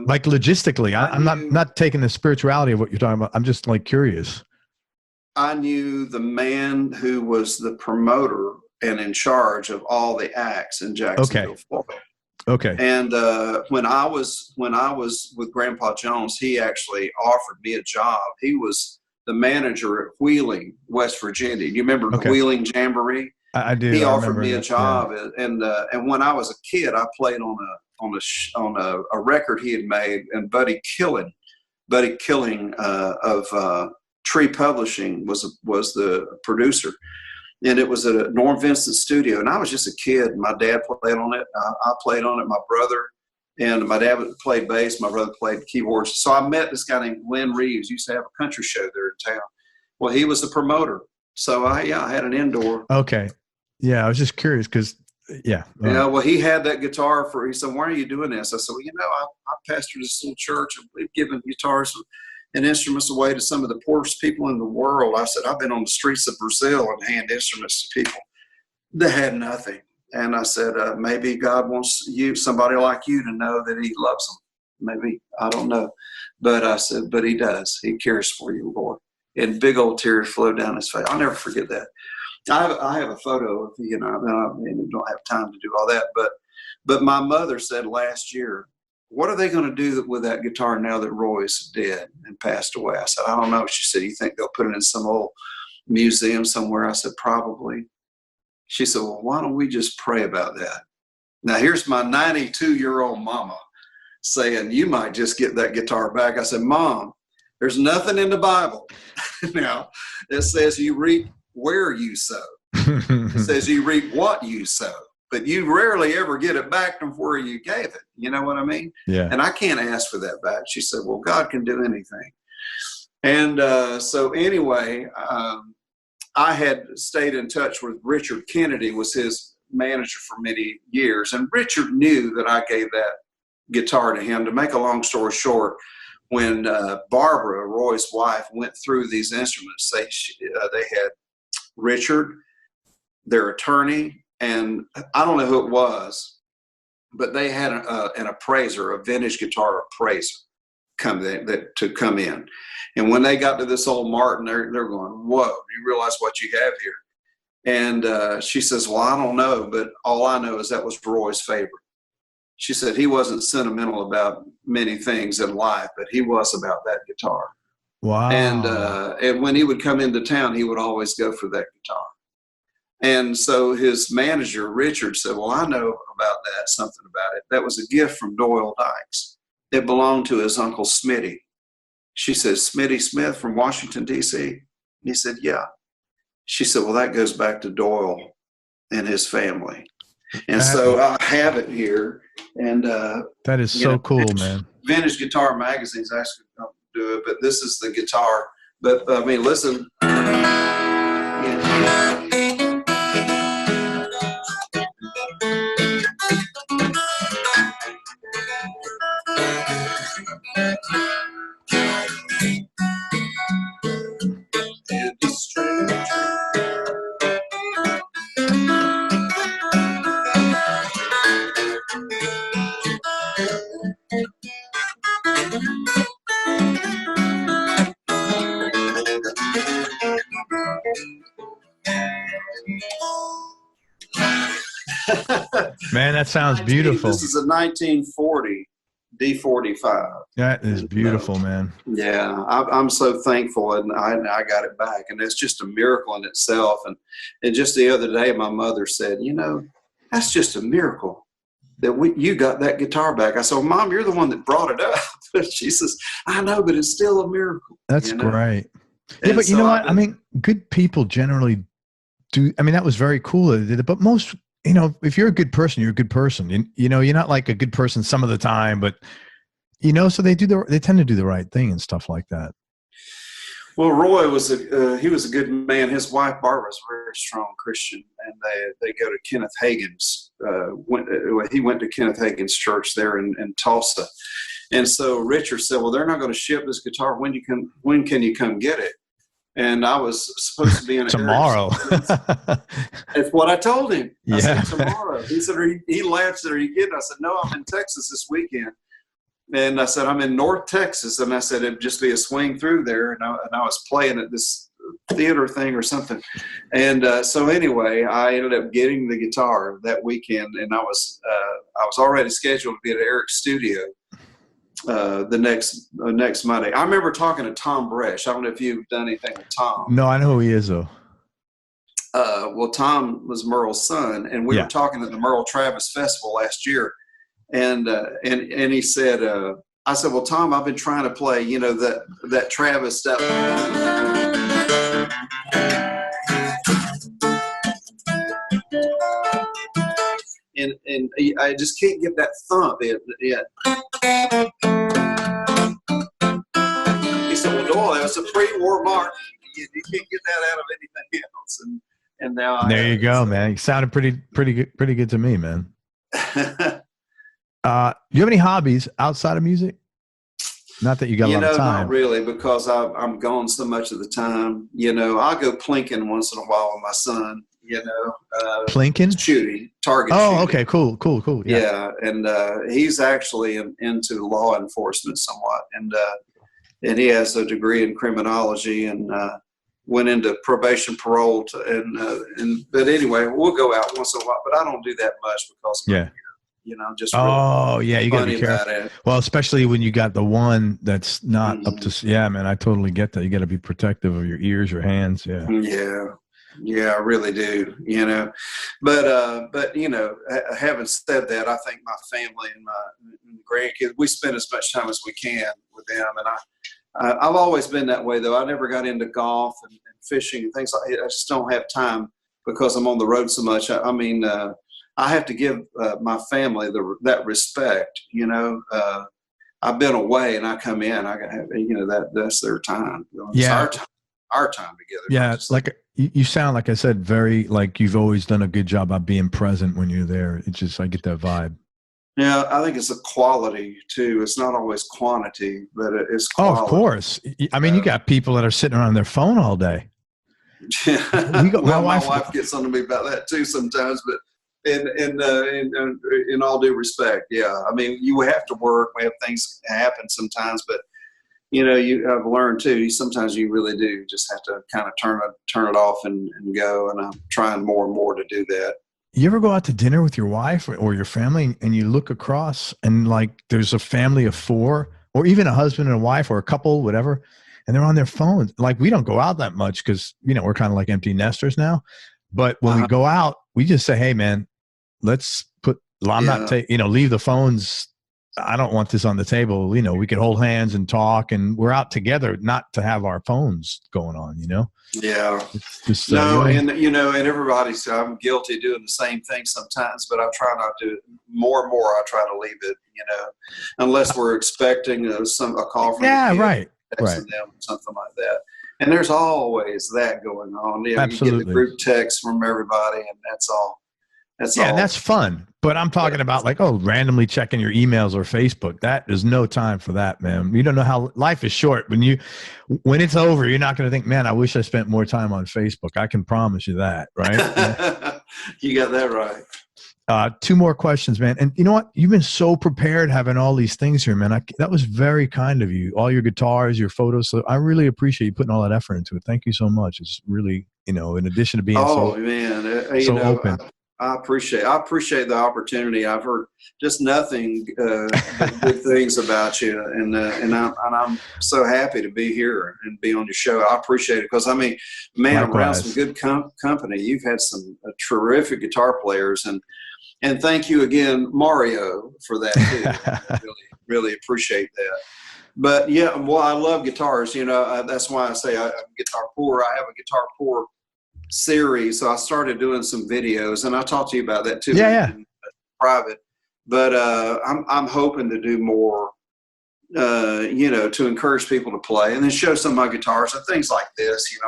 Like logistically, I'm not taking the spirituality of what you're talking about. I'm just like curious. I knew the man who was the promoter and in charge of all the acts in Jacksonville, Florida. Okay. And when I was with Grandpa Jones, he actually offered me a job. He was the manager at Wheeling, West Virginia. You remember the Wheeling Jamboree? I do. He offered me a job, and when I was a kid, I played on a record he had made, and Buddy Killing of Tree Publishing was the producer, and it was at a Norm Vincent studio. And I was just a kid. My dad played on it. I played on it. My brother and my dad played bass. My brother played keyboards. So I met this guy named Glenn Reeves. He used to have a country show there in town. Well, he was the promoter. So I had an indoor. Okay. Yeah, I was just curious because, yeah. Well, he had that guitar he said, why are you doing this? I said, well, I pastor this little church, and we've given guitars and instruments away to some of the poorest people in the world. I said, I've been on the streets of Brazil and hand instruments to people that had nothing. And I said, maybe God wants somebody like you to know that he loves them. Maybe, I don't know. But I said, but he does. He cares for you, Lord. And big old tears flowed down his face. I'll never forget that. I have a photo of, I don't have time to do all that. But my mother said last year, what are they going to do with that guitar now that Roy's dead and passed away? I said, I don't know. She said, you think they'll put it in some old museum somewhere? I said, probably. She said, well, why don't we just pray about that? Now, here's my 92-year-old mama saying, you might just get that guitar back. I said, Mom, there's nothing in the Bible now that says you reap where you sow. It says you reap what you sow. But you rarely ever get it back from where you gave it. You know what I mean? Yeah. And I can't ask for that back. She said, well, God can do anything. And so anyway, I had stayed in touch with Richard Kennedy, was his manager for many years. And Richard knew that I gave that guitar to him. To make a long story short, when Barbara, Roy's wife, went through these instruments, they had Richard, their attorney, and I don't know who it was, but they had an appraiser, a vintage guitar appraiser, come in. And when they got to this old Martin, they're going, whoa, you realize what you have here? And she says, well, I don't know, but all I know is that was Roy's favorite. She said he wasn't sentimental about many things in life, but he was about that guitar. Wow. And when he would come into town, he would always go for that guitar. And so his manager, Richard, said, well, I know about that, something about it. That was a gift from Doyle Dykes. It belonged to his uncle Smitty. She said, Smitty Smith from Washington, D.C.? He said, yeah. She said, well, that goes back to Doyle and his family. And so I have it here. And that is so cool, man. Vintage Guitar Magazine's actually don't do it, but this is the guitar. But I mean, listen. Man, that sounds beautiful. This is a 1940 D45. That is beautiful, man. Yeah, I'm so thankful, and I got it back, and it's just a miracle in itself. And just the other day, my mother said, that's just a miracle that you got that guitar back. I said, well, Mom, you're the one that brought it up. She says, I know, but it's still a miracle. That's great. Yeah, but you know what? I mean, good people generally do. I mean, that was very cool that they did it, but most, if you're a good person, you're a good person. You're not like a good person some of the time, but so they tend to do the right thing and stuff like that. Well, Roy was he was a good man. His wife Barbara was a very strong Christian, and they go to Kenneth Hagin's. He went to Kenneth Hagin's church there in Tulsa, and so Richard said, "Well, they're not going to ship this guitar. When can you come get it?" And I was supposed to be in tomorrow. That's what I told him. I said tomorrow. He said, he laughed. Said, are you kidding? I said, no, I'm in Texas this weekend. And I said, I'm in North Texas. And I said, it'd just be a swing through there. And I was playing at this theater thing or something. And so anyway, I ended up getting the guitar that weekend. And I was already scheduled to be at Eric's studio the next Monday. I remember talking to Tom Bresh. I don't know if you've done anything with Tom. No, I know who he is, though. Well, Tom was Merle's son. And we were talking at the Merle Travis Festival last year. And he said, I said, well, Tom, I've been trying to play, that Travis stuff. And I just can't get that thump yet. He said, well, Doyle, that was a pre-war mark. You can't get that out of anything else. And now there you go, man. You sounded pretty good to me, man. Do you have any hobbies outside of music? Not that you got a lot of time. Not really, because I'm gone so much of the time. I'll go plinking once in a while with my son. Plinking? Shooting, target shooting. Okay, cool. Yeah, and he's actually into law enforcement somewhat, and he has a degree in criminology and went into probation parole. But anyway, we'll go out once in a while, but I don't do that much because of just really you gotta be careful. Well, especially when you got the one that's not up to. Yeah, man, I totally get that. You got to be protective of your ears, your hands. Yeah, I really do. But having said that, I think my family and my grandkids, we spend as much time as we can with them, and I've always been that way. Though I never got into golf and fishing and things like that. I just don't have time because I'm on the road so much. I have to give my family that respect. I've been away and I come in. I gotta have that's their time. It's our time together. Yeah, it's like you sound like I said, very like you've always done a good job of being present when you're there. It's just I get that vibe. Yeah, I think it's a quality too. It's not always quantity, but it's quality. Oh, of course. I mean, you got people that are sitting around their phone all day. My wife gets on to me about that too sometimes, but. In all due respect, I mean, you have to work. We have things happen sometimes, but you have learned too. Sometimes you really do just have to kind of turn it off and go. And I'm trying more and more to do that. You ever go out to dinner with your wife or your family, and you look across, and like there's a family of 4, or even a husband and a wife, or a couple, whatever, and they're on their phones. Like we don't go out that much because we're kind of like empty nesters now. But when we go out, we just say, "Hey, man. Let's leave the phones. I don't want this on the table. We could hold hands and talk, and we're out together, not to have our phones going on, Yeah. It's just, and everybody says I'm guilty of doing the same thing sometimes, but I try not to. More and more, I try to leave it, unless we're expecting a call from the kid, right. them, something like that. And there's always that going on. Absolutely. You get the group text from everybody, and that's all. And that's fun. But I'm talking about randomly checking your emails or Facebook. There's no time for that, man. You don't know how life is short. When it's over, you're not going to think, man, I wish I spent more time on Facebook. I can promise you that, right? You got that right. 2 more questions, man. And you know what? You've been so prepared having all these things here, man. That was very kind of you. All your guitars, your photos. So I really appreciate you putting all that effort into it. Thank you so much. It's really, in addition to being so open. I appreciate the opportunity. I've heard just nothing but good things about you, and I'm so happy to be here and be on your show. I appreciate it because man, Likewise. I'm around some good company. You've had some terrific guitar players, and thank you again, Mario, for that too. really appreciate that. But I love guitars. That's why I say I'm guitar poor. I have a guitar poor series, so I started doing some videos, and I'll talk to you about that too. In private. But I'm hoping to do more, to encourage people to play, and then show some of my guitars and things like this.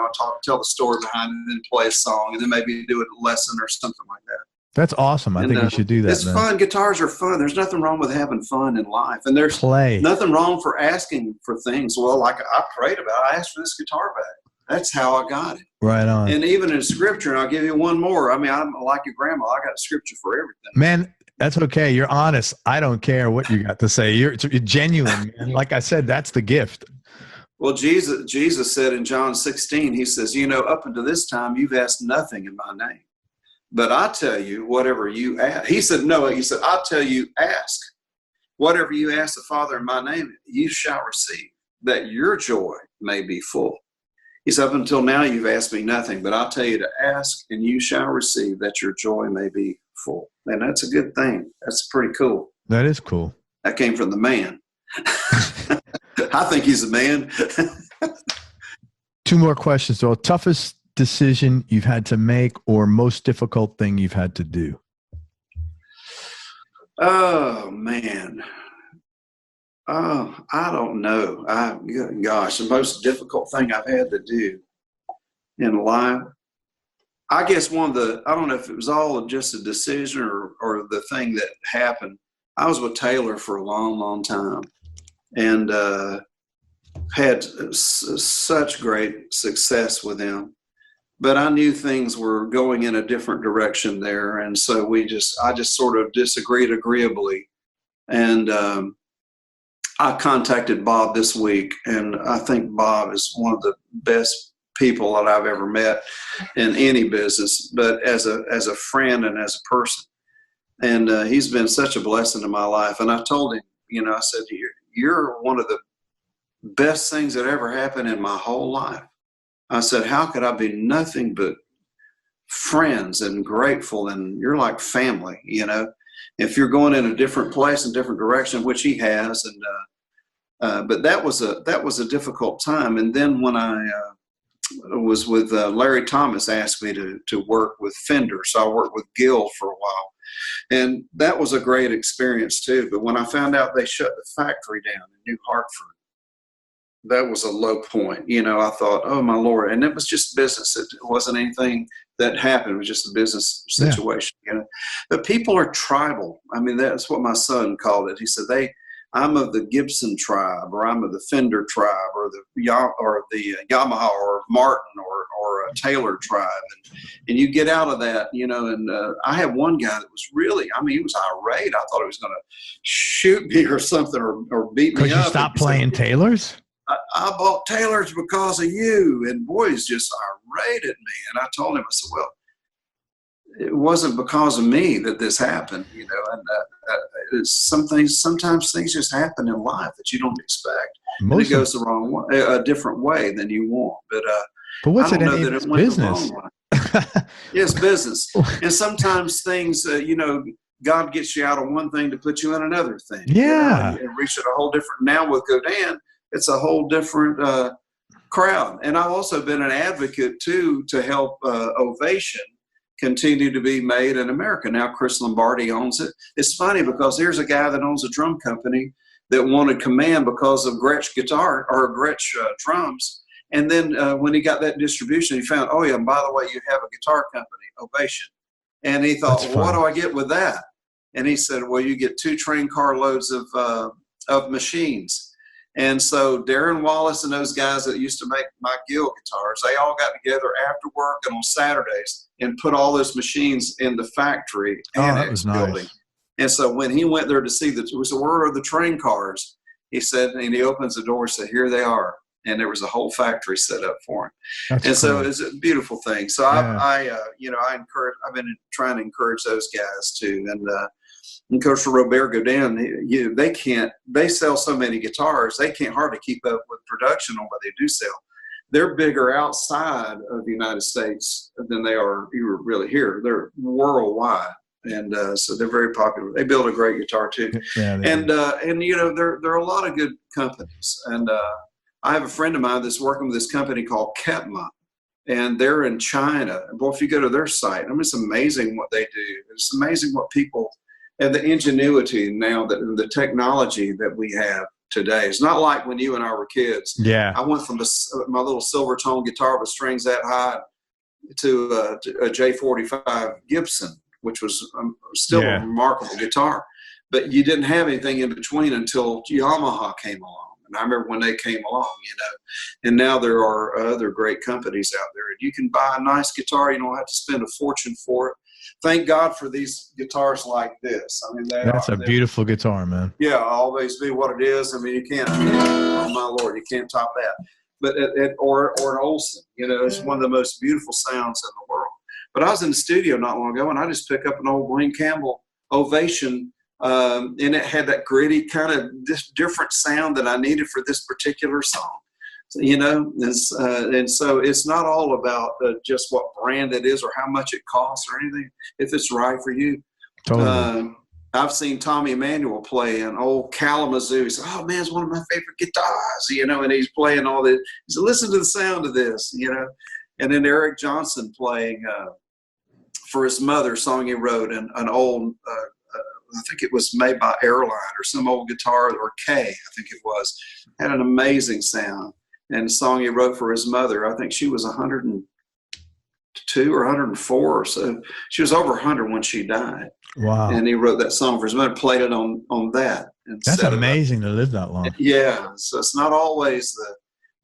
Tell the story behind it, and then play a song, and then maybe do a lesson or something like that. That's awesome. I think you should do that. It's fun. Guitars are fun. There's nothing wrong with having fun in life, and there's nothing wrong for asking for things. Well, like I prayed about, I asked for this guitar back. That's how I got it. Right on. And even in scripture, and I'll give you one more. I'm like your grandma. I got a scripture for everything. Man, That's okay. You're honest. I don't care what you got to say. You're genuine. And like I said, that's the gift. Well, Jesus said in John 16, he says, up until this time, you've asked nothing in my name. But I tell you, whatever you ask. He said, I tell you, ask. Whatever you ask the Father in my name, you shall receive, that your joy may be full. He said, up until now, you've asked me nothing, but I'll tell you to ask, and you shall receive, that your joy may be full. And that's a good thing. That's pretty cool. That is cool. That came from the man. I think he's a man. 2 more questions, though. Toughest decision you've had to make or most difficult thing you've had to do? Oh, man. Oh, I don't know. The most difficult thing I've had to do in life, I guess I don't know if it was all just a decision or the thing that happened. I was with Taylor for a long, long time and had such great success with him. But I knew things were going in a different direction there. And so I just sort of disagreed agreeably. And I contacted Bob this week, and I think Bob is one of the best people that I've ever met in any business, but as a friend and as a person. And he's been such a blessing to my life. And I told him, I said, you're one of the best things that ever happened in my whole life. I said, how could I be nothing but friends and grateful? And you're like family, if you're going in a different place and different direction, which he has. And, but that was a difficult time. And then when I was with Larry Thomas asked me to work with Fender. So I worked with Gill for a while. And that was a great experience too. But when I found out they shut the factory down in New Hartford, that was a low point. I thought, oh my Lord. And it was just business. It wasn't anything that happened. It was just a business situation. But people are tribal. I mean, that's what my son called it. He said, I'm of the Gibson tribe, or I'm of the Fender tribe, or the Yamaha or Martin or a Taylor tribe. And you get out of that, and I had one guy that was really, he was irate. I thought he was going to shoot me or something or beat me up. Because you stopped playing Taylors? I bought Taylors because of you. And boy, he's just irate at me. And I told him, I said, well, it wasn't because of me that this happened, and sometimes things just happen in life that you don't expect. And it goes the wrong way, a different way than you want. But what's I don't it? know that it went business. the wrong way. Yes, business. And sometimes things, God gets you out of one thing to put you in another thing. Yeah. And reach at a whole different, now with Godin, it's a whole different crowd. And I've also been an advocate too, to help Ovation continue to be made in America. Now Chris Lombardi owns it. It's funny because here's a guy that owns a drum company that wanted Command because of Gretsch guitar or Gretsch drums. And then when he got that distribution, he found, oh yeah, and by the way, you have a guitar company, Ovation. And he thought, well, what do I get with that? And he said, well, you get 2 train car loads of machines. And so Darren Wallace and those guys that used to make my Gill guitars, they all got together after work and on Saturdays and put all those machines in the factory annex building. Nice. And so when he went there to see where are the train cars? He said, and he opens the door and said, here they are. And there was a whole factory set up for him. That's and cool. So it's a beautiful thing. So yeah. I've been trying to encourage those guys too. And of course, for Robert Godin, they sell so many guitars, they can't hardly keep up with production on what they do sell. They're bigger outside of the United States than they are really here. They're worldwide. And so they're very popular. They build a great guitar too. Yeah, and there are a lot of good companies. And I have a friend of mine that's working with this company called Ketma. And they're in China. And boy, if you go to their site, it's amazing what they do. It's amazing what people, and the ingenuity now, that the technology that we have today. It's not like when you and I were kids. Yeah. I went from my little silver tone guitar with strings that high to a J45 Gibson, which was still a remarkable guitar. But you didn't have anything in between until Yamaha came along. And I remember when they came along, and now there are other great companies out there. And you can buy a nice guitar. You don't have to spend a fortune for it. thank God for these guitars like this. I mean, that's a beautiful guitar, man. Yeah, always be what it is. I mean, you can't. Oh my Lord, you can't top that. But or an Olsen, it's one of the most beautiful sounds in the world. But I was in the studio not long ago, and I just picked up an old Glen Campbell Ovation, and it had that gritty kind of different sound that I needed for this particular song. And so it's not all about just what brand it is or how much it costs or anything. If it's right for you. Totally. I've seen Tommy Emmanuel play an old Kalamazoo. He said, "Oh man, it's one of my favorite guitars," and he's playing all this. He said, "Listen to the sound of this," And then Eric Johnson playing for his mother, a song he wrote, and an old, I think it was made by Airline or some old guitar, or K, I think it was, had an amazing sound. And the song he wrote for his mother, I think she was 102 or 104 or so. She was over 100 when she died. Wow. And he wrote that song for his mother, played it on that. That's amazing to live that long. Yeah. So it's not always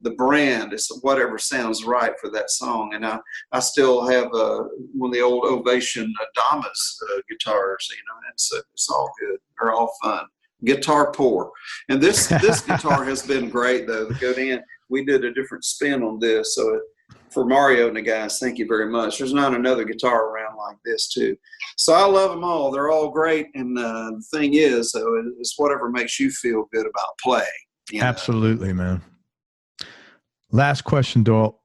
the brand. It's whatever sounds right for that song. And I still have one of the old Ovation Adamas guitars, and so it's all good. They're all fun. Guitar poor. And this guitar has been great, though. The Godin, we did a different spin on this. So for Mario and the guys, thank you very much. There's not another guitar around like this, too. So I love them all. They're all great. And the thing is, it's whatever makes you feel good about playing. Absolutely, man. Last question, Doyle.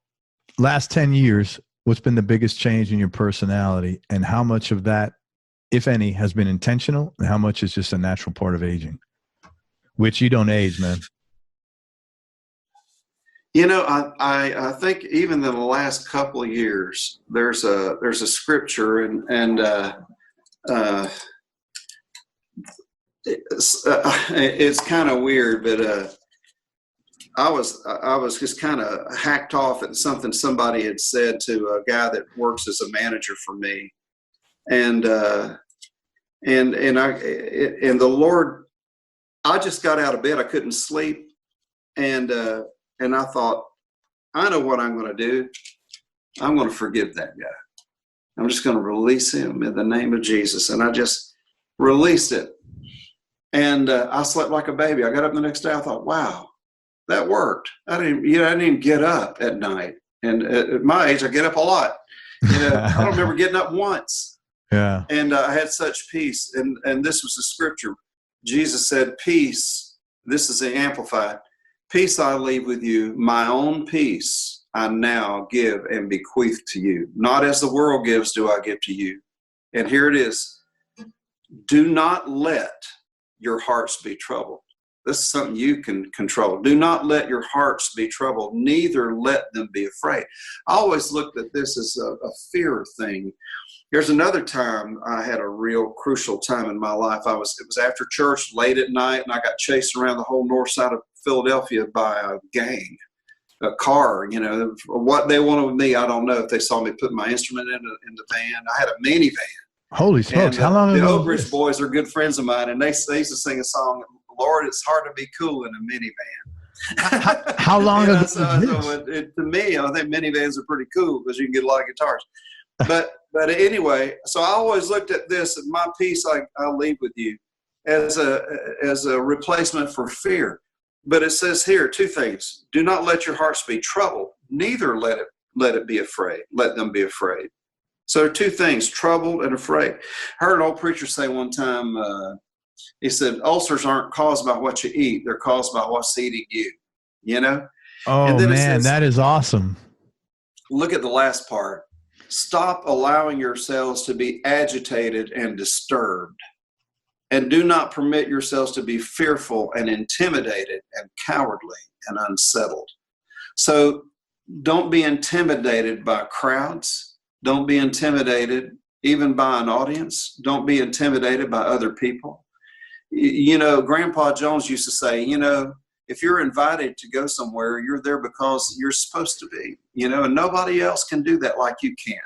Last 10 years, what's been the biggest change in your personality, and how much of that, if any, has been intentional, and how much is just a natural part of aging? Which you don't age, man. I think even in the last couple of years, there's a scripture, and it's kind of weird, but I was just kind of hacked off at something somebody had said to a guy that works as a manager for me, and the Lord, I just got out of bed, I couldn't sleep, and I thought, I know what I'm going to do. I'm going to forgive that guy. I'm just going to release him in the name of Jesus. And I just released it. And I slept like a baby. I got up the next day. I thought, wow, that worked. I didn't even get up at night. And at my age, I get up a lot. I don't remember getting up once. Yeah. And I had such peace. And this was the scripture. Jesus said, peace. This is the Amplified. Peace I leave with you, my own peace I now give and bequeath to you. Not as the world gives do I give to you. And here it is. Do not let your hearts be troubled. This is something you can control. Do not let your hearts be troubled, neither let them be afraid. I always looked at this as a fear thing. There's another time I had a real crucial time in my life. It was after church, late at night, and I got chased around the whole north side of Philadelphia by a gang, a car. What they wanted with me, I don't know. If they saw me put my instrument in the van, I had a minivan. Holy smokes! How long ago? The Oak Ridge boys are good friends of mine, and they used to sing a song. Lord, it's hard to be cool in a minivan. How long ago? To me, I think minivans are pretty cool because you can get a lot of guitars. But anyway, so I always looked at this, and my peace I'll leave with you as a replacement for fear. But it says here two things: do not let your hearts be troubled, neither let it be afraid. Let them be afraid. So two things: troubled and afraid. I heard an old preacher say one time. He said, "Ulcers aren't caused by what you eat; they're caused by what's eating you." Oh man, says, that is awesome. Look at the last part. Stop allowing yourselves to be agitated and disturbed, and do not permit yourselves to be fearful and intimidated and cowardly and unsettled. So don't be intimidated by crowds. Don't be intimidated even by an audience. Don't be intimidated by other people. Grandpa Jones used to say, if you're invited to go somewhere, you're there because you're supposed to be, and nobody else can do that like you can.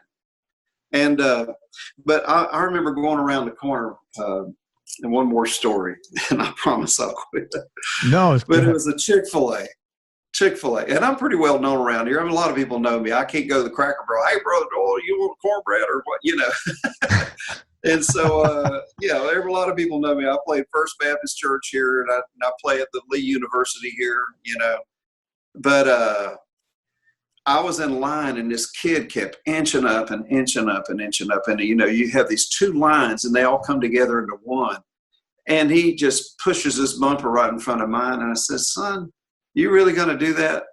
And, but I remember going around the corner, and one more story, and I promise I'll quit. No, but it was a Chick-fil-A. Chick-fil-A. And I'm pretty well known around here. I mean, a lot of people know me. I can't go to the Cracker Barrel. Hey, brother, you want cornbread or what? You know. And so, yeah, a lot of people know me. I played First Baptist Church here, and I play at the Lee University here, you know. But I was in line, and this kid kept inching up and inching up and inching up. And, you know, you have these two lines, and they all come together into one. And he just pushes this bumper right in front of mine. And I said, son, you really going to do that?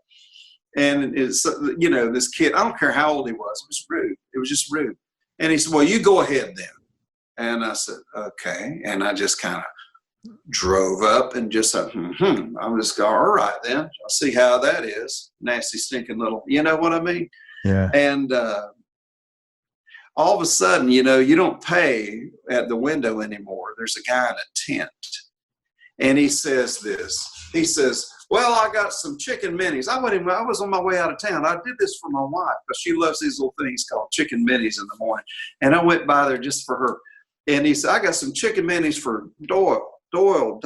And it's, you know, this kid, I don't care how old he was. It was rude. It was just rude. And he said, well, you go ahead then. And I said, okay. And I just kind of drove up and just said, I'm just going, all right then. I'll see how that is. Nasty, stinking little, you know what I mean? Yeah. And all of a sudden, you know, you don't pay at the window anymore. There's a guy in a tent. And he says this. He says, well, I got some chicken minis. I was on my way out of town. I did this for my wife, but she loves these little things called chicken minis in the morning. And I went by there just for her. And he said, I got some chicken minis for Doyle. Doyle,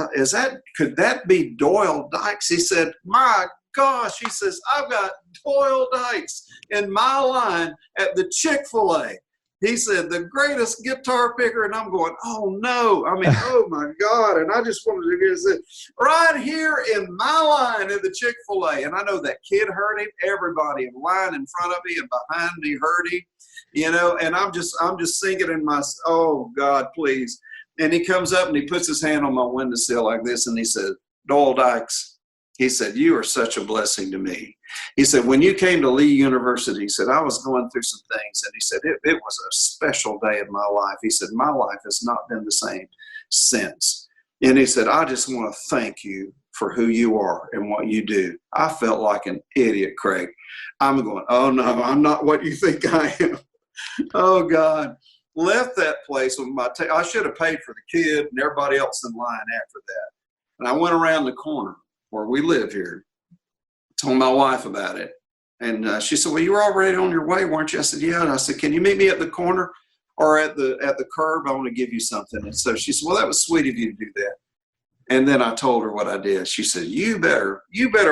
could that be Doyle Dykes? He said, my gosh. He says, I've got Doyle Dykes in my line at the Chick-fil-A. He said, the greatest guitar picker. And I'm going, oh no. I mean, oh my God. And I just wanted to hear it right here in my line at the Chick-fil-A. And I know that kid heard him. Everybody in line in front of me and behind me heard him, you know, and I'm just singing in my, oh God, please. And he comes up and he puts his hand on my windowsill like this. And he said, Doyle Dykes, he said, you are such a blessing to me. He said, when you came to Lee University, he said, I was going through some things. And he said, it was a special day in my life. He said, my life has not been the same since. And he said, I just want to thank you for who you are and what you do. I felt like an idiot, Craig. I'm going, oh no, I'm not what you think I am. Oh God. Left that place with my I should have paid for the kid and everybody else in line after that. And I went around the corner where we live here, told my wife about it. And she said, well, you were already on your way, weren't you? I said, yeah. And I said, can you meet me at the corner or at the curb? I want to give you something. And so she said, well, that was sweet of you to do that. And then I told her what I did. She said, you better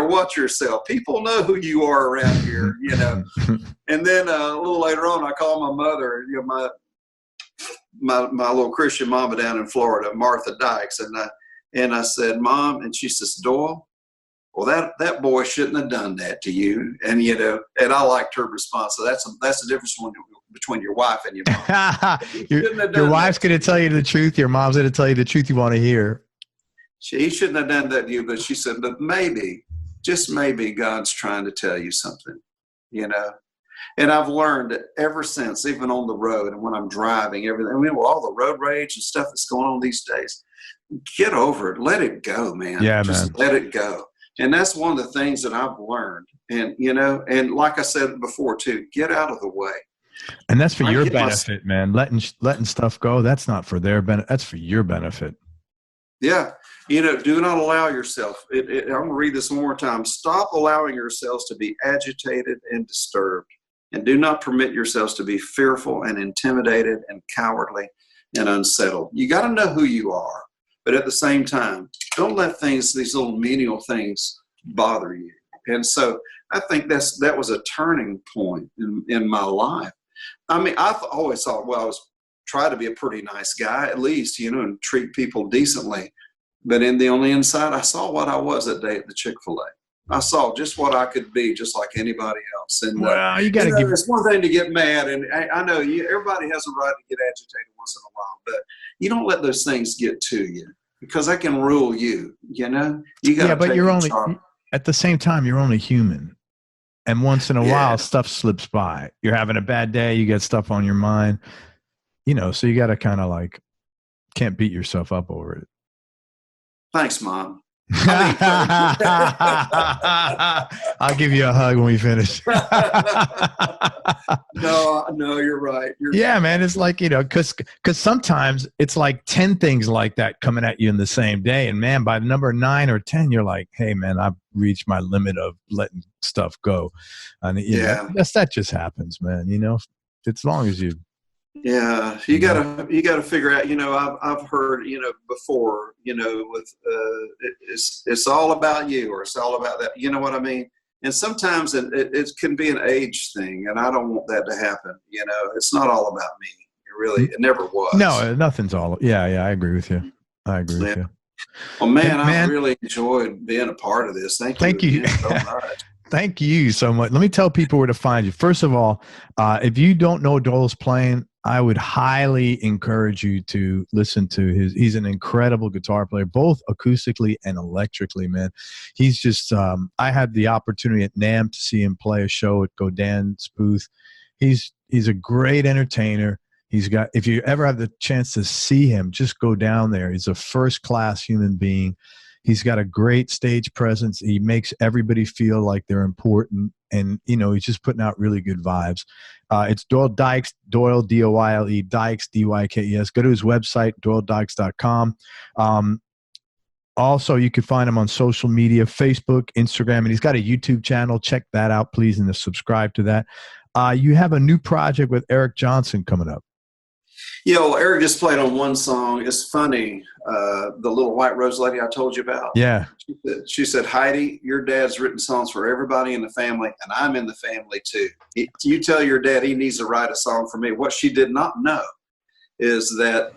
watch yourself. People know who you are around here, you know. And then a little later on, I called my mother, you know, my little Christian mama down in Florida, Martha Dykes. And I said, Mom, and she says, Doyle, well, that boy shouldn't have done that to you. And, you know, and I liked her response. So that's the difference between your wife and your mom. Your wife's going to tell you the truth. Your mom's going to tell you the truth you want to hear. He shouldn't have done that to you, but she said, but maybe, just maybe God's trying to tell you something, you know. And I've learned that ever since, even on the road and when I'm driving, everything, I mean, with all the road rage and stuff that's going on these days, get over it. Let it go, man. Yeah, just man. Let it go. And that's one of the things that I've learned. And, you know, and like I said before too, get out of the way. And that's for your benefit, man. Letting stuff go. That's not for their benefit. That's for your benefit. Yeah. You know, do not allow yourself. I'm going to read this one more time. Stop allowing yourselves to be agitated and disturbed. And do not permit yourselves to be fearful and intimidated and cowardly and unsettled. You got to know who you are. But at the same time, don't let these little menial things bother you. And so I think that was a turning point in my life. I mean, I've always thought, well, I was trying to be a pretty nice guy, at least, you know, and treat people decently. But on the inside, I saw what I was that day at the Chick-fil-A. I saw just what I could be, just like anybody else. And well, you got to give. It's one thing to get mad, and I know everybody has a right to get agitated once in a while, but you don't let those things get to you because they can rule you. You know, you got. Yeah, but you're only at the same time you're only human, and once in a while stuff slips by. You're having a bad day, you get stuff on your mind, you know. So you got to kind of like can't beat yourself up over it. Thanks, Mom. I'll give you a hug when we finish. No, you're right. Yeah, man. It's like, you know, because sometimes it's like 10 things like that coming at you in the same day. And man, by number 9 or 10, you're like, hey, man, I've reached my limit of letting stuff go. And you know, that just happens, man. You know, as long as you Yeah, you gotta figure out. I've heard before. With it's all about you, or it's all about that. You know what I mean? And sometimes it can be an age thing, and I don't want that to happen. It's not all about me. It never was. No, nothing's all. Yeah, I agree with you. I agree with you. Well, man, I've really enjoyed being a part of this. Thank you again so much. Thank you so much. Let me tell people where to find you. First of all, if you don't know Doyle's playing, I would highly encourage you to listen to he's an incredible guitar player, both acoustically and electrically, man. He's just, I had the opportunity at NAMM to see him play a show at Godin's booth. He's a great entertainer. If you ever have the chance to see him, just go down there. He's a first-class human being. He's got a great stage presence. He makes everybody feel like they're important. And, he's just putting out really good vibes. It's Doyle Dykes, Doyle, D-O-Y-L-E, Dykes, D-Y-K-E-S. Go to his website, doyledykes.com. Also, you can find him on social media, Facebook, Instagram, and he's got a YouTube channel. Check that out, please, and subscribe to that. You have a new project with Eric Johnson coming up. Well, Eric just played on one song. It's funny. The little white rose lady I told you about. Yeah. She said, Heidi, your dad's written songs for everybody in the family, and I'm in the family too. You tell your dad he needs to write a song for me. What she did not know is that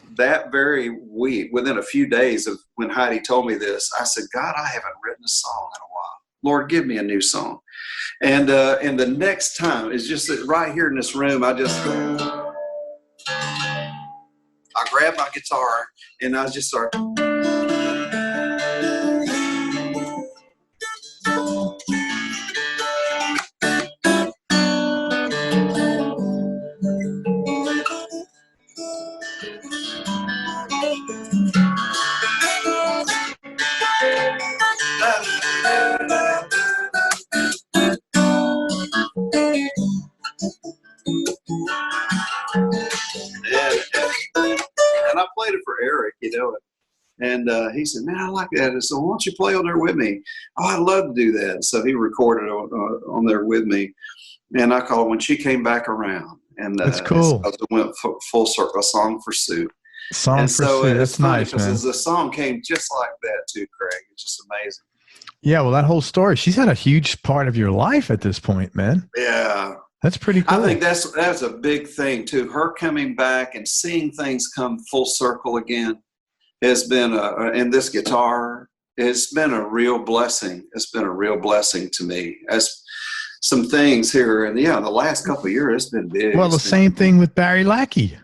very week, within a few days of when Heidi told me this, I said, God, I haven't written a song in a while. Lord, give me a new song. And the next time is just that right here in this room, I grabbed my guitar and I just started. And I played it for Eric, and he said, man, I like that. So why don't you play on there with me? Oh, I'd love to do that. So he recorded on there with me, and I called when she came back around. And that's cool. It went full circle, a song for Sue. That's nice, man. The song came just like that too, Craig. It's just amazing. Yeah, well, that whole story, she's had a huge part of your life at this point, man. Yeah. That's pretty cool. I think that's a big thing too. Her coming back and seeing things come full circle again has been and this guitar, it's been a real blessing. It's been a real blessing to me. As some things here, and the last couple of years, it's been big. Well, the same thing with Barry Lackey.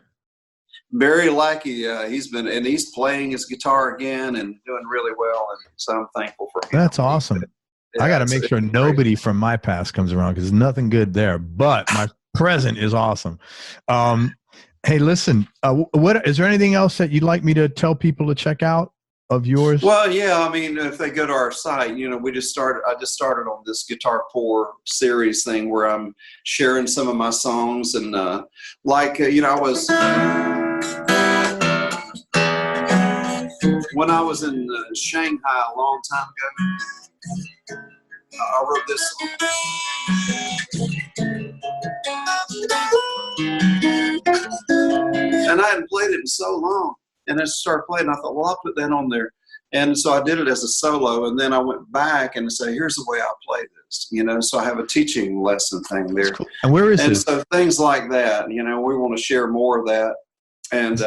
Barry Lackey, he's playing his guitar again and doing really well, and so I'm thankful for him. That's awesome. I got to make sure nobody from my past comes around because there's nothing good there. But my present is awesome. Hey, listen, what is there anything else that you'd like me to tell people to check out of yours? Well, yeah, I mean, if they go to our site, I just started on this Guitar Pour series thing where I'm sharing some of my songs, and I was when I was in Shanghai a long time ago. I wrote this song. And I hadn't played it in so long. And I started playing. I thought, well, I'll put that on there. And so I did it as a solo. And then I went back and said, here's the way I play this. So I have a teaching lesson thing there. That's cool. And where is it? And so things like that, we want to share more of that. And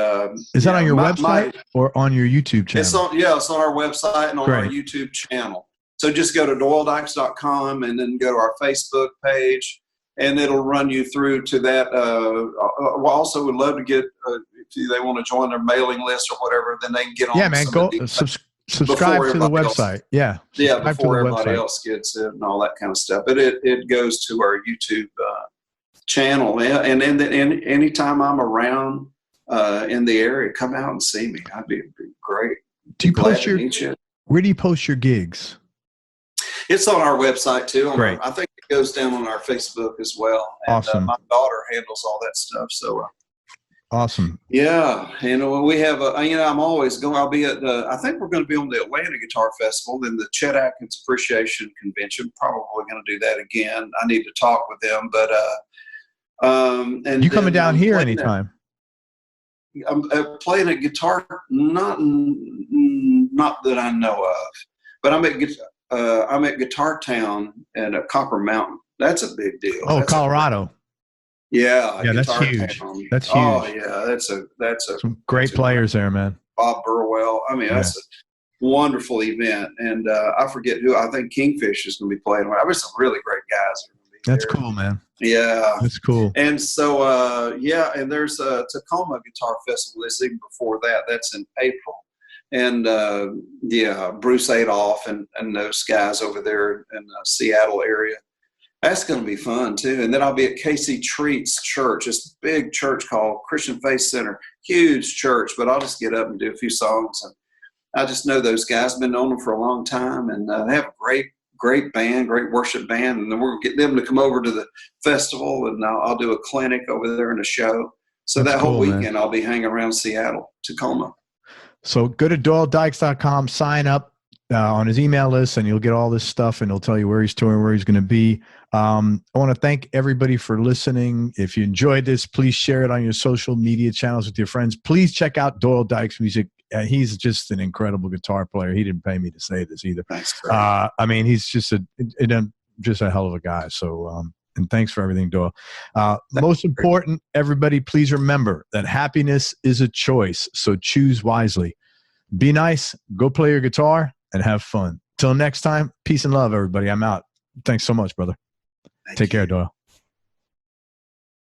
is that on your website or on your YouTube channel? It's on our website and on our YouTube channel. So just go to doyledykes.com and then go to our Facebook page, and it'll run you through to that. We also would love to get, if they want to join their mailing list or whatever, then they can get on. Yeah, man, go subscribe to the website. Yeah, before everybody else gets it and all that kind of stuff. But it goes to our YouTube channel, and anytime I'm around in the area, come out and see me. I'd be great. Where do you post your gigs? It's on our website too. Great. I think it goes down on our Facebook as well. And, awesome. My daughter handles all that stuff. So awesome. Yeah, we have I'm always going. I'll be at I think we're going to be on the Atlanta Guitar Festival, then the Chet Atkins Appreciation Convention. Probably going to do that again. I need to talk with them, but and you coming down here anytime? I'm playing a guitar, not that I know of, but I'm at Guitar Town and at Copper Mountain. That's a big deal. Oh, that's Colorado. Yeah, that's huge. Town. That's huge. Oh yeah, that's a some great players there, man. Bob Burwell. I mean, that's a wonderful event, and I forget who. I think Kingfish is going to be playing. I mean, some really great guys. That's cool, man. Yeah, that's cool. And so, and there's a Tacoma Guitar Festival. This even before that. That's in April, and Bruce Adolph and those guys over there in the Seattle area. That's going to be fun too. And then I'll be at Casey Treat's church, this big church called Christian Faith Center, huge church. But I'll just get up and do a few songs, and I just know those guys. Been known them for a long time, and they have a great band, great worship band. And then we're going to get them to come over to the festival, and I'll do a clinic over there and a show. So that's that whole weekend, man. I'll be hanging around Seattle, Tacoma. So go to DoyleDykes.com, sign up on his email list, and you'll get all this stuff, and he'll tell you where he's touring, where he's going to be. I want to thank everybody for listening. If you enjoyed this, please share it on your social media channels with your friends. Please check out Doyle Dykes music. He's just an incredible guitar player. He didn't pay me to say this either. I mean, he's just a hell of a guy. So, and thanks for everything, Doyle. Most important, everybody, please remember that happiness is a choice. So choose wisely. Be nice, go play your guitar, and have fun. Till next time, peace and love, everybody. I'm out. Thanks so much, brother. Take care, Doyle.